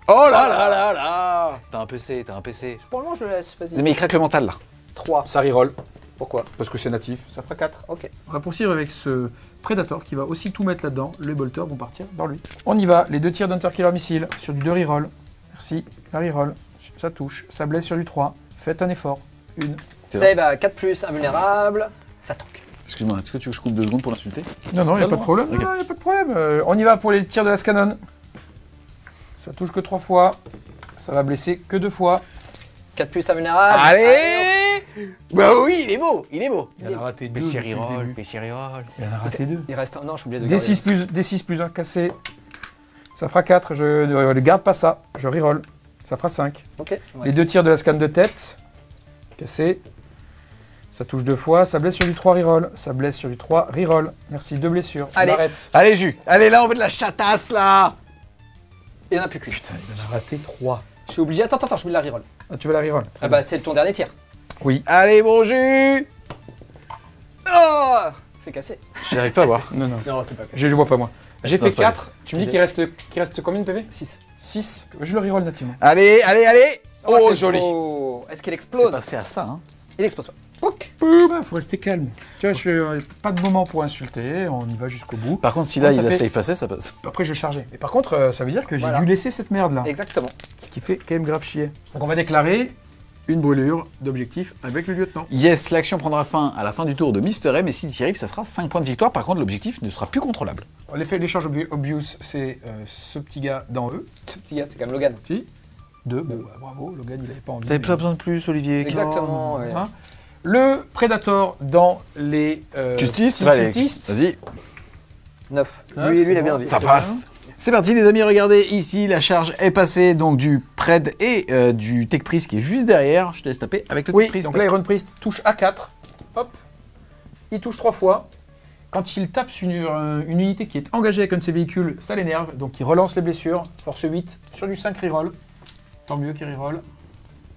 Speaker 3: Oh là là là là. T'as un PC, t'as un PC.
Speaker 1: Pour le moment, je le laisse. Vas-y.
Speaker 3: Mais il craque le mental là.
Speaker 1: 3.
Speaker 2: Ça reroll.
Speaker 1: Pourquoi?
Speaker 2: Parce que c'est natif. Ça fera 4.
Speaker 1: Ok.
Speaker 2: On va poursuivre avec ce Predator qui va aussi tout mettre là-dedans. Les bolters vont partir dans lui. On y va. Les 2 tirs d'Interkiller Missile sur du 2 reroll. Merci. La reroll. Ça touche. Ça blesse sur du 3. Faites un effort. Une.
Speaker 1: Save à 4+, invulnérable. Ça tank.
Speaker 3: Excuse-moi, est-ce que tu veux que je coupe 2 secondes pour l'insulter?
Speaker 2: Non, il n'y a pas de problème.
Speaker 3: Okay.
Speaker 2: Non, y a pas de problème. On y va pour les tirs de la Scannon. Ça touche que 3 fois. Ça va blesser que 2 fois.
Speaker 1: 4+ invulnérable.
Speaker 3: Allez. Bah oui, il est beau, il est beau.
Speaker 2: Il en a raté 2.
Speaker 3: Péché reroll, péché reroll.
Speaker 2: Il en a raté 2.
Speaker 1: Il reste un. Non, je suis oublié de
Speaker 2: D6 plus 1 cassé. Ça fera 4. Je ne garde pas ça. Je reroll. Ça fera 5.
Speaker 1: Ok.
Speaker 2: Les 2 tirs de la scan de tête. Cassé. Ça touche 2 fois. Ça blesse sur du 3 reroll. Ça blesse sur du 3 reroll. Merci. 2 blessures.
Speaker 1: Allez.
Speaker 2: On arrête.
Speaker 3: Allez, Jus. Allez, là, on veut de la chatasse, là.
Speaker 1: Il n'y en a plus qu'une.
Speaker 2: Putain, il en a raté 3.
Speaker 1: Je suis obligé. Attends, je mets de la reroll.
Speaker 2: Ah, tu veux la reroll?
Speaker 1: Ah bah, c'est ton dernier tir.
Speaker 2: Oui.
Speaker 3: Allez, bon Jus.
Speaker 1: Oh, c'est cassé.
Speaker 3: J'y arrive pas à voir.
Speaker 2: Non.
Speaker 1: Non, c'est pas cassé.
Speaker 2: Je le vois pas moi. J'ai
Speaker 3: Non,
Speaker 2: fait
Speaker 3: c'est pas
Speaker 2: 4. Tu me dis qu'il reste combien de PV?
Speaker 1: 6.
Speaker 2: 6. Je le reroll nativement.
Speaker 3: Allez, allez, allez. Oh, joli.
Speaker 1: Oh, est-ce qu'il
Speaker 3: C'est
Speaker 1: explose?
Speaker 3: passé à ça, hein.
Speaker 1: Il explose pas.
Speaker 2: Il faut rester calme. Tu vois, pas de moment pour insulter, on y va jusqu'au bout.
Speaker 3: Par contre, si là,
Speaker 2: Ça
Speaker 3: il a
Speaker 2: fait-
Speaker 3: safe passé, ça passe.
Speaker 2: Après, je chargeais. Mais par contre, ça veut dire que j'ai
Speaker 1: Voilà.
Speaker 2: dû laisser cette merde là.
Speaker 1: Exactement.
Speaker 2: Ce qui fait quand même grave chier. Donc on va déclarer une brûlure d'objectif avec le lieutenant.
Speaker 3: Yes, l'action prendra fin à la fin du tour de Mister M, et si tu y arrives, ça sera 5 points de victoire. Par contre, l'objectif ne sera plus contrôlable.
Speaker 2: L'effet d'échange obvious, c'est ce petit gars dans eux.
Speaker 1: Ce petit gars, c'est quand même Logan.
Speaker 2: Si. Deux, bon, bah, bravo, Logan, il avait pas envie.
Speaker 3: T'avais pas besoin de plus, Olivier.
Speaker 1: Exactement. ouais.
Speaker 2: Hein. Le Predator dans les
Speaker 3: Cultiste,
Speaker 2: petits
Speaker 3: allez,
Speaker 2: cultistes.
Speaker 3: vas-y.
Speaker 1: 9.
Speaker 2: Ah,
Speaker 1: Lui,
Speaker 2: c'est
Speaker 1: il a
Speaker 2: bon,
Speaker 1: bien dit.
Speaker 3: Ça passe. C'est parti les amis, regardez ici, la charge est passée donc du Pred et du Tech Priest qui est juste derrière. Je te laisse taper avec le
Speaker 2: Oui,
Speaker 3: Tech Priest.
Speaker 2: donc là, Iron Priest touche A4. Hop. Il touche 3 fois. Quand il tape sur une unité qui est engagée avec un de ses véhicules, ça l'énerve. Donc il relance les blessures. Force 8 sur du 5 reroll. Tant mieux qu'il reroll.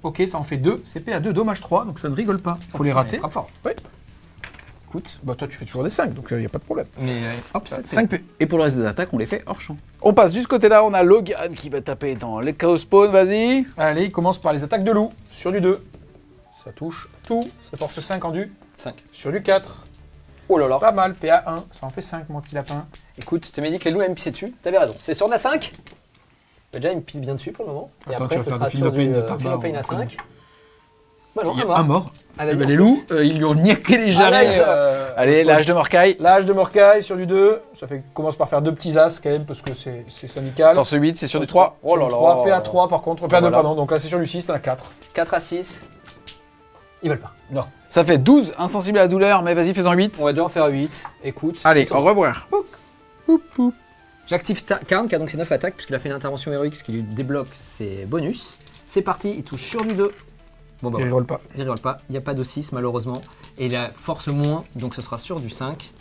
Speaker 2: Ok, ça en fait 2. CP à 2, dommage 3. Donc ça ne rigole pas. Faut les rater.
Speaker 1: Il frappe fort.
Speaker 2: Oui.
Speaker 1: Écoute.
Speaker 2: Bah toi, tu fais toujours des 5, donc il n'y a pas de problème.
Speaker 1: Mais hop, c'est
Speaker 2: 5 P.
Speaker 3: Et pour le reste des attaques, on les fait hors champ. On passe du côté-là, on a Logan qui va taper dans les Chaos Spawn, vas-y.
Speaker 2: Allez, il commence par les attaques de loup. Sur du 2. Ça touche tout. Ça force 5 en du.
Speaker 1: 5.
Speaker 2: Sur du 4.
Speaker 1: Oh là là.
Speaker 2: Pas mal, PA 1. Ça en fait 5, mon petit lapin.
Speaker 1: Écoute, tu m'as dit que les loups aiment pisser dessus. T'avais raison. C'est sur de la 5. Bah, déjà, il me pisse bien dessus pour le moment. Et
Speaker 2: Attends,
Speaker 1: après,
Speaker 2: tu vas
Speaker 1: ce
Speaker 2: faire
Speaker 1: sera
Speaker 2: des
Speaker 1: sur
Speaker 2: Philopéine
Speaker 1: du
Speaker 2: de Tarba,
Speaker 1: Philopéine à
Speaker 2: ou
Speaker 1: 5. Bah non,
Speaker 2: Il y
Speaker 1: un
Speaker 2: a un
Speaker 1: mort.
Speaker 2: mort.
Speaker 1: Ah,
Speaker 2: Eh
Speaker 1: vas-y,
Speaker 2: ben,
Speaker 1: on
Speaker 2: les
Speaker 1: fonce.
Speaker 2: loups, ils lui ont niaqué les jarrets.
Speaker 1: nice.
Speaker 3: Allez, l'âge de Morcaille.
Speaker 2: L'âge de Morcaille sur du 2. Ça fait commence par faire 2 petits as quand même parce que c'est syndical.
Speaker 3: Force 8, c'est sur du 3.
Speaker 1: Oh là là.
Speaker 2: 3, PA 3 par contre. PA 2,
Speaker 1: Voilà.
Speaker 2: pardon. Donc là, c'est sur du 6, t'en as 4.
Speaker 1: 4 à 6. Ils veulent pas.
Speaker 2: Non.
Speaker 3: Ça fait 12, insensible à la douleur, mais vas-y, fais-en 8.
Speaker 1: On va déjà en faire 8. Écoute.
Speaker 3: Allez,
Speaker 1: ils sont-
Speaker 3: au revoir.
Speaker 1: J'active Karn qui a donc ses 9 attaques puisqu'il a fait une intervention héroïque ce qui lui débloque ses bonus. C'est parti, il touche sur du 2. Bon bah
Speaker 2: Il
Speaker 1: voilà.
Speaker 2: roule pas.
Speaker 1: Il rigole pas, il n'y a pas de 6 malheureusement. Et il a force moins, donc ce sera sur du 5.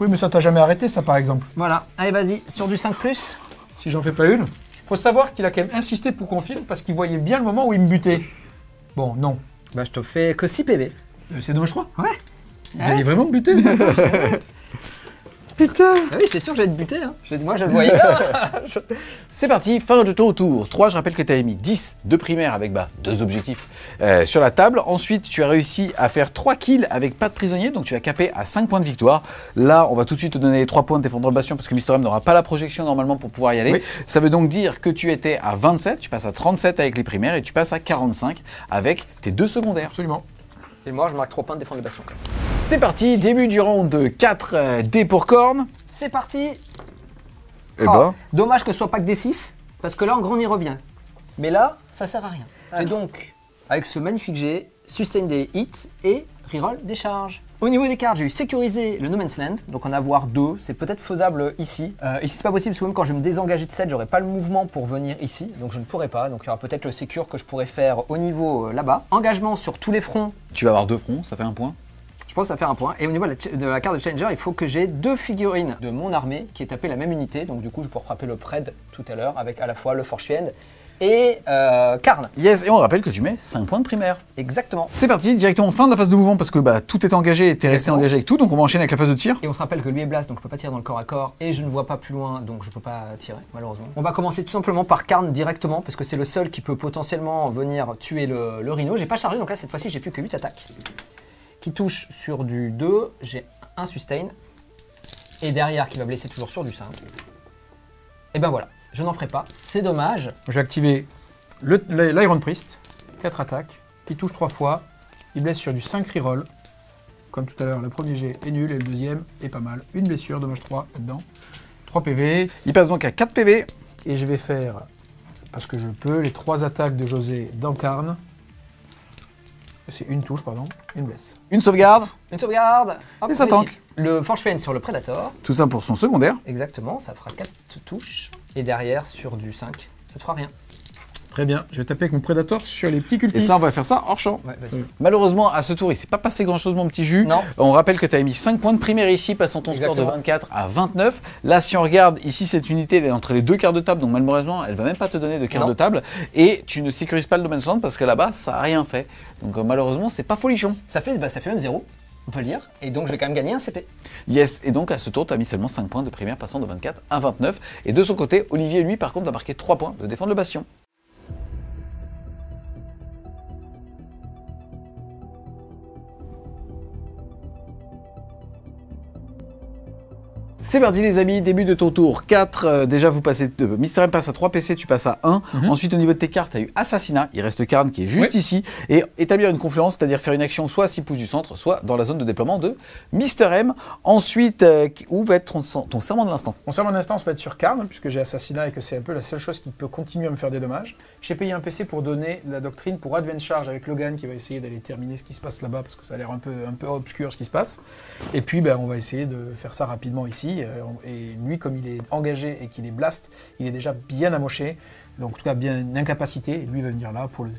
Speaker 2: Oui, mais ça t'a jamais arrêté, ça par exemple.
Speaker 1: Voilà, allez vas-y, sur du 5 plus.
Speaker 2: Si j'en fais pas une. Faut savoir qu'il a quand même insisté pour qu'on filme parce qu'il voyait bien le moment où il me butait. Bon, non.
Speaker 1: Bah je te fais que 6 PV.
Speaker 2: C'est dommage 3.
Speaker 1: Ouais.
Speaker 2: Il allait vraiment me buter ce matin. Putain.
Speaker 1: Ah oui, j'étais sûr que j'allais te buter. Hein. Moi je le voyais là.
Speaker 3: C'est parti, fin de ton tour. 3, je rappelle que tu avais mis 10 de primaire avec 2 objectifs sur la table. Ensuite, tu as réussi à faire 3 kills avec pas de prisonnier, donc tu as capé à 5 points de victoire. Là, on va tout de suite te donner les 3 points de défendre le bastion parce que Mister M n'aura pas la projection normalement pour pouvoir y aller.
Speaker 2: Oui.
Speaker 3: Ça veut donc dire que tu étais à 27, tu passes à 37 avec les primaires et tu passes à 45 avec tes 2 secondaires.
Speaker 2: Absolument.
Speaker 1: Et moi je marque 3 points de défendre le bastion.
Speaker 3: C'est parti, début du round 4 dés pour corne.
Speaker 1: C'est parti.
Speaker 3: Et bah,
Speaker 1: Dommage que ce soit pas que des 6, parce que là en gros on y revient. Mais là, ça sert à rien. Et donc, avec ce magnifique jet, sustain des hits et reroll des charges. Au niveau des cartes, j'ai eu sécurisé le No Man's Land, donc en avoir 2, c'est peut-être faisable ici. Ici c'est pas possible parce que même quand je vais me désengager de 7, j'aurai pas le mouvement pour venir ici, donc je ne pourrai pas. Donc il y aura peut-être le sécure que je pourrais faire au niveau là-bas. Engagement sur tous les fronts,
Speaker 3: tu vas avoir 2 fronts, ça fait 1 point.
Speaker 1: je pense que ça va faire un point. Et au niveau de la carte de Challenger, il faut que j'ai 2 figurines de mon armée qui aient tapé la même unité. Donc du coup, je pourrai frapper le Pred tout à l'heure avec à la fois le Forschwind et Karn.
Speaker 3: Yes, et on rappelle que tu mets 5 points de primaire.
Speaker 1: Exactement.
Speaker 3: C'est parti, directement fin de la phase de mouvement parce que tout est engagé et t'es resté
Speaker 1: Exactement.
Speaker 3: engagé avec tout, donc on va enchaîner avec la phase de tir.
Speaker 1: Et on se rappelle que lui est blast, donc je peux pas tirer dans le corps à corps. Et je ne vois pas plus loin, donc je peux pas tirer, malheureusement. On va commencer tout simplement par Karn directement, parce que c'est le seul qui peut potentiellement venir tuer le Rhino. J'ai pas chargé, donc là cette fois-ci j'ai plus que 8 attaques. Qui touche sur du 2, j'ai un sustain. Et derrière qui va blesser toujours sur du 5. Et ben voilà, je n'en ferai pas, c'est dommage.
Speaker 2: Je vais activer l'Iron Priest. 4 attaques. Il touche 3 fois. Il blesse sur du 5 reroll. Comme tout à l'heure, le premier jet est nul et le deuxième est pas mal. Une blessure, dommage 3 là-dedans. 3 PV.
Speaker 3: Il passe donc à 4 PV.
Speaker 2: Et je vais faire, parce que je peux, les 3 attaques de José dans Karn. C'est une touche, pardon. Une blesse.
Speaker 3: Une sauvegarde,
Speaker 1: Une sauvegarde. Hop,
Speaker 3: Et ça
Speaker 1: on
Speaker 3: tank.
Speaker 1: réussit. Le Forschwind sur le Predator.
Speaker 3: tout ça pour son secondaire.
Speaker 1: Exactement, ça fera 4 touches. Et derrière sur du 5, ça te fera rien.
Speaker 2: Très bien. Je vais taper avec mon Predator sur les petits
Speaker 3: Et
Speaker 2: cultistes.
Speaker 3: ça, on va faire ça hors champ.
Speaker 1: Ouais, vas-y.
Speaker 3: Malheureusement, à ce tour, il s'est pas passé grand chose, mon petit jus.
Speaker 1: Non.
Speaker 3: On rappelle que tu as mis 5 points de primaire ici, passant ton score de
Speaker 1: Exactement.
Speaker 3: 24 à 29. Là, si on regarde ici, cette unité, elle est entre les 2 quarts de table, donc malheureusement, elle va même pas te donner de quart
Speaker 1: Non.
Speaker 3: de table. Et tu ne sécurises pas le No Man's Land parce que là-bas, ça a rien fait. Donc malheureusement, c'est pas folichon.
Speaker 1: Ça fait même 0, on peut le dire. Et donc je vais quand même gagner un CP.
Speaker 3: Yes, et donc à ce tour, tu as mis seulement 5 points de primaire, passant de 24 à 29. Et de son côté, Olivier, lui, par contre, va marquer 3 points de défendre le bastion. C'est parti les amis, début de ton tour. 4, déjà vous passez de Mister M passe à 3 PC, tu passes à 1. Ensuite au niveau de tes cartes, tu as eu Assassinat, il reste Karn qui est juste ici. Et établir une confluence, c'est-à-dire faire une action soit à 6 pouces du centre, soit dans la zone de déploiement de Mister M. Ensuite, où va être ton serment de l'instant?
Speaker 2: Mon serment d'instant, ça va être sur Karn, puisque j'ai Assassinat et que c'est un peu la seule chose qui peut continuer à me faire des dommages. J'ai payé un PC pour donner la doctrine pour Advance Charge avec Logan qui va essayer d'aller terminer ce qui se passe là-bas, parce que ça a l'air un peu obscur ce qui se passe. Et puis on va essayer de faire ça rapidement ici. Et lui, comme il est engagé et qu'il est blast, il est déjà bien amoché. Donc en tout cas bien incapacité. Et lui va venir là pour le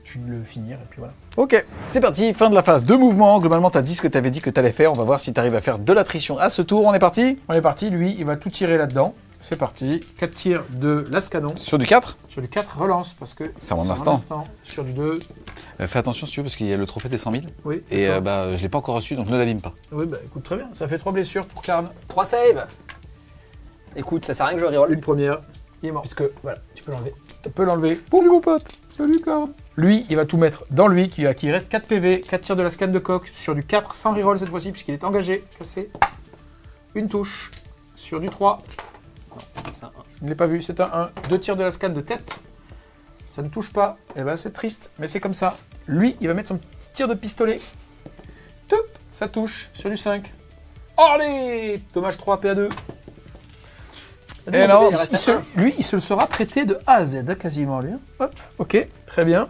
Speaker 2: finir. Et puis voilà.
Speaker 3: Ok, c'est parti, fin de la phase de mouvement. Globalement, tu as dit ce que tu avais dit que tu allais faire. On va voir si tu arrives à faire de l'attrition à ce tour. On est parti?
Speaker 2: On est parti. Lui, il va tout tirer là-dedans. C'est parti. 4 tirs de Lascanon.
Speaker 3: Sur du 4?
Speaker 2: Sur du 4, relance parce que
Speaker 3: serment d'instant.
Speaker 2: Sur du 2.
Speaker 3: Fais attention si tu veux parce qu'il y a le trophée des 100 000.
Speaker 2: Oui.
Speaker 3: Et je ne l'ai pas encore reçu donc ne l'abîme pas.
Speaker 2: Oui, écoute, très bien. Ça fait 3 blessures pour Karn.
Speaker 1: 3 saves. Écoute, ça sert à rien que je reroll.
Speaker 2: Une première. Il est mort.
Speaker 1: Puisque, voilà, tu peux l'enlever.
Speaker 2: Tu peux l'enlever. Salut mon pote. Salut Karn. Lui, il va tout mettre dans lui, qui reste 4 PV, 4 tirs de la scan de coq, sur du 4 sans reroll cette fois-ci, puisqu'il est engagé, cassé. Une touche. Sur du 3.
Speaker 1: C'est un 1.
Speaker 2: Je ne l'ai pas vu, c'est un 1. 2 tirs de la scan de tête. Ça ne touche pas. Eh ben c'est triste, mais c'est comme ça. Lui, il va mettre son petit tir de pistolet. Toup, ça touche sur du 5. Allez, dommage 3 PA2.
Speaker 3: Et non,
Speaker 2: lui, il se le sera traité de A à Z, hein, quasiment lui. Hein. Hop, ok, très bien.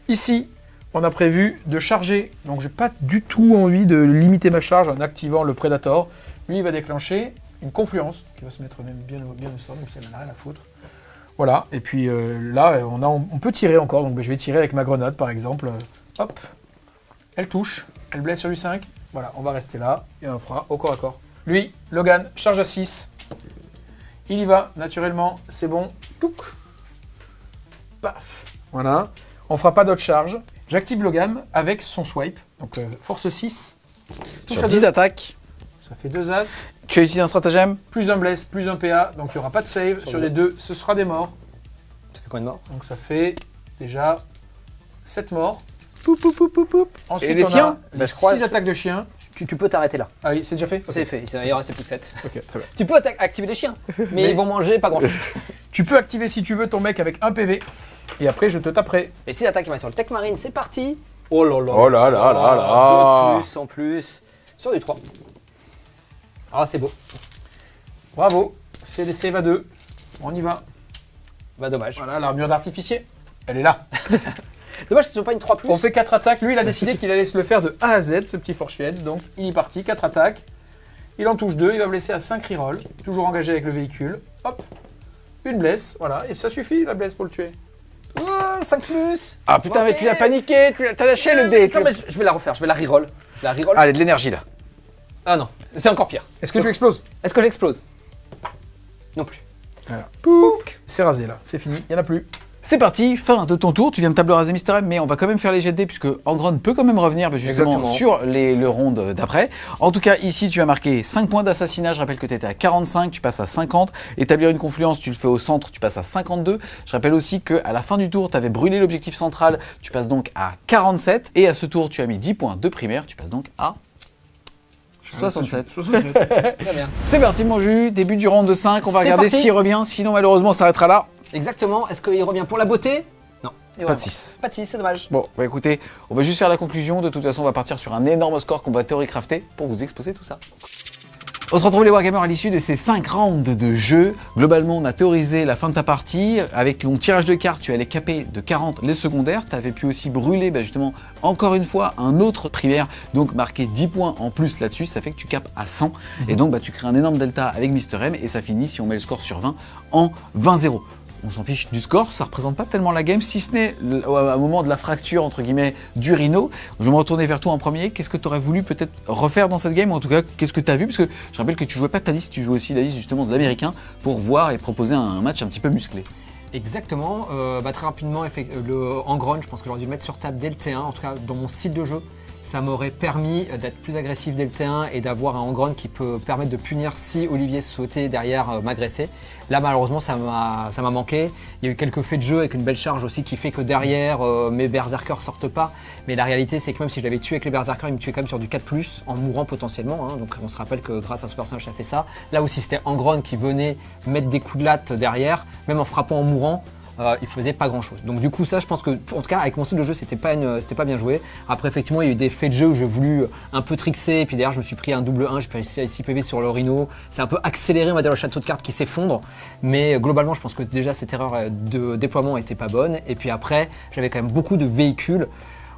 Speaker 2: Ici, on a prévu de charger. Donc, j'ai pas du tout envie de limiter ma charge en activant le Predator. Lui, il va déclencher une confluence qui va se mettre même bien au sol, donc ça n'en a rien à foutre. Voilà, et puis là, on peut tirer encore. Donc, je vais tirer avec ma grenade, par exemple. Hop, elle touche, elle blesse sur lui 5. Voilà, on va rester là et on fera au corps à corps. Lui, Logan, charge à 6. Il y va, naturellement, c'est bon. Touc. Paf. Voilà. On fera pas d'autres charges. J'active Logan avec son swipe. Donc force 6.
Speaker 3: Sur 10 attaques.
Speaker 2: Ça fait 2 as.
Speaker 3: Tu as utilisé un stratagème?
Speaker 2: Plus un bless, plus un PA. Donc il n'y aura pas de save. Sur les 2, ce sera des morts.
Speaker 1: Ça fait combien de morts?
Speaker 2: Donc ça fait déjà 7 morts.
Speaker 3: Poup, poup, poup, poup, poup.
Speaker 2: Ensuite,
Speaker 3: et les chiens?
Speaker 1: Je crois
Speaker 2: 6 attaques de chiens.
Speaker 1: Tu peux t'arrêter là.
Speaker 2: Ah oui, c'est déjà fait?
Speaker 1: C'est fait, il en reste plus que 7.
Speaker 2: Ok, très bien.
Speaker 1: Tu peux activer les chiens, mais ils vont manger pas grand chose.
Speaker 2: Tu peux activer si tu veux ton mec avec un PV. Et après, je te taperai.
Speaker 1: Et si l'attaque va sur le Tech Marine, c'est parti. Oh là là.
Speaker 3: Oh là là là là.
Speaker 1: 2 de plus en plus. Sur du 3. Ah, c'est beau.
Speaker 2: Bravo. C'est des save à 2. On y va.
Speaker 1: Bah, dommage.
Speaker 2: Voilà, l'armure d'artificier. Elle est là.
Speaker 1: Dommage que ce soit pas une 3 plus.
Speaker 2: On fait 4 attaques. Lui, il a décidé qu'il allait se le faire de A à Z, ce petit Forchfield. Donc, il est parti. 4 attaques. Il en touche 2. Il va blesser à 5 reroll. Toujours engagé avec le véhicule. Hop. Une blesse. Voilà. Et ça suffit, la blesse, pour le tuer.
Speaker 1: 5 plus.
Speaker 3: Ah putain, mais tu l'as paniqué, t'as lâché le dé.
Speaker 1: Non, mais je vais la refaire, je vais la reroll. La reroll.
Speaker 3: Allez, de l'énergie là.
Speaker 1: Ah non, c'est encore pire.
Speaker 2: Est-ce que tu exploses?
Speaker 1: Est-ce que j'explose? Non plus.
Speaker 2: Voilà. Pouc. C'est rasé là. C'est fini. Il n'y en a plus.
Speaker 3: C'est parti, fin de ton tour, tu viens de table raser Mister M, mais on va quand même faire les jets de dés puisque Angron peut quand même revenir justement
Speaker 1: Exactement.
Speaker 3: sur le round d'après. En tout cas, ici tu as marqué 5 points d'assassinat, je rappelle que tu étais à 45, tu passes à 50. Établir une confluence, tu le fais au centre, tu passes à 52. Je rappelle aussi qu'à la fin du tour, tu avais brûlé l'objectif central, tu passes donc à 47. Et à ce tour, tu as mis 10 points de primaire, tu passes donc à 67.
Speaker 1: Très bien.
Speaker 3: C'est parti mon jus, début du round de 5, on va
Speaker 1: C'est
Speaker 3: regarder
Speaker 1: parti.
Speaker 3: s'il revient, sinon malheureusement ça s'arrêtera là.
Speaker 1: Exactement. Est-ce qu'il revient pour la beauté? Non.
Speaker 3: Pas de 6.
Speaker 1: Pas de 6, c'est dommage.
Speaker 3: Bon, bah écoutez, on va juste faire la conclusion. De toute façon, on va partir sur un énorme score qu'on va théorie-crafter pour vous exposer tout ça. On se retrouve les Wargamers à l'issue de ces 5 rounds de jeu. Globalement, on a théorisé la fin de ta partie. Avec ton tirage de cartes, tu allais caper de 40 les secondaires. Tu avais pu aussi brûler, justement, encore une fois, un autre primaire. Donc, marquer 10 points en plus là-dessus, ça fait que tu capes à 100. Et donc, tu crées un énorme delta avec Mister M. Et ça finit, si on met le score sur 20, en 20-0. On s'en fiche du score, ça représente pas tellement la game, si ce n'est au moment de la fracture, entre guillemets, du Rhino. Je vais me retourner vers toi en premier. Qu'est-ce que tu aurais voulu peut-être refaire dans cette game? Ou en tout cas, qu'est-ce que tu as vu? Parce que je rappelle que tu jouais pas ta liste, tu jouais aussi la liste justement de l'américain pour voir et proposer un match un petit peu musclé.
Speaker 1: Exactement. Très rapidement, le Angron, je pense que j'aurais dû le mettre sur table dès le T1, en tout cas dans mon style de jeu. ça m'aurait permis d'être plus agressif dès le T1 et d'avoir un hang-on qui peut permettre de punir si Olivier sautait derrière m'agressait. Là malheureusement ça m'a manqué. Il y a eu quelques faits de jeu avec une belle charge aussi qui fait que derrière mes berserkers sortent pas. Mais la réalité c'est que même si je l'avais tué avec les berserkers, il me tuait quand même sur du 4+, en mourant potentiellement. Hein. Donc on se rappelle que grâce à ce personnage ça fait ça. Là aussi c'était hang-on qui venait mettre des coups de latte derrière, même en frappant en mourant. Il faisait pas grand chose. Donc du coup ça je pense que en tout cas avec mon style de jeu c'était pas bien joué. Après effectivement il y a eu des faits de jeu où j'ai voulu un peu trickser et puis derrière je me suis pris un double 1, j'ai pris 6 PV sur le Rhino. C'est un peu accéléré on va dire le château de cartes qui s'effondre. Mais globalement je pense que déjà cette erreur de déploiement était pas bonne. Et puis après j'avais quand même beaucoup de véhicules.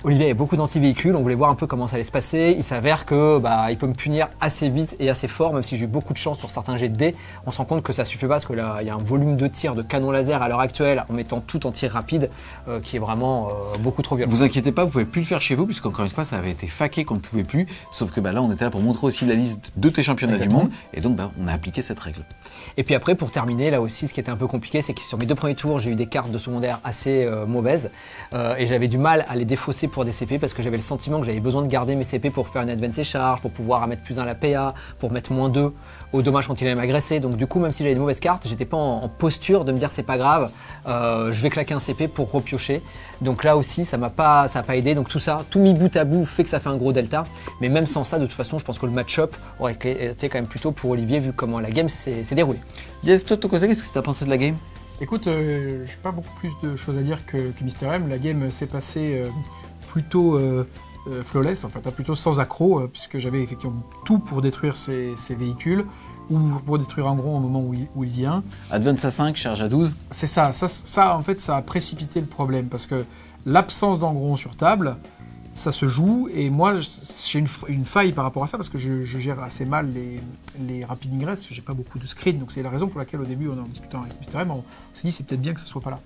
Speaker 1: Olivier avait beaucoup d'anti-véhicules, on voulait voir un peu comment ça allait se passer. Il s'avère que il peut me punir assez vite et assez fort, même si j'ai eu beaucoup de chance sur certains jets de dés. On se rend compte que ça suffit pas parce que là, il y a un volume de tir de canon laser à l'heure actuelle, en mettant tout en tir rapide, qui est vraiment beaucoup trop violent.
Speaker 3: Vous inquiétez pas, vous pouvez plus le faire chez vous, puisqu'encore une fois, ça avait été faqué qu'on ne pouvait plus. Sauf que là, on était là pour montrer aussi la liste de tes championnats
Speaker 1: Exactement.
Speaker 3: du monde, et donc on a appliqué cette règle.
Speaker 1: Et puis après, pour terminer, là aussi, ce qui était un peu compliqué, c'est que sur mes 2 premiers tours, j'ai eu des cartes de secondaire assez mauvaises, et j'avais du mal à les défausser pour des CP parce que j'avais le sentiment que j'avais besoin de garder mes CP pour faire une advance charge, pour pouvoir mettre plus 1 à la PA, pour mettre -2 au dommage quand il allait m'agresser. Donc du coup, même si j'avais de mauvaises cartes, j'étais pas en posture de me dire c'est pas grave, je vais claquer un CP pour repiocher. Donc là aussi, ça a pas aidé. Donc tout ça, tout mis bout à bout fait que ça fait un gros delta. Mais même sans ça, de toute façon, je pense que le match-up aurait été quand même plutôt pour Olivier vu comment la game s'est déroulée.
Speaker 3: Yes, toi de ton côté, qu'est-ce que tu as pensé de la game?
Speaker 2: Écoute, j'ai pas beaucoup plus de choses à dire que Mister M. La game s'est passée plutôt flawless, en fait, plutôt sans accroc, puisque j'avais effectivement tout pour détruire ces véhicules, ou pour détruire en gros au moment où il vient.
Speaker 3: Advance à 5, charge à 12.
Speaker 2: C'est ça, en fait, ça a précipité le problème, parce que l'absence d'engron sur table, ça se joue, et moi j'ai une faille par rapport à ça, parce que je gère assez mal les rapid ingress, j'ai pas beaucoup de screen, donc c'est la raison pour laquelle au début, en discutant avec Mister M, on s'est dit c'est peut-être bien que ça soit pas là.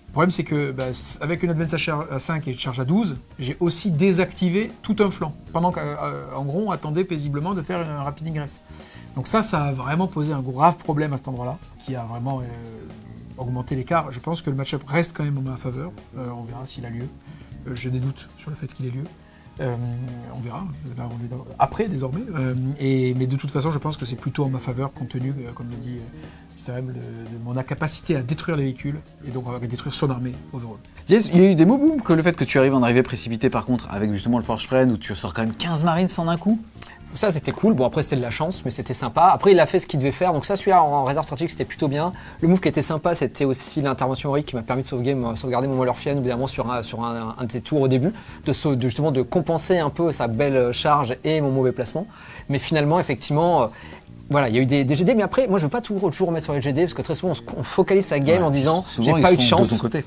Speaker 2: Le problème c'est que avec une advance à 5 et une charge à 12, j'ai aussi désactivé tout un flanc, pendant qu'Angron attendait paisiblement de faire un rapid ingress. Donc ça a vraiment posé un grave problème à cet endroit-là, qui a vraiment augmenté l'écart. Je pense que le match-up reste quand même en ma faveur, on verra s'il a lieu. J'ai des doutes sur le fait qu'il ait lieu. On verra, là on est après désormais. Mais de toute façon, je pense que c'est plutôt en ma faveur, compte tenu, comme le dit Mister M, de mon incapacité à détruire les véhicules, et donc à détruire son armée overall.
Speaker 3: Yes, il y a eu des mots boom que le fait que tu arrives en arrivée précipitée par contre, avec justement le Forge Friend, où tu sors quand même 15 marines en un coup.
Speaker 1: Ça c'était cool, bon après c'était de la chance mais c'était sympa. Après il a fait ce qu'il devait faire, donc ça celui-là en réserve stratégique c'était plutôt bien. Le move qui était sympa c'était aussi l'intervention héroïque qui m'a permis de sauvegarder mon Motherfian évidemment sur un de ses tours au début, justement de compenser un peu sa belle charge et mon mauvais placement. Mais finalement effectivement voilà, il y a eu des GD, mais après moi je veux pas toujours remettre sur les GD parce que très souvent on focalise sa game en disant j'ai pas eu de chance.
Speaker 3: De ton côté.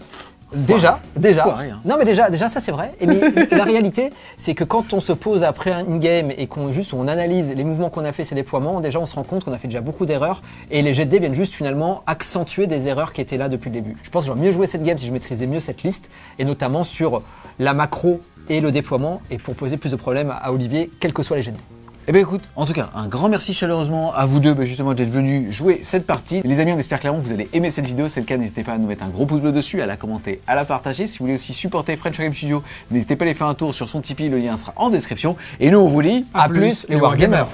Speaker 1: Déjà.
Speaker 3: Foiré, hein.
Speaker 1: Non mais déjà ça c'est vrai. Mais la réalité c'est que quand on se pose après un in-game et qu'on analyse les mouvements qu'on a fait, ces déploiements, déjà on se rend compte qu'on a fait déjà beaucoup d'erreurs et les GD viennent juste finalement accentuer des erreurs qui étaient là depuis le début. Je pense que j'aurais mieux joué cette game si je maîtrisais mieux cette liste et notamment sur la macro et le déploiement et pour poser plus de problèmes à Olivier, quels que soient les GD.
Speaker 3: Eh bien écoute, en tout cas, un grand merci chaleureusement à vous deux justement d'être venus jouer cette partie. Les amis, on espère clairement que vous allez aimer cette vidéo. Si c'est le cas, n'hésitez pas à nous mettre un gros pouce bleu dessus, à la commenter, à la partager. Si vous voulez aussi supporter French Game Studio, n'hésitez pas à aller faire un tour sur son Tipeee, le lien sera en description. Et nous, on vous dit
Speaker 1: À plus les Wargamers.